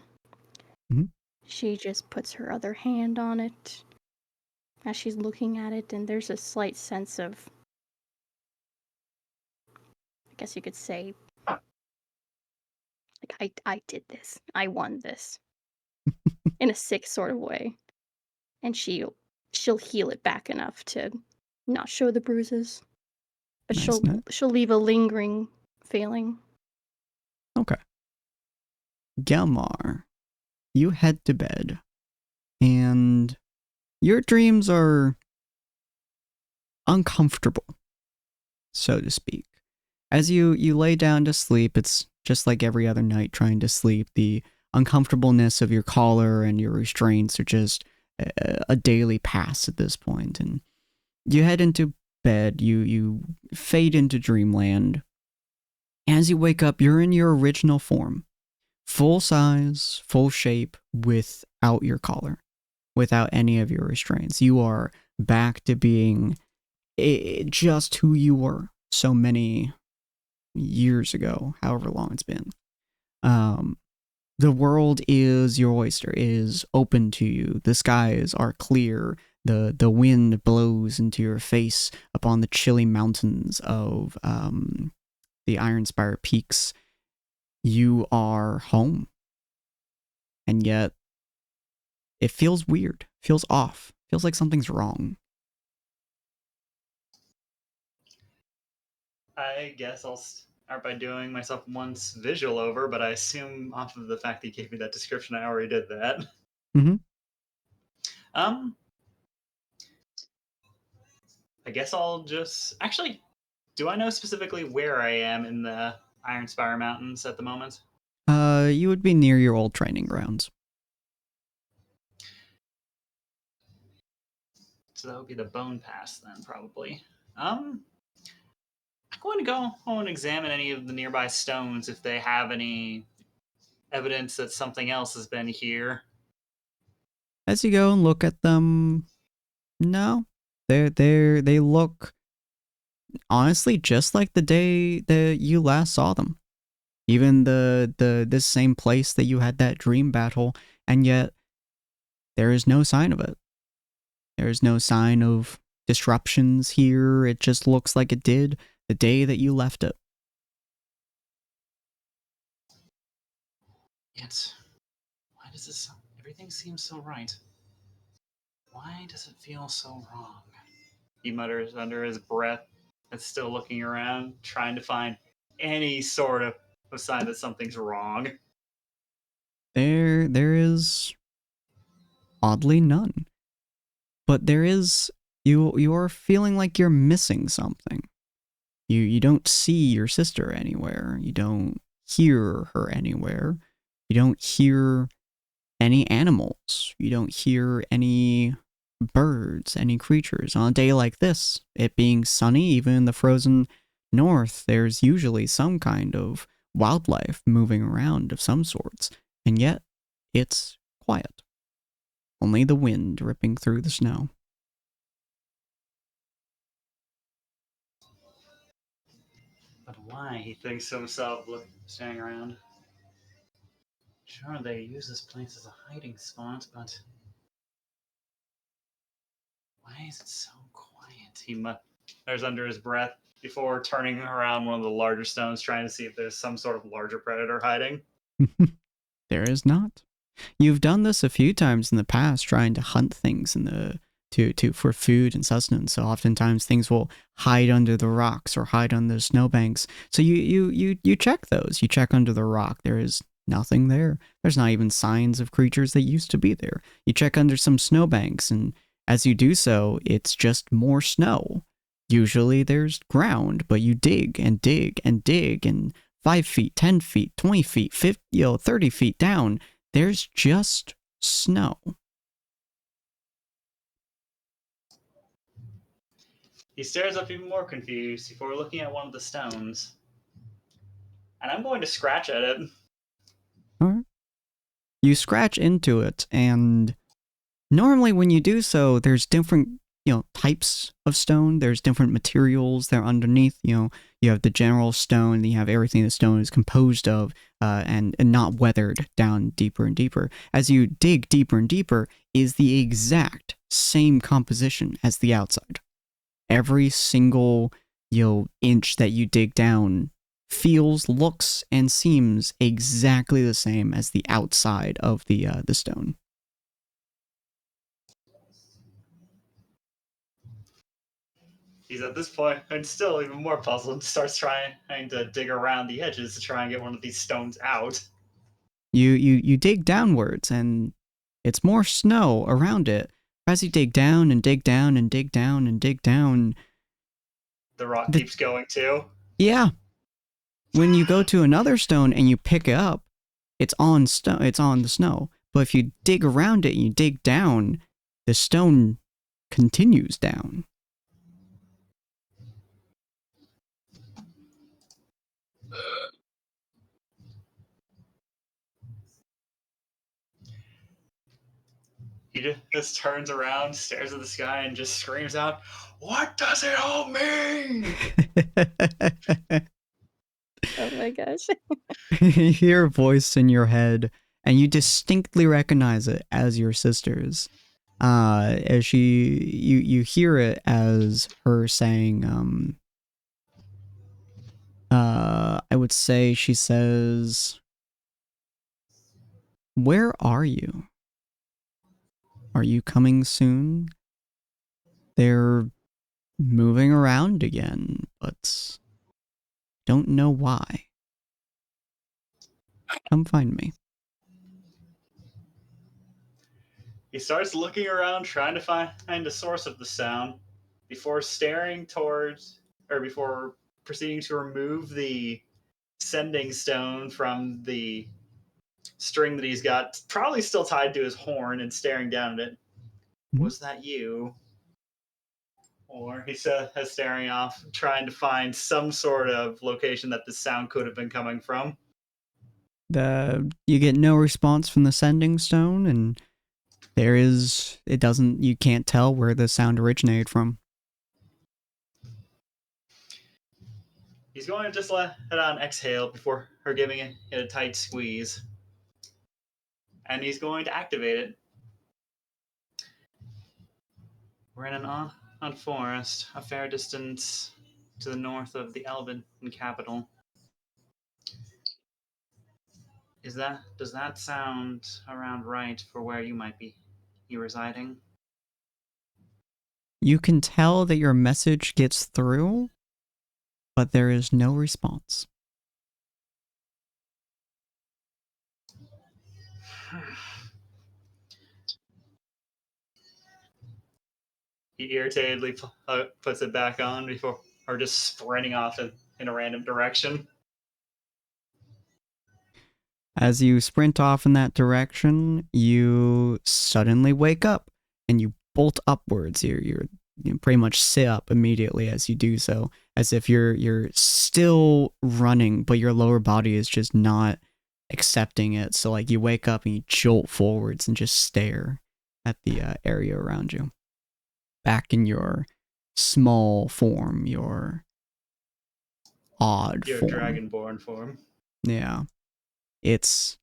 Mhm. she just puts her other hand on it as she's looking at it, and there's a slight sense of, I guess you could say, like, I did this. I won this. In a sick sort of way. And she'll heal it back enough to not show the bruises. But Nice, she'll leave a lingering feeling. Okay. Gelmar, you head to bed, and your dreams are uncomfortable, so to speak. As you lay down to sleep, it's just like every other night trying to sleep. The uncomfortableness of your collar and your restraints are just a daily pass at this point. And you head into bed, you fade into dreamland. As you wake up, you're in your original form. Full size, full shape, without your collar, without any of your restraints. You are back to being just who you were so many years ago, however long it's been. The world is your oyster, is open to you. The skies are clear. The wind blows into your face upon the chilly mountains of the Ironspire Peaks. you are home. And yet, it feels weird, feels off, feels like something's wrong. I guess I'll start by doing myself once visual over, but I assume off of the fact that you gave me that description, I already did that. Mm-hmm. I guess I'll just actually. Do I know specifically where I am in the Ironspire Mountains at the moment? You would be near your old training grounds. So that would be the Bone Pass then, probably. I'm going to go and examine any of the nearby stones if they have any evidence that something else has been here. As you go and look at them, no, they look honestly just like the day that you last saw them. Even this same place that you had that dream battle, and yet there is no sign of it. There is no sign of disruptions here. It just looks like it did the day that you left it. Yet, why does this... Everything seems so right. Why does it feel so wrong? He mutters under his breath and still looking around, trying to find any sort of sign that something's wrong. There is oddly none. But there is, you are feeling like you're missing something. You don't see your sister anywhere. You don't hear her anywhere. You don't hear any animals. You don't hear any birds, any creatures. On a day like this, it being sunny, even in the frozen north, there's usually some kind of wildlife moving around of some sorts. And yet, it's quiet. Only the wind ripping through the snow. But why? He thinks to himself, standing around. Sure, they use this place as a hiding spot, but why is it so quiet? He mutters under his breath before turning around one of the larger stones, trying to see if there's some sort of larger predator hiding. There is not. You've done this a few times in the past, trying to hunt things in the for food and sustenance. So oftentimes things will hide under the rocks or hide under the snowbanks. So you check those. You check under the rock. There is nothing there. There's not even signs of creatures that used to be there. You check under some snowbanks, and as you do so, it's just more snow. Usually there's ground, but you dig and dig and dig, and 5 feet, 10 feet, 20 feet, 50, 30 feet down, there's just snow. He stares up even more confused before looking at one of the stones. And I'm going to scratch at it. Alright. You scratch into it, and normally when you do so, there's different, types of stone. There's different materials that are underneath. You have the general stone, and you have everything the stone is composed of, and not weathered down deeper and deeper. As you dig deeper and deeper, is the exact same composition as the outside. Every single, inch that you dig down feels, looks, and seems exactly the same as the outside of the stone. He's at this point, and still even more puzzled, starts trying to dig around the edges to try and get one of these stones out. You dig downwards, and it's more snow around it. As you dig down and dig down and dig down and dig down, the rock keeps going too. Yeah. When you go to another stone and you pick it up, it's on the snow. But if you dig around it and you dig down, the stone continues down. He just turns around, stares at the sky, and just screams out, "What does it all mean?" Oh my gosh. You hear a voice in your head, and you distinctly recognize it as your sister's. As you hear it as her saying, I would say she says, "Where are you? Are you coming soon?" They're moving around again, but don't know why. Come find me. He starts looking around, trying to find the source of the sound before staring towards, or before proceeding to remove the sending stone from the string that he's got, probably still tied to his horn, and staring down at it. Was that you? Or he says, staring off, trying to find some sort of location that the sound could have been coming from. You get no response from the sending stone, and you can't tell where the sound originated from. He's going to just let it on exhale before her giving it a tight squeeze. And he's going to activate it. We're in an on forest, a fair distance to the north of the Elven capital. Does that sound around right for where you might be residing? You can tell that your message gets through, but there is no response. He irritatedly puts it back on before, or just sprinting off in a random direction. As you sprint off in that direction, you suddenly wake up and you bolt upwards. You pretty much sit up immediately as you do so, as if you're still running, but your lower body is just not accepting it. So like you wake up and you jolt forwards and just stare at the area around you. Back in your small form, your odd Your form. dragonborn form. Yeah. It's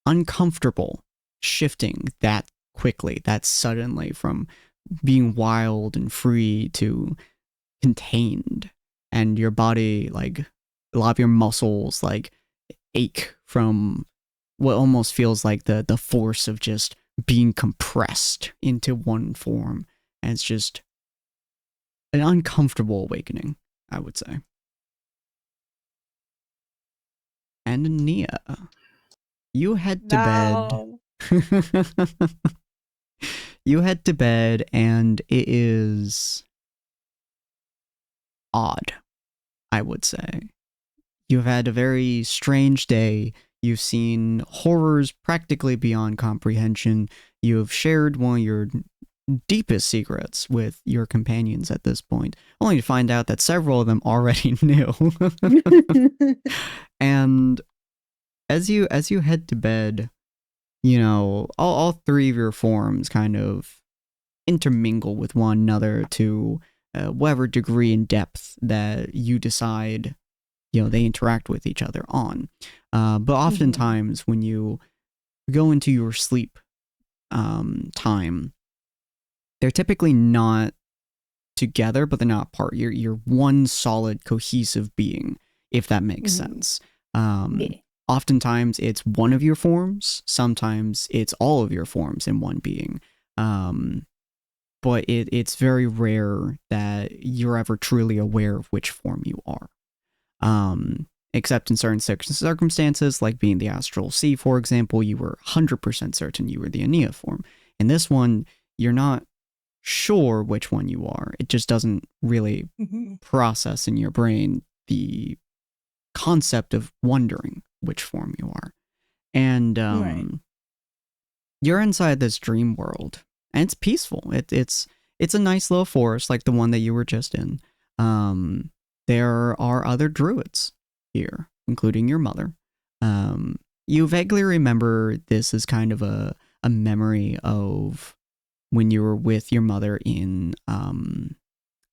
uncomfortable shifting that quickly, that suddenly, from being wild and free to contained. And your body, like, a lot of your muscles, like, ache from what almost feels like the force of just being compressed into one form. And it's just an uncomfortable awakening, I would say. And Nia, you head to bed. You head to bed, and it is odd, I would say. You've had a very strange day. You've seen horrors practically beyond comprehension. You have shared one of your deepest secrets with your companions at this point, only to find out that several of them already knew. And as you head to bed, you know, all three of your forms kind of intermingle with one another to whatever degree and depth that you decide, you know, they interact with each other on. But oftentimes when you go into your sleep time, they're typically not together, but they're not apart. You're one solid, cohesive being, if that makes sense. Oftentimes it's one of your forms. Sometimes it's all of your forms in one being. But it's very rare that you're ever truly aware of which form you are. Except in certain circumstances, like being the Astral Sea, for example, you were 100% certain you were the Ania form. In this one, you're not sure which one you are. It just doesn't really process in your brain the concept of wondering which form you are. And you're inside this dream world, and it's peaceful. It's a nice little forest like the one that you were just in. There are other druids here, including your mother. You vaguely remember this as kind of a memory of when you were with your mother in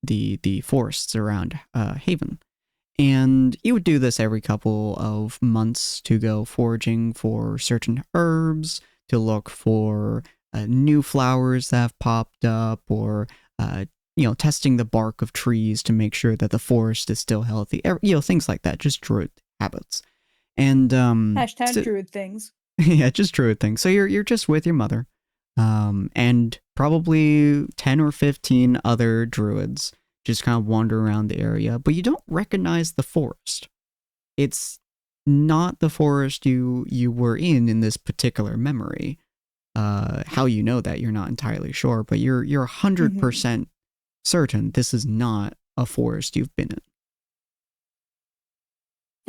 the forests around Haven. And you would do this every couple of months to go foraging for certain herbs, to look for new flowers that have popped up, or testing the bark of trees to make sure that the forest is still healthy. Things like that. Just druid habits. And Hashtag druid things. yeah, just druid things. So you're just with your mother, and probably 10 or 15 other druids just kind of wander around the area, but you don't recognize the forest. It's not the forest you were in this particular memory. How you know that, you're not entirely sure, but you're 100% certain this is not a forest you've been in.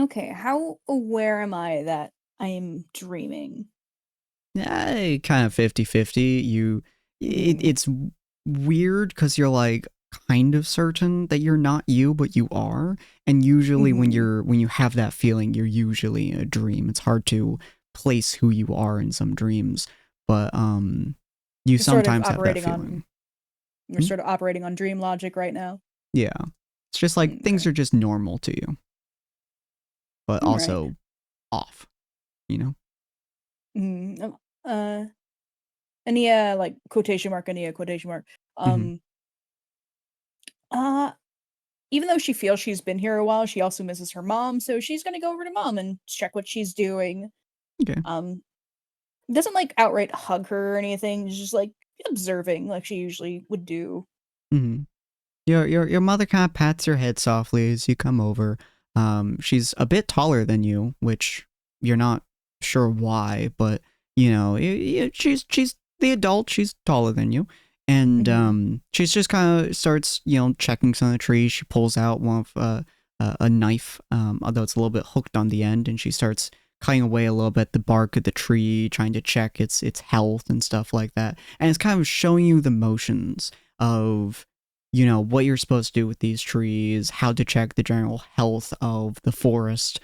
Okay, how aware am I that I am dreaming? Kind of 50-50. It's weird because you're like kind of certain that you're not you, but you are. And usually when you have that feeling, you're usually in a dream. It's hard to place who you are in some dreams, but you sometimes have that feeling. You're sort of operating on dream logic right now. Yeah, it's just like things are just normal to you, but also off. Ania, like quotation mark, Ania, quotation mark. Even though she feels she's been here a while, she also misses her mom, so she's gonna go over to mom and check what she's doing. Okay. Doesn't like outright hug her or anything, just like observing like she usually would do. Your mother kind of pats your head softly as you come over. She's a bit taller than you, which you're not sure why, but she's the adult. She's taller than you, and she's just kind of starts checking some of the trees. She pulls out one of a knife, although it's a little bit hooked on the end, and she starts cutting away a little bit the bark of the tree, trying to check its health and stuff like that. And it's kind of showing you the motions of what you're supposed to do with these trees, how to check the general health of the forest,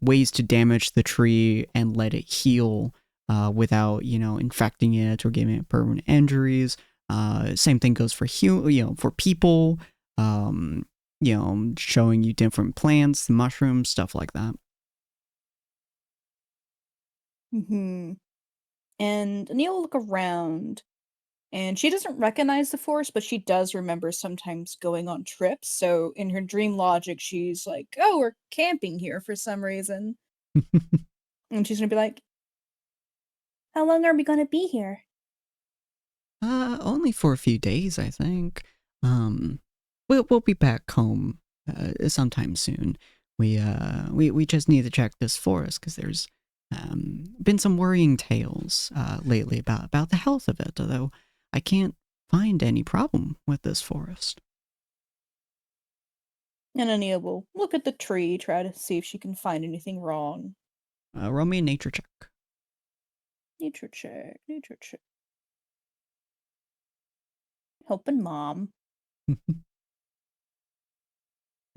ways to damage the tree and let it heal without infecting it or giving it permanent injuries. Same thing goes for for people. Showing you different plants, mushrooms, stuff like that. And Ania will look around, and she doesn't recognize the forest, but she does remember sometimes going on trips. So in her dream logic, she's like, "Oh, we're camping here for some reason," and she's gonna be like, "How long are we gonna be here?" Only for a few days, I think. We'll be back home sometime soon. We just need to check this forest because there's been some worrying tales lately about the health of it, although I can't find any problem with this forest. And Ania will look at the tree, try to see if she can find anything wrong. Roll me a nature check. Nature check. Helping mom.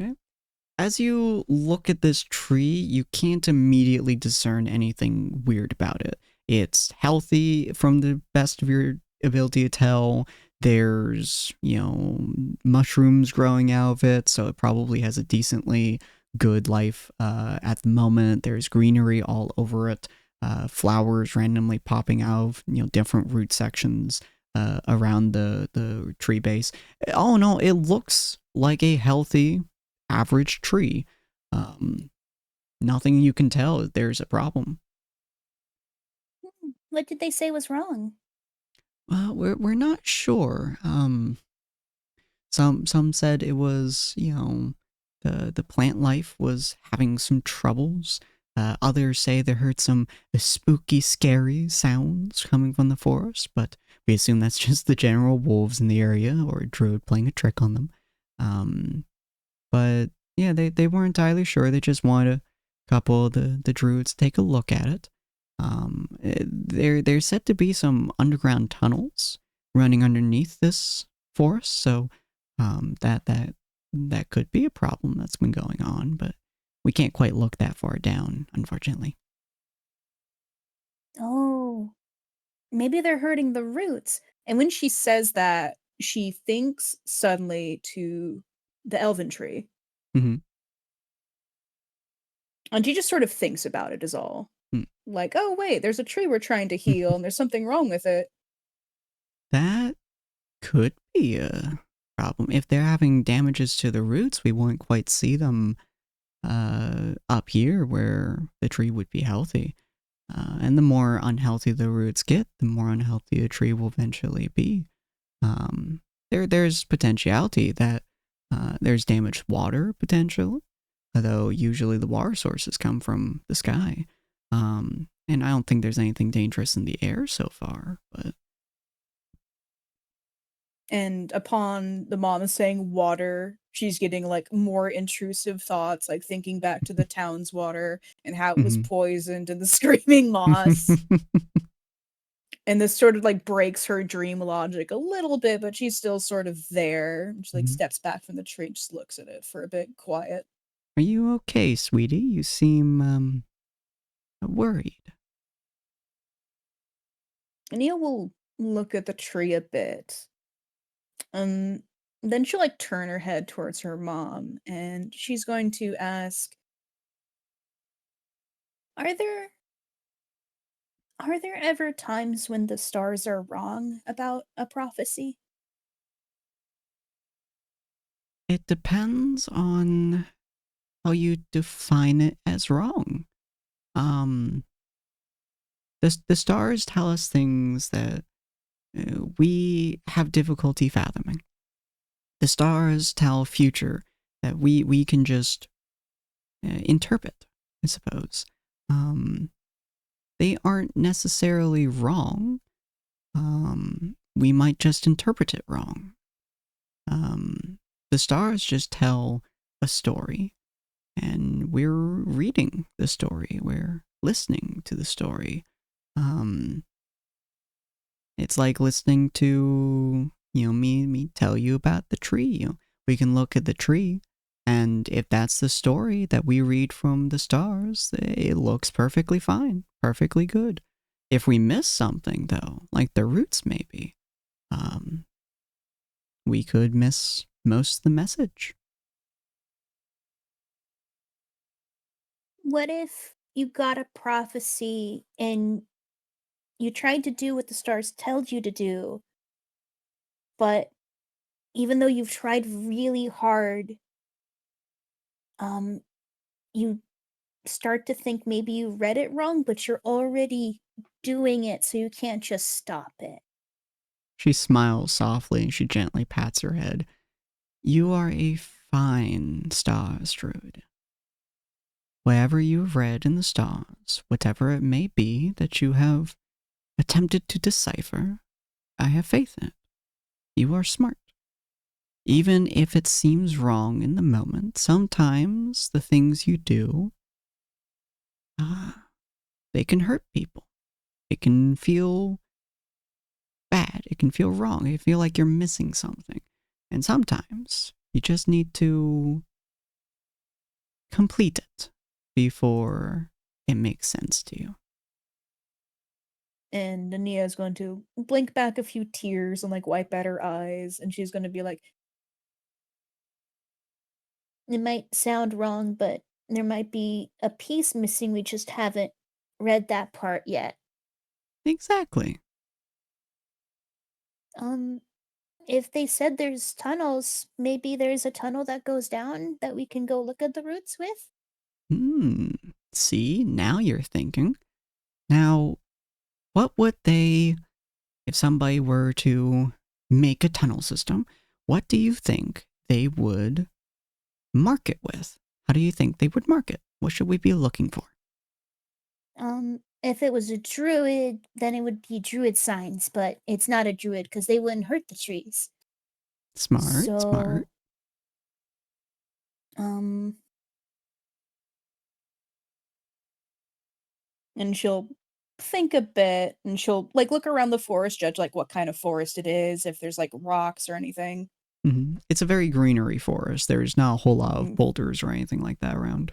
Okay. As you look at this tree, you can't immediately discern anything weird about it. It's healthy from the best of your ability to tell. There's, mushrooms growing out of it, so it probably has a decently good life at the moment. There's greenery all over it, flowers randomly popping out of, different root sections around the tree base. All in all, it looks like a healthy, average tree. Nothing you can tell there's a problem. What did they say was wrong? Well, we're not sure. Some said it was, the plant life was having some troubles. Others say they heard some spooky, scary sounds coming from the forest, but we assume that's just the general wolves in the area or a druid playing a trick on them. But yeah, they weren't entirely sure. They just wanted a couple of the druids to take a look at it. There's said to be some underground tunnels running underneath this forest, so that could be a problem that's been going on, but we can't quite look that far down, unfortunately. Oh, Maybe they're hurting the roots. And when she says that, she thinks suddenly to the elven tree. Mm-hmm. And she just sort of thinks about it is all. Like, oh wait, there's a tree we're trying to heal and there's something wrong with it. That could be a problem. If they're having damages to the roots, we won't quite see them up here where the tree would be healthy. And the more unhealthy the roots get, the more unhealthy a tree will eventually be. There's potentiality that there's damaged water potential, although usually the water sources come from the sky. And I don't think there's anything dangerous in the air so far, but... And upon the mom saying water, she's getting like more intrusive thoughts, like thinking back to the town's water and how it was poisoned and the screaming moss. And this sort of like breaks her dream logic a little bit, but she's still sort of there. She like steps back from the tree and just looks at it for a bit, quiet. Are you okay, sweetie? You seem worried. Nia will look at the tree a bit. Then she'll like turn her head towards her mom and she's going to ask, Are there ever times when the stars are wrong about a prophecy? It depends on how you define it as wrong. The stars tell us things that we have difficulty fathoming. The stars tell future that we can just interpret, I suppose. They aren't necessarily wrong. We might just interpret it wrong. The stars just tell a story, and we're reading the story. We're listening to the story. It's like listening to, me tell you about the tree. We can look at the tree, and if that's the story that we read from the stars, it looks perfectly fine, perfectly good. If we miss something, though, like the roots maybe, we could miss most of the message. What if you got a prophecy and you tried to do what the stars told you to do, but even though you've tried really hard, you start to think maybe you read it wrong, but you're already doing it, so you can't just stop it. She smiles softly and she gently pats her head. You are a fine stars druid. Whatever you've read in the stars, whatever it may be that you have attempted to decipher, I have faith in it. You are smart. Even if it seems wrong in the moment, sometimes the things you do, they can hurt people. It can feel bad. It can feel wrong. You feel like you're missing something. And sometimes you just need to complete it before it makes sense to you. And Nia is going to blink back a few tears and like wipe at her eyes, and she's going to be like, It might sound wrong, but there might be a piece missing. We just haven't read that part yet. Exactly. If they said there's tunnels, maybe there's a tunnel that goes down that we can go look at the roots with? See, now you're thinking. Now, what would they, if somebody were to make a tunnel system, what do you think they would mark it with? How do you think they would mark it? What should we be looking for? If it was a druid, then it would be druid signs, but it's not a druid because they wouldn't hurt the trees. Smart, So, smart. and she'll think a bit, and she'll like look around the forest, judge like what kind of forest it is, if there's like rocks or anything. It's a very greenery forest. There's not a whole lot of boulders or anything like that around.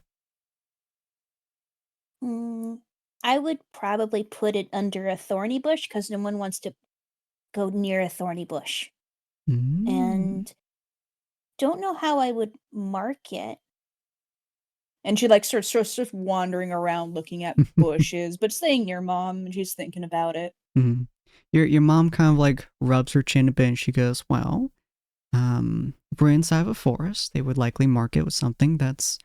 I would probably put it under a thorny bush because no one wants to go near a thorny bush. And don't know how I would mark it. And she like starts wandering around looking at bushes, but staying near mom, and she's thinking about it. Your mom kind of like rubs her chin a bit and she goes, well, We're inside of a forest. They would likely mark it with something that's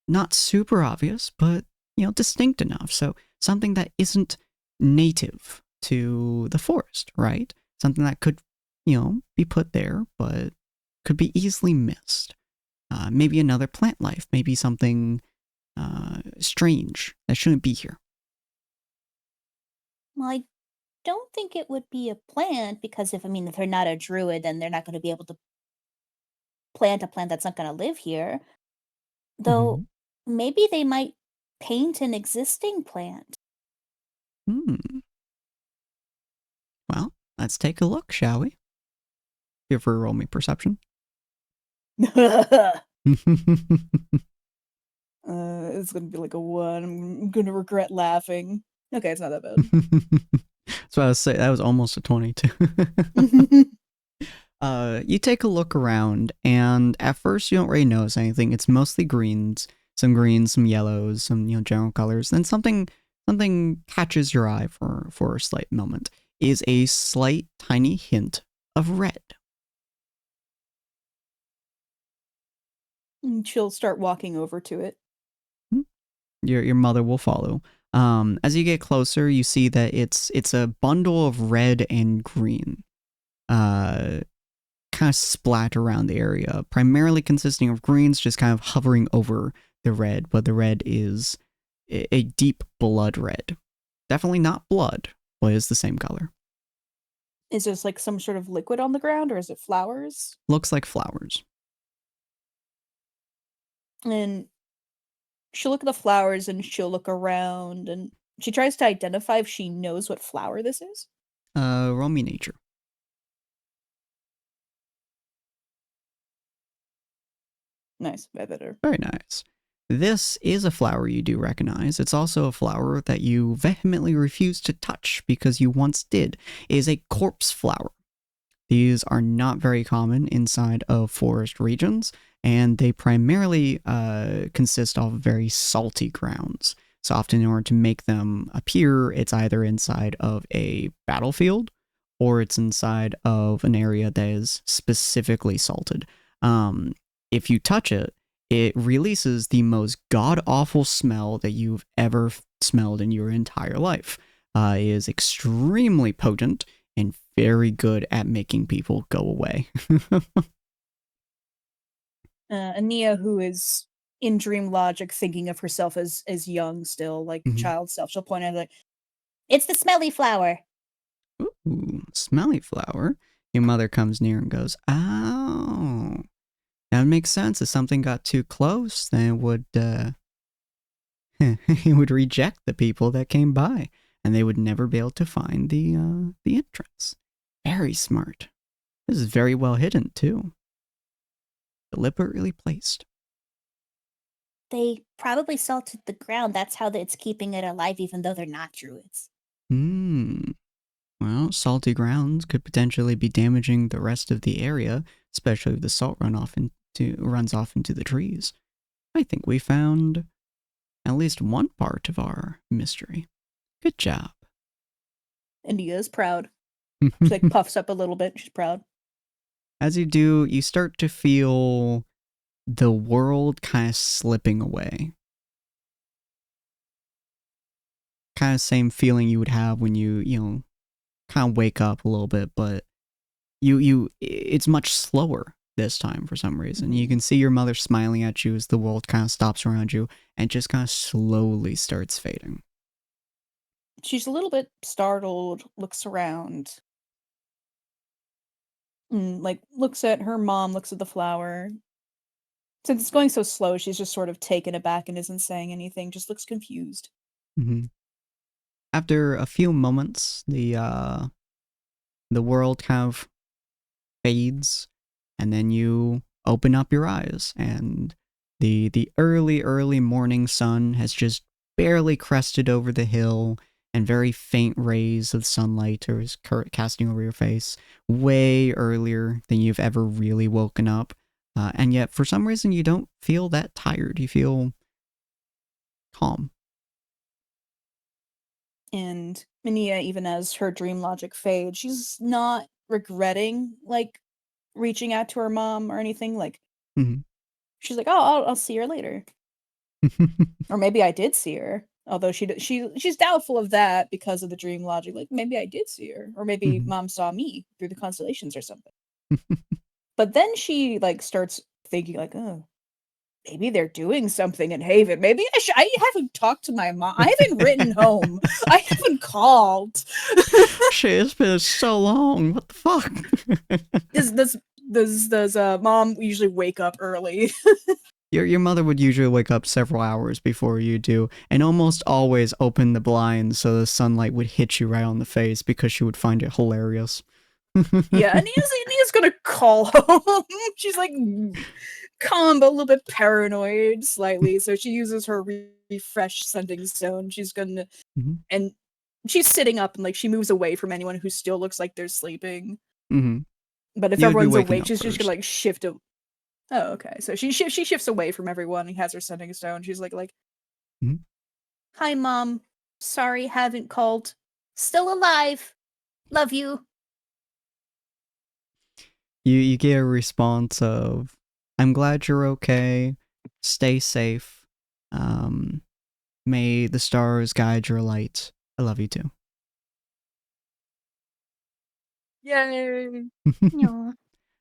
not super obvious, but distinct enough. So something that isn't native to the forest, right? Something that could, be put there, but could be easily missed. Maybe another plant life, maybe something strange that shouldn't be here. Well, I don't think it would be a plant because if they're not a druid, then they're not going to be able to plant a plant that's not going to live here. Though maybe they might paint an existing plant. Well, let's take a look, shall we? Feel free to roll me perception. It's gonna be like a 1. I'm gonna regret laughing. Okay, it's not that bad. So I was saying that was almost a 22. You take a look around, and at first you don't really notice anything. It's mostly greens, some yellows, some general colors. Then something catches your eye for a slight moment. Is a slight tiny hint of red. And she'll start walking over to it. Your mother will follow. As you get closer, you see that it's a bundle of red and green, kind of splat around the area, primarily consisting of greens just kind of hovering over the red, but the red is a deep blood red. Definitely not blood, but is the same color. Is this like some sort of liquid on the ground, or is it flowers? Looks like flowers. And she'll look at the flowers and she'll look around and she tries to identify if she knows what flower this is. Roll me nature. Nice, I better. Very nice. This is a flower you do recognize. It's also a flower that you vehemently refuse to touch because you once did. It is a corpse flower. These are not very common inside of forest regions, and they primarily consist of very salty grounds. So often in order to make them appear, it's either inside of a battlefield or it's inside of an area that is specifically salted. If you touch it, it releases the most god-awful smell that you've ever smelled in your entire life. It is extremely potent and very good at making people go away. Ania, who is in dream logic thinking of herself as young still, like child self, she'll point out like, it's the smelly flower. Ooh, smelly flower. Your mother comes near and goes, "Oh, that would make sense. If something got too close, then it would it would reject the people that came by, and they would never be able to find the entrance. Very smart. This is very well hidden too. Deliberately placed." They probably salted the ground. That's how it's keeping it alive, even though they're not druids. Well, salty grounds could potentially be damaging the rest of the area, especially if the salt runs off into the trees. I think we found at least one part of our mystery. Good job. Ania is proud. She like puffs up a little bit. She's proud. As you do, you start to feel the world kind of slipping away. Kind of same feeling you would have when you kind of wake up a little bit, but it's much slower this time for some reason. You can see your mother smiling at you as the world kind of stops around you and just kind of slowly starts fading. She's a little bit startled, looks around. Like looks at her mom, looks at the flower. Since it's going so slow, she's just sort of taken aback and isn't saying anything, just looks confused. After a few moments, the world kind of fades, and then you open up your eyes, and the early morning sun has just barely crested over the hill, and very faint rays of sunlight are casting over your face way earlier than you've ever really woken up. And yet, for some reason, you don't feel that tired. You feel calm. And Minia, even as her dream logic fades, she's not regretting like reaching out to her mom or anything. Like she's like, "Oh, I'll see her later," or maybe I did see her. Although she's doubtful of that because of the dream logic. Like maybe I did see her, or maybe mom saw me through the constellations or something. But then she like starts thinking like, "Oh, maybe they're doing something in Haven. Maybe I haven't talked to my mom. I haven't written home. I haven't called." Shit, it's been so long. What the fuck? Does mom usually wake up early? Your mother would usually wake up several hours before you do, and almost always open the blinds so the sunlight would hit you right on the face because she would find it hilarious. Yeah, Nia's gonna call home. She's like calm but a little bit paranoid slightly, so she uses her refresh sending stone. She's gonna and she's sitting up and like she moves away from anyone who still looks like they're sleeping. But if everyone's awake, she's just gonna like shift. Oh, okay. So she shifts away from everyone and has her sending stone. She's like, "Hi, Mom. Sorry, haven't called. Still alive. Love you." You get a response of, "I'm glad you're okay. Stay safe. May the stars guide your light. I love you too." Yay! Yeah.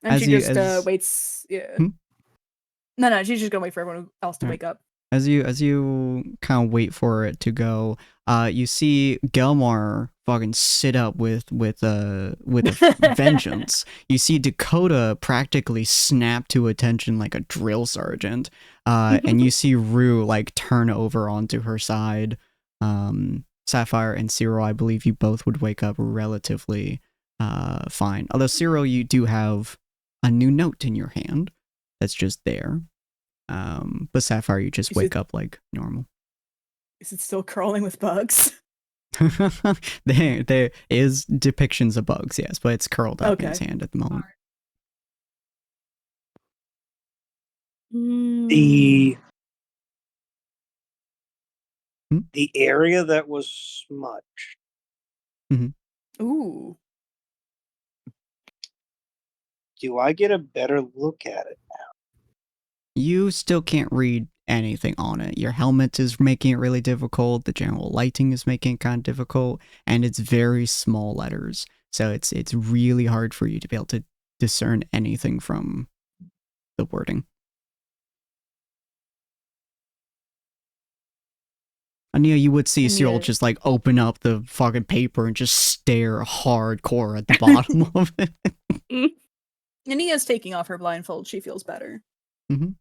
And she just waits. Yeah. No, she's just gonna wait for everyone else to wake up. As you kind of wait for it to go, you see Gelmar fucking sit up with a vengeance. You see Dakota practically snap to attention like a drill sergeant, and you see Rue like turn over onto her side. Sapphire and Cyril, I believe you both would wake up relatively fine. Although Cyril, you do have a new note in your hand that's just there. But Sapphire, you just wake up like normal. Is it still crawling with bugs? There is depictions of bugs, yes, but it's curled up in his hand at the moment. The area that was smudged. Ooh. Do I get a better look at it now? You still can't read anything on it. Your helmet is making it really difficult. The general lighting is making it kind of difficult, and it's very small letters. So it's really hard for you to be able to discern anything from the wording. Ania, you would see Cyril just like open up the fucking paper and just stare hardcore at the bottom of it. Ania's taking off her blindfold. She feels better. And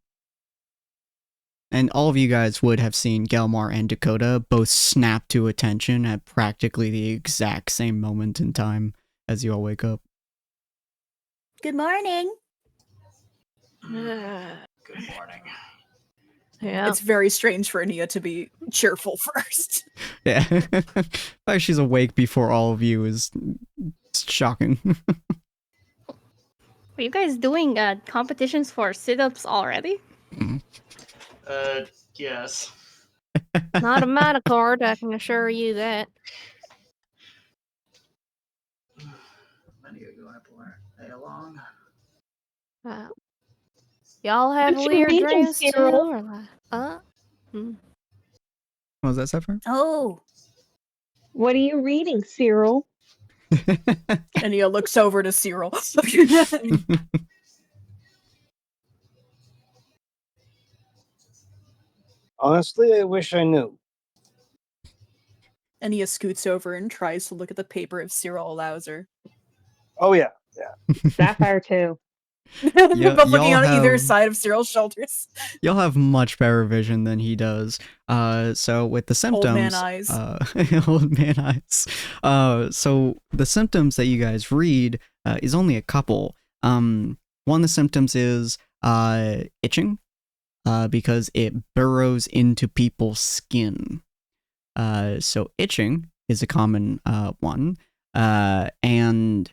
all of you guys would have seen Gelmar and Dakota both snap to attention at practically the exact same moment in time as you all wake up. Good morning. Good morning. Yeah. It's very strange for Ania to be cheerful first. Yeah. Like she's awake before all of you is shocking. Are you guys doing competitions for sit-ups already? Yes. Not a mana card, I can assure you that. When are you going up along? Y'all have What you weird reading, dreams too? Cyril? Or like, What was that, Sapphire? Oh. What are you reading, Cyril? Ania looks over to Cyril. Honestly, I wish I knew. Ania scoots over and tries to look at the paper if Cyril allows her. Oh, yeah. Sapphire too. Both looking on either have- side of Cyril's shoulders. You'll have much better vision than he does. So with the symptoms, Old man eyes. Old man eyes. So the symptoms that you guys read is only a couple. One of the symptoms is itching, because it burrows into people's skin. So itching is a common one, and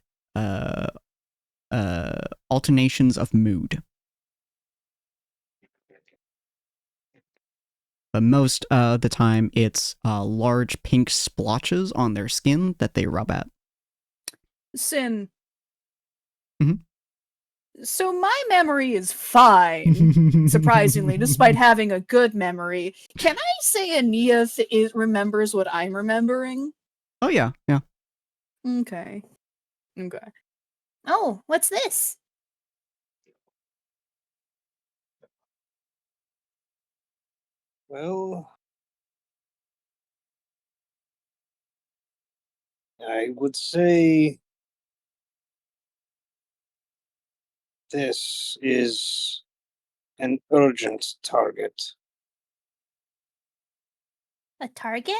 alternations of mood. But most of the time, it's large pink splotches on their skin that they rub at. Sin. Mhm. So my memory is fine, surprisingly, despite having a good memory. Can I say Ania remembers what I'm remembering? Oh yeah, yeah. Okay. Oh, what's this? Well, I would say this is an urgent target. A target?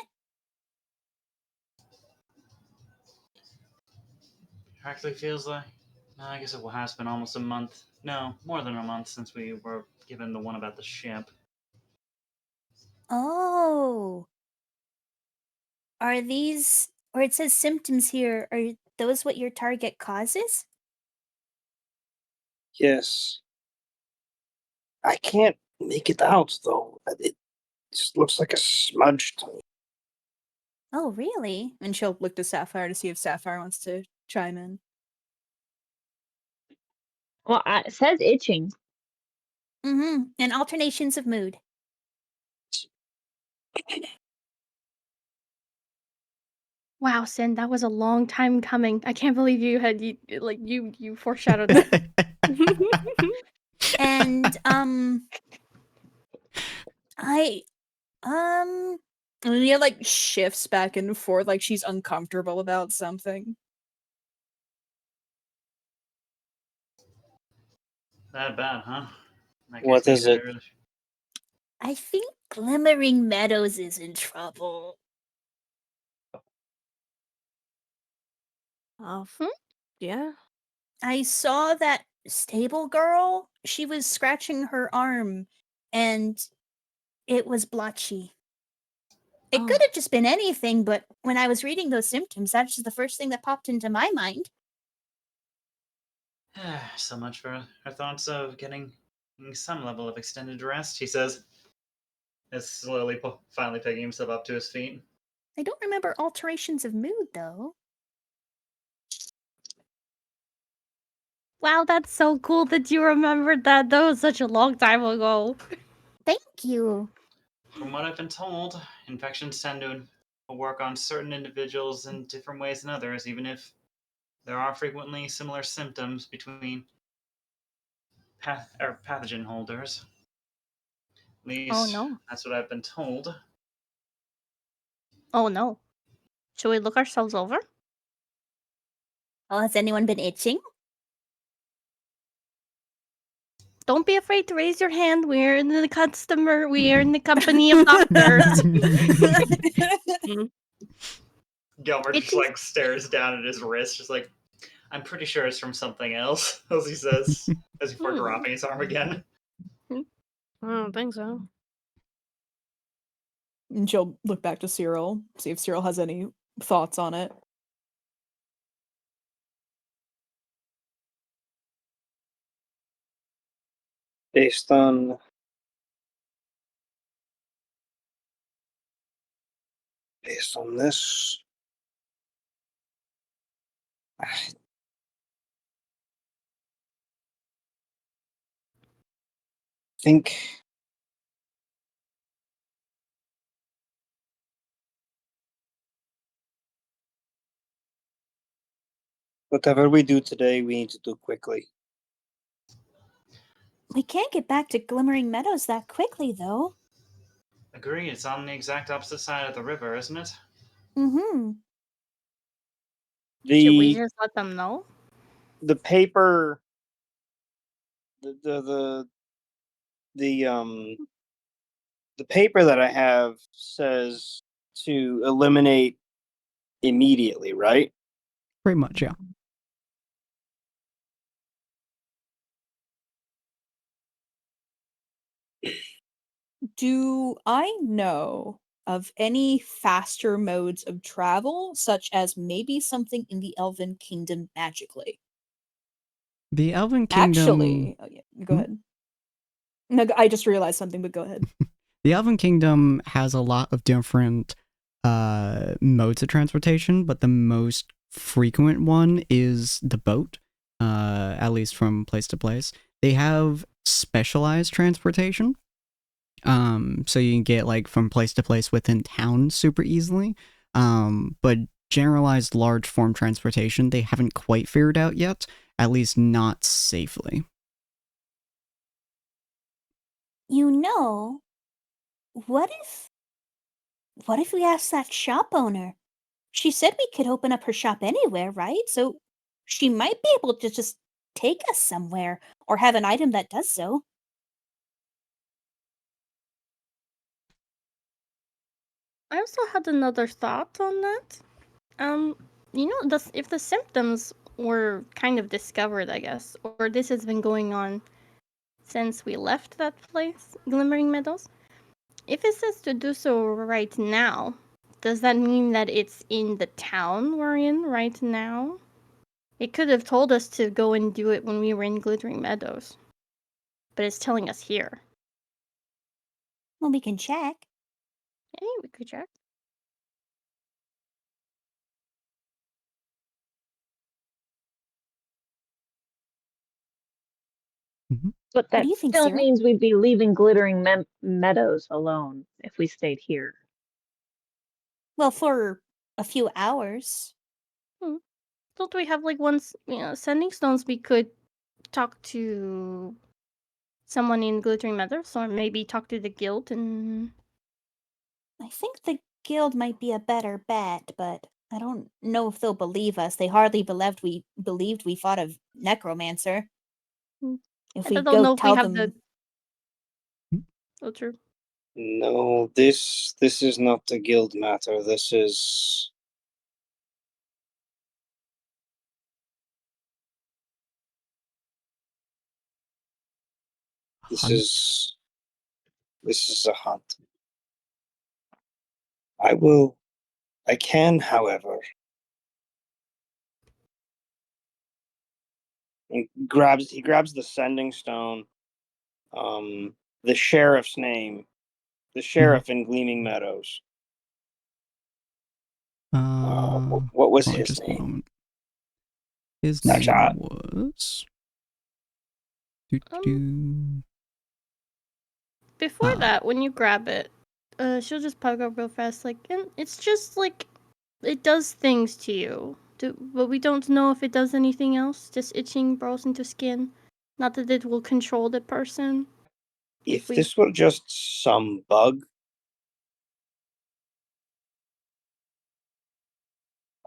Actually feels like. I guess it has been almost a month. No, more than a month since we were given the one about the ship. Oh. Are these, or it says symptoms here, are those what your target causes? Yes. I can't make it out, though. It just looks like a smudge to me. Oh, really? And she'll look to Sapphire to see if Sapphire wants to chime in. Well, it says itching. Mm-hmm. And alternations of mood. Wow, Sin, that was a long time coming. I can't believe you had you foreshadowed that. And And Ania like shifts back and forth like she's uncomfortable about something. That bad, huh? What is it? I think Glimmering Meadows is in trouble. Oh, Hmm? yeah. I saw that stable girl. She was scratching her arm and it was blotchy. It Oh. could have just been anything, but when I was reading those symptoms, that's just the first thing that popped into my mind. So much for her thoughts of getting some level of extended rest, he says. Is slowly, finally picking himself up to his feet. I don't remember alterations of mood, though. Wow, that's so cool that you remembered that. That was such a long time ago. Thank you. From what I've been told, infections tend to work on certain individuals in different ways than others, even if there are frequently similar symptoms between pathogen holders. At least, Oh no. that's what I've been told. Oh no. Should we look ourselves over? Oh, has anyone been itching? Don't be afraid to raise your hand. We're in the company of doctors. Gilbert It just is- like stares down at his wrist, just like, I'm pretty sure it's from something else, as he says, as before dropping his arm again. I don't think so. And she'll look back to Cyril, see if Cyril has any thoughts on it. Based on this, I think whatever we do today, we need to do quickly. We can't get back to Glimmering Meadows that quickly, though. Agree, it's on the exact opposite side of the river, isn't it? Mm-hmm. Should we The just let them know? the paper, the the paper that I have says to eliminate immediately, right? Pretty much, yeah. Do I know of any faster modes of travel, such as maybe something in the Elven Kingdom magically? The Elven Kingdom. Actually, oh, yeah, go Hmm? ahead. No, I just realized something, but go ahead. The Elven Kingdom has a lot of different modes of transportation, but the most frequent one is the boat, at least from place to place. They have specialized transportation, so you can get like from place to place within town super easily, but generalized large form transportation they haven't quite figured out yet, at least not safely. You know, what if we asked that shop owner? She said we could open up her shop anywhere, right? So she might be able to just take us somewhere or have an item that does so. I also had another thought on that. If the symptoms were kind of discovered, I guess, or this has been going on since we left that place, Glimmering Meadows, if it says to do so right now, does that mean that it's in the town we're in right now? It could have told us to go and do it when we were in Glittering Meadows, but it's telling us here. Well, we can check. Hey, we could check. But What that do you think, still Sarah? means we'd be leaving Glittering Meadows alone if we stayed here. Well, for a few hours. Don't we have sending stones? We could talk to someone in Glittering Meadows, or maybe talk to the guild. And I think the guild might be a better bet, but I don't know if they'll believe us. They hardly believed we fought a necromancer. If I we don't go know if we tell have them, Oh, true. No, this is not a guild matter. This is this is a hunt. I can, however, he grabs the sending stone, the sheriff's name, the sheriff in Gleaming Meadows. What was his just a name? moment. His That's name hot. was. Before that, when you grab it, she'll just pug up real fast, and it's just it does things to you. But we don't know if it does anything else. Just itching burrows into skin. Not that it will control the person. If this were just some bug,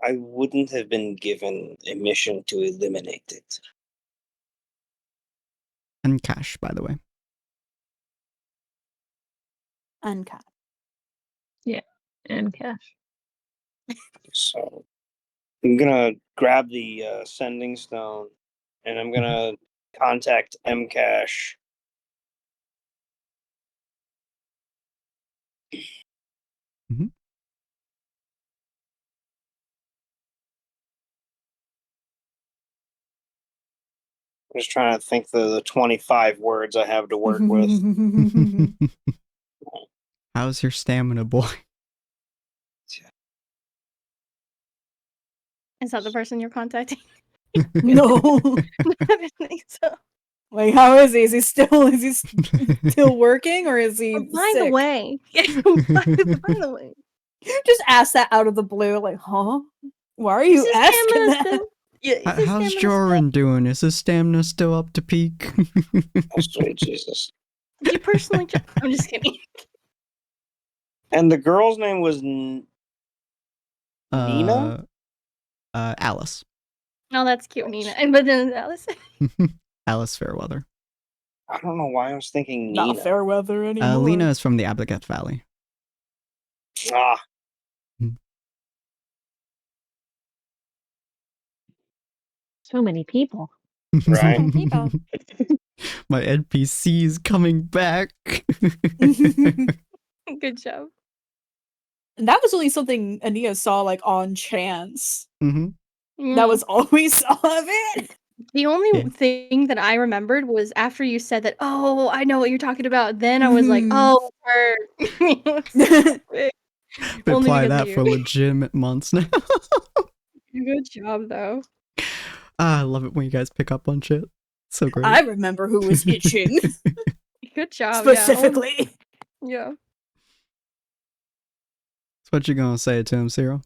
I wouldn't have been given a mission to eliminate it. And cash, by the way. uncut. Yeah, and cash. So I'm gonna grab the sending stone, and I'm gonna contact Mcash. Mm-hmm. I'm just trying to think the 25 words I have to work with. How's your stamina, boy? Is that the person you're contacting? No. I didn't think so. Like, how is he? Is he still working, or is he By the sick? way, by the way, Just ask that out of the blue, like, huh? Why are you asking that? How's Joran doing? Is his stamina still up to peak? Oh, sweet Jesus. You personally I'm just kidding. And the girl's name was Nina? Alice. Oh, that's cute, Nina. But then Alice. Alice Fairweather. I don't know why I was thinking Not Nina. Fairweather anymore. Lena is from the Ablagat Valley. Ah. So many people. Right. My NPC is coming back. Good job. That was only something Ania saw, like, on chance. Mm-hmm. That was all we saw of it. The only Yeah. thing that I remembered was after you said that, oh, I know what you're talking about. Then I was like, Mhm. oh, her. So quick. Been Only applying because that of for you. legitimate months now. Good job, though. I love it when you guys pick up on shit. So great. I remember who was itching Good job, specifically. Yeah. So what you gonna say to him, Cyril?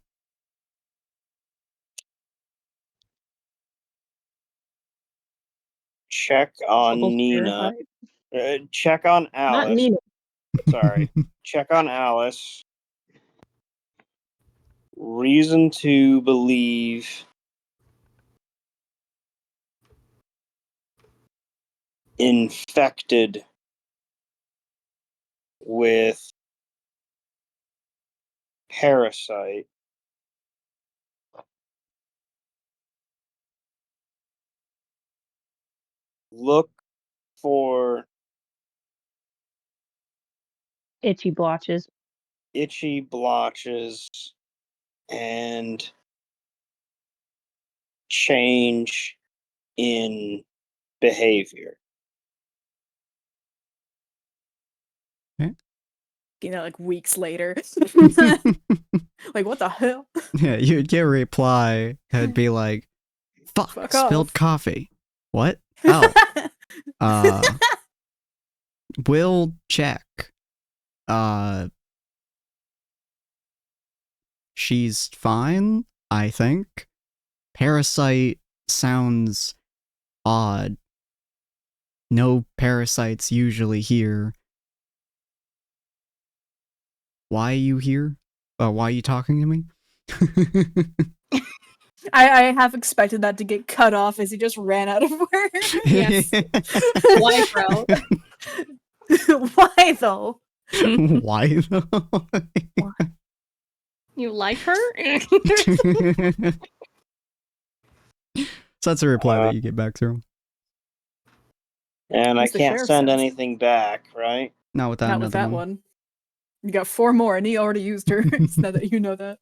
Check on Almost Nina. terrified. Check on Not Alice. Nina. Sorry. Check on Alice. Reason to believe infected with parasite. Look for Itchy blotches. itchy blotches and change in behavior. You know, like weeks later. Like, what the hell? Yeah, you'd get a reply that'd be like, fuck, Fuck spilled off. coffee. What? Oh. We'll check. She's fine, I think. Parasite sounds odd. No parasites usually here. Why are you here? Why are you talking to me? I have expected that to get cut off as he just ran out of words. Yes. Why, bro? Why though? Why though? You like her? So that's a reply that you get back to him. And I Mr. can't Sheriff send says. anything back, right? Not with that Not another with that one. one. You got 4 more, and he already used hers. Now that you know that.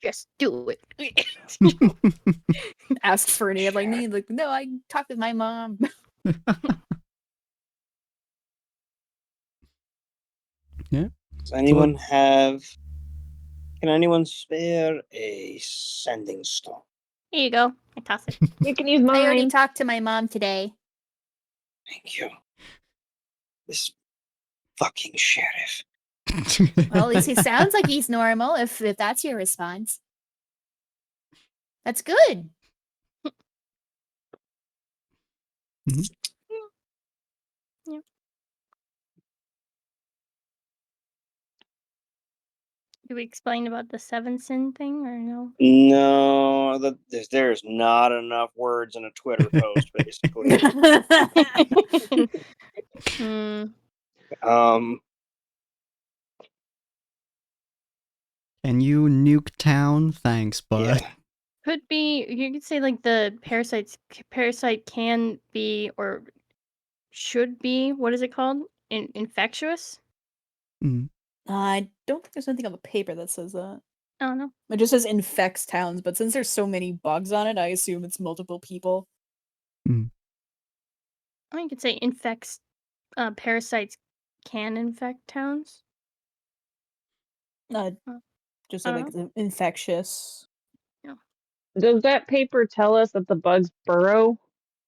Just do it. Asks for any like need. Like, no, I talked with my mom. Yeah. Does anyone have... Can anyone spare a sending stone? Here you go. I toss it. You can use I already mine. talked to my mom today. Thank you. This fucking sheriff. Well, at least he sounds like he's normal, if that's your response. That's good. Do we explain about the 7 sin thing or no? No, there's not enough words in a Twitter post, basically. Can you nuke town? Thanks, bud. Yeah. Could be, you could say like the parasite can be or should be, what is it called? Infectious? I don't think there's anything on the paper that says that. I don't know. It just says infects towns, but since there's so many bugs on it, I assume it's multiple people. I think you could say infects, parasites can infect towns. Just say like infectious. Yeah. Does that paper tell us that the bugs burrow?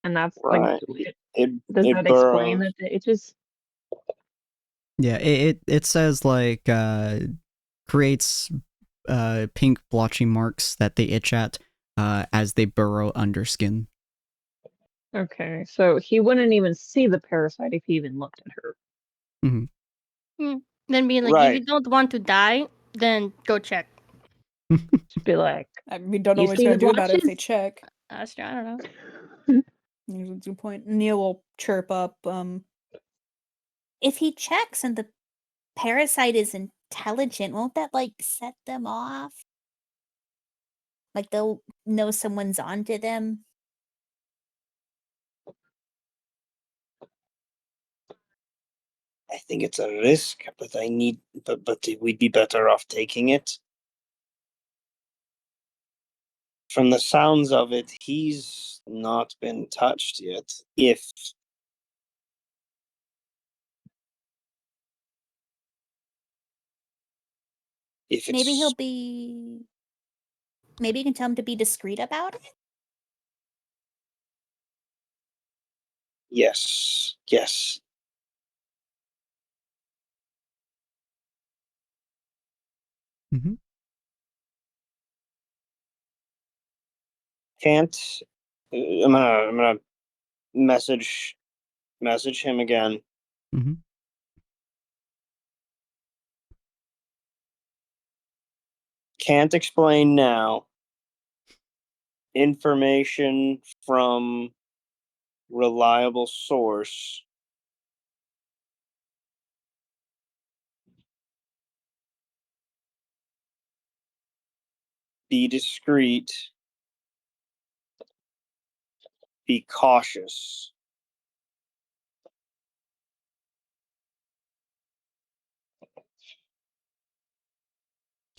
And that's Right. like, It does that explain that it just... Yeah, it says like creates pink blotchy marks that they itch at as they burrow under skin. Okay, so he wouldn't even see the parasite if he even looked at her. Then being like, if you don't want to die, then go check. Just be like, I mean, don't know you what see he's the gonna do about it if they blotches? check. I don't know. There's a good point. Neil will chirp up. If he checks and the parasite is intelligent, won't that like set them off? Like they'll know someone's onto them? I think it's a risk, but but we'd be better off taking it. From the sounds of it, he's not been touched yet. If it's Maybe he'll be. Maybe you can tell him to be discreet about it. yes. Mm-hmm. Can't. I'm gonna message him again. Mm-hmm. Can't explain now. Information from reliable source. Be discreet. Be cautious.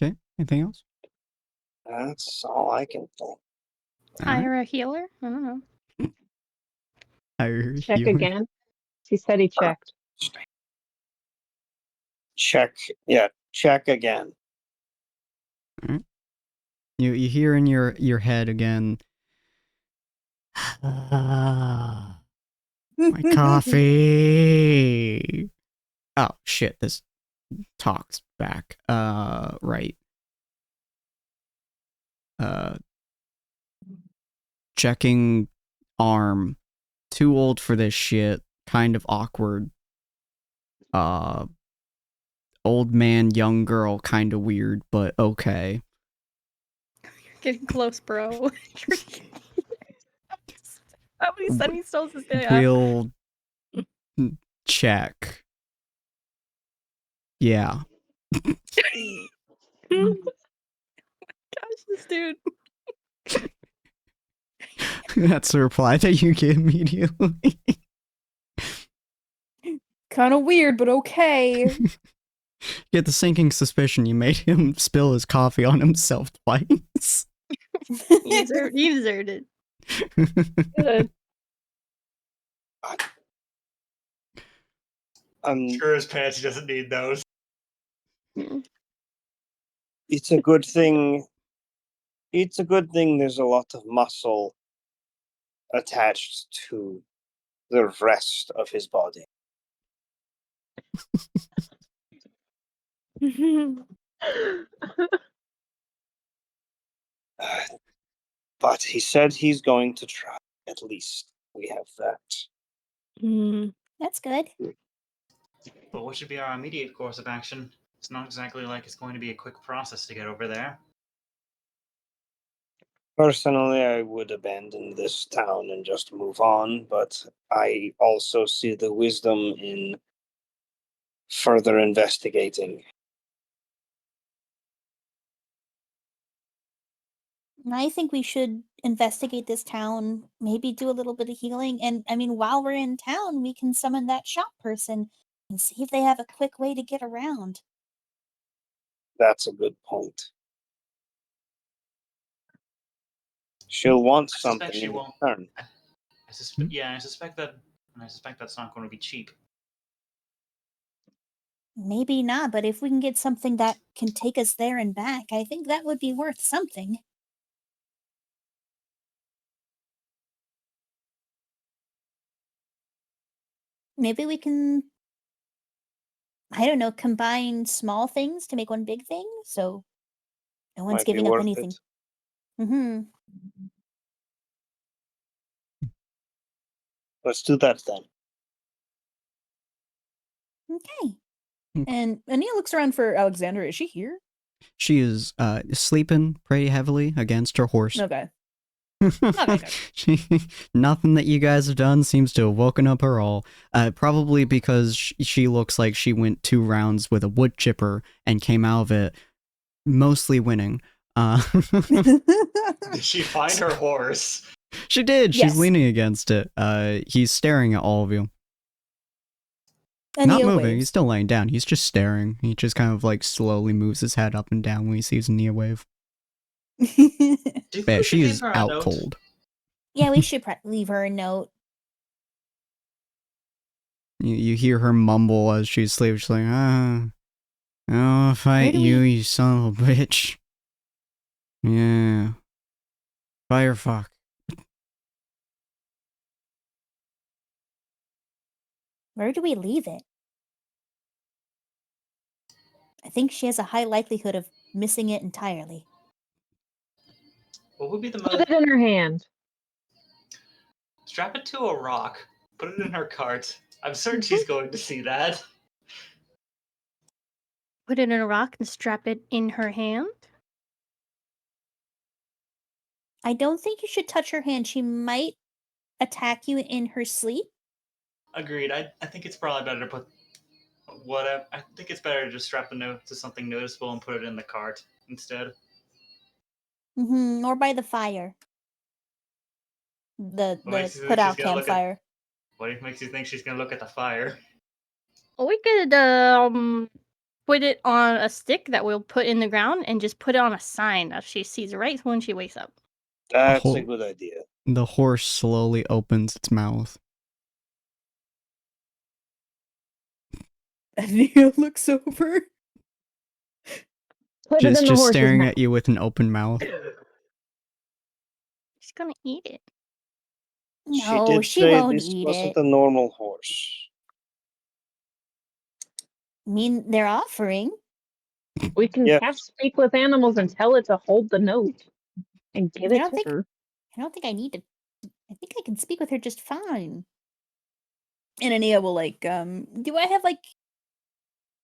Okay. Anything else? That's all I can think. All right. Hire a healer? I don't know. Hire Check healer. again. He said he checked. Check. Yeah, check again. All right. You hear in your head again. My coffee. Oh shit! This talks back. Right. Checking arm. Too old for this shit. Kind of awkward. Old man, young girl, kind of weird, but okay. Getting close, bro. How many sunny stones is there? We'll check. Yeah. Gosh, this dude. That's the reply that you get immediately. Kind of weird, but okay. Get the sinking suspicion you made him spill his coffee on himself twice. He deserved it. Good. Sure as pants, he doesn't need those. It's a good thing. It's a good thing there's a lot of muscle attached to the rest of his body. But he said he's going to try. At least we have that. That's good. But what should be our immediate course of action? It's not exactly like it's going to be a quick process to get over there. Personally, I would abandon this town and just move on, but I also see the wisdom in further investigating. I think we should investigate this town, maybe do a little bit of healing. And I mean, while we're in town, we can summon that shop person and see if they have a quick way to get around. That's a good point. She'll want I something suspect she in won't. return. I suspect that's not going to be cheap. Maybe not, but if we can get something that can take us there and back, I think that would be worth something. Maybe we can, I don't know, combine small things to make one big thing, so no one's Might be giving up worth anything. it. Mm-hmm. Let's do that then. Okay. Okay. And Ania looks around for Alexandra. Is she here? She is sleeping pretty heavily against her horse. Okay. Nothing that you guys have done seems to have woken up her all. Probably because she looks like she went 2 rounds with a wood chipper and came out of it mostly winning. Did she find her horse? She did. She's Yes. leaning against it. He's staring at all of you. Ania Not moving. waves. He's still laying down. He's just staring. He just kind of like slowly moves his head up and down when he sees Nia wave. Do you think Yeah, we should she leave is her a out note? cold. Yeah, we should leave her a note. You hear her mumble as she's asleep. She's like, I'll fight do you, we- you son of a bitch. Yeah. Firefuck. Where do we leave it? I think she has a high likelihood of missing it entirely. What would be the Put most? it in her hand. Strap it to a rock. Put it in her cart. I'm certain she's going to see that. Put it in a rock and strap it in her hand. I don't think you should touch her hand. She might attack you in her sleep. Agreed. I think it's probably better to put whatever. I think it's better to just strap a note to something noticeable and put it in the cart instead. Or by the fire. The What makes you think put she's out gonna look at? campfire. What makes you think she's gonna look at the fire? We could put it on a stick that we'll put in the ground and just put it on a sign that she sees right when she wakes up. That's Oh. a good idea. The horse slowly opens its mouth. Nia looks over. Put it in the Just horse's staring mouth. at you with an open mouth. She's gonna eat it. She No, did she say won't this eat wasn't it. a normal horse. I mean, they're offering. We can Yeah. half speak with animals and tell it to hold the note and give I it don't to think- her. I don't think I need to. I think I can speak with her just fine. And Ania will like, do I have like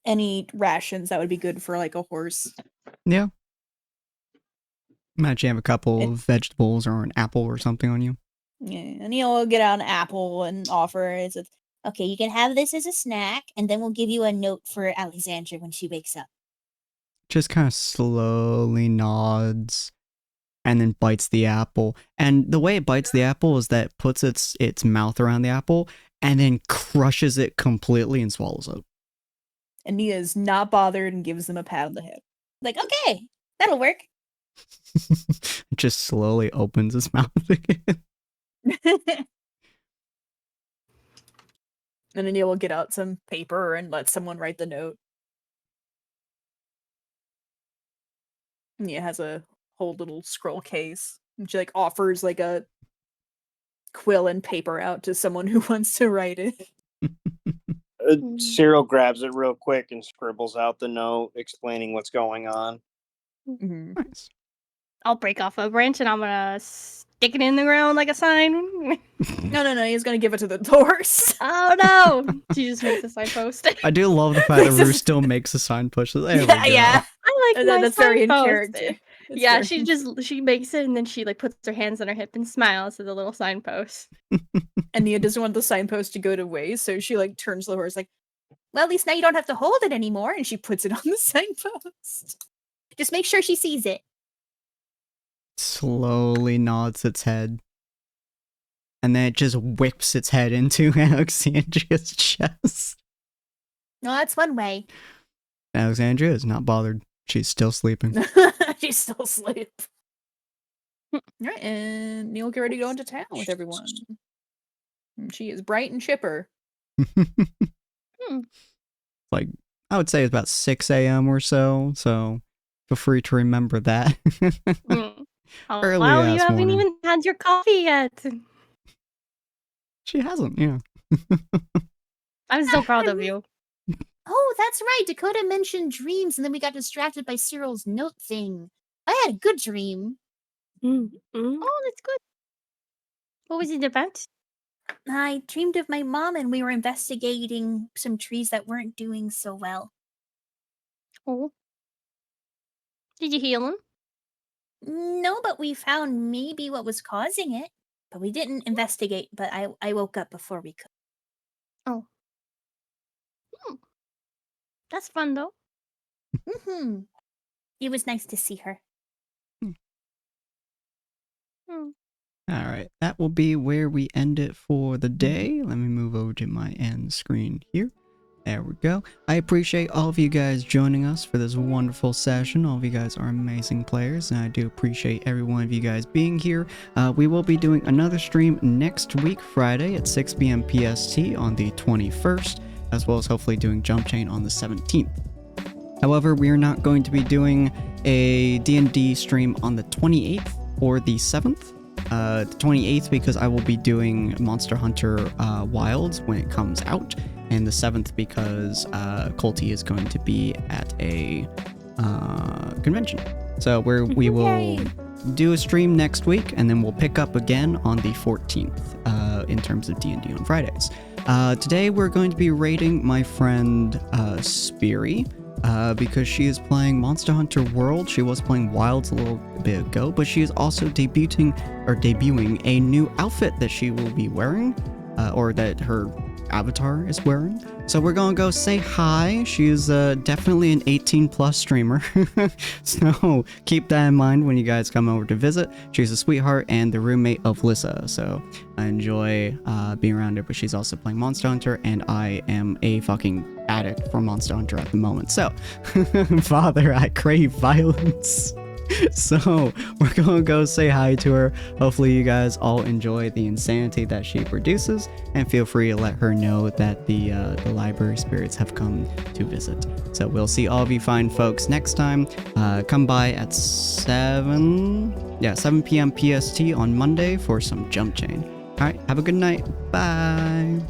any rations that would be good for like a horse? Yeah. Imagine you have a couple It- of vegetables or an apple or something on you. Yeah, Ania will get out an apple and offer it. It's Okay, you can have this as a snack, and then we'll give you a note for Alexandra when she wakes up. Just kind of slowly nods and then bites the apple. And the way it bites the apple is that it puts its mouth around the apple and then crushes it completely and swallows it. Ania is not bothered and gives them a pat on the head. Like, okay, that'll work. It just slowly opens its mouth again. And Ania will get out some paper and let someone write the note. Ania has a whole little scroll case. And she like offers like a quill and paper out to someone who wants to write it. Cyril grabs it real quick and scribbles out the note explaining what's going on. Mhm. Nice. I'll break off a branch and I'm gonna stick it in the ground like a sign. No, he's gonna give it to the horse. Oh no! She just makes a signpost. I do love the fact that Rue still makes a sign push. There we go. yeah. I like my That's very in signpost. character. That's Yeah, very- she makes it and then she like puts her hands on her hip and smiles at the little signpost. And Nia doesn't want the signpost to go to waste, so she like turns to the horse like, Well, at least now you don't have to hold it anymore. And she puts it on the signpost. Just make sure she sees it. Slowly nods its head. And then it just whips its head into Alexandria's chest. No, that's one way. Alexandria is not bothered. She's still sleeping. she's still asleep. Alright, and Neil will get ready to go into town with everyone. And she is bright and chipper. Like, I would say it's about 6 a.m. or so, so feel free to remember that. Oh, Early wow, you ass haven't morning. even had your coffee yet. She hasn't, yeah. I'm so proud of you. Oh, that's right. Dakota mentioned dreams, and then we got distracted by Cyril's note thing. I had a good dream. Oh, that's good. What was it about? I dreamed of my mom, and we were investigating some trees that weren't doing so well. Oh. Did you heal him? No, but we found maybe what was causing it. But we didn't investigate, but I woke up before we could. Oh. That's fun though. Mm-hmm. It was nice to see her. Alright, that will be where we end it for the day. Let me move over to my end screen here. There we go. I appreciate all of you guys joining us for this wonderful session. All of you guys are amazing players, and I do appreciate every one of you guys being here. We will be doing another stream next week, Friday at 6 p.m. PST on the 21st, as well as hopefully doing Jump Chain on the 17th. However, we are not going to be doing a D&D stream on the 28th or the 7th. The 28th because I will be doing Monster Hunter Wilds when it comes out, and the 7th because Colty is going to be at a convention. So we will do a stream next week, and then we'll pick up again on the 14th in terms of D&D on Fridays. Today we're going to be rating my friend Speary. Because she is playing Monster Hunter World. She was playing Wilds a little bit ago, but she is also debuting a new outfit that she will be wearing, or that her avatar is wearing. So we're gonna go say hi. She's definitely an 18+ streamer, so keep that in mind when you guys come over to visit. She's a sweetheart and the roommate of Lissa, so I enjoy being around her, but she's also playing Monster Hunter, and I am a fucking addict for Monster Hunter at the moment. So, Father, I crave violence. So, we're gonna go say hi to her. Hopefully you guys all enjoy the insanity that she produces, and feel free to let her know that the library spirits have come to visit. So we'll see all of you fine folks next time. Come by at 7 p.m. PST on Monday for some Jump Chain. Alright, have a good night. Bye.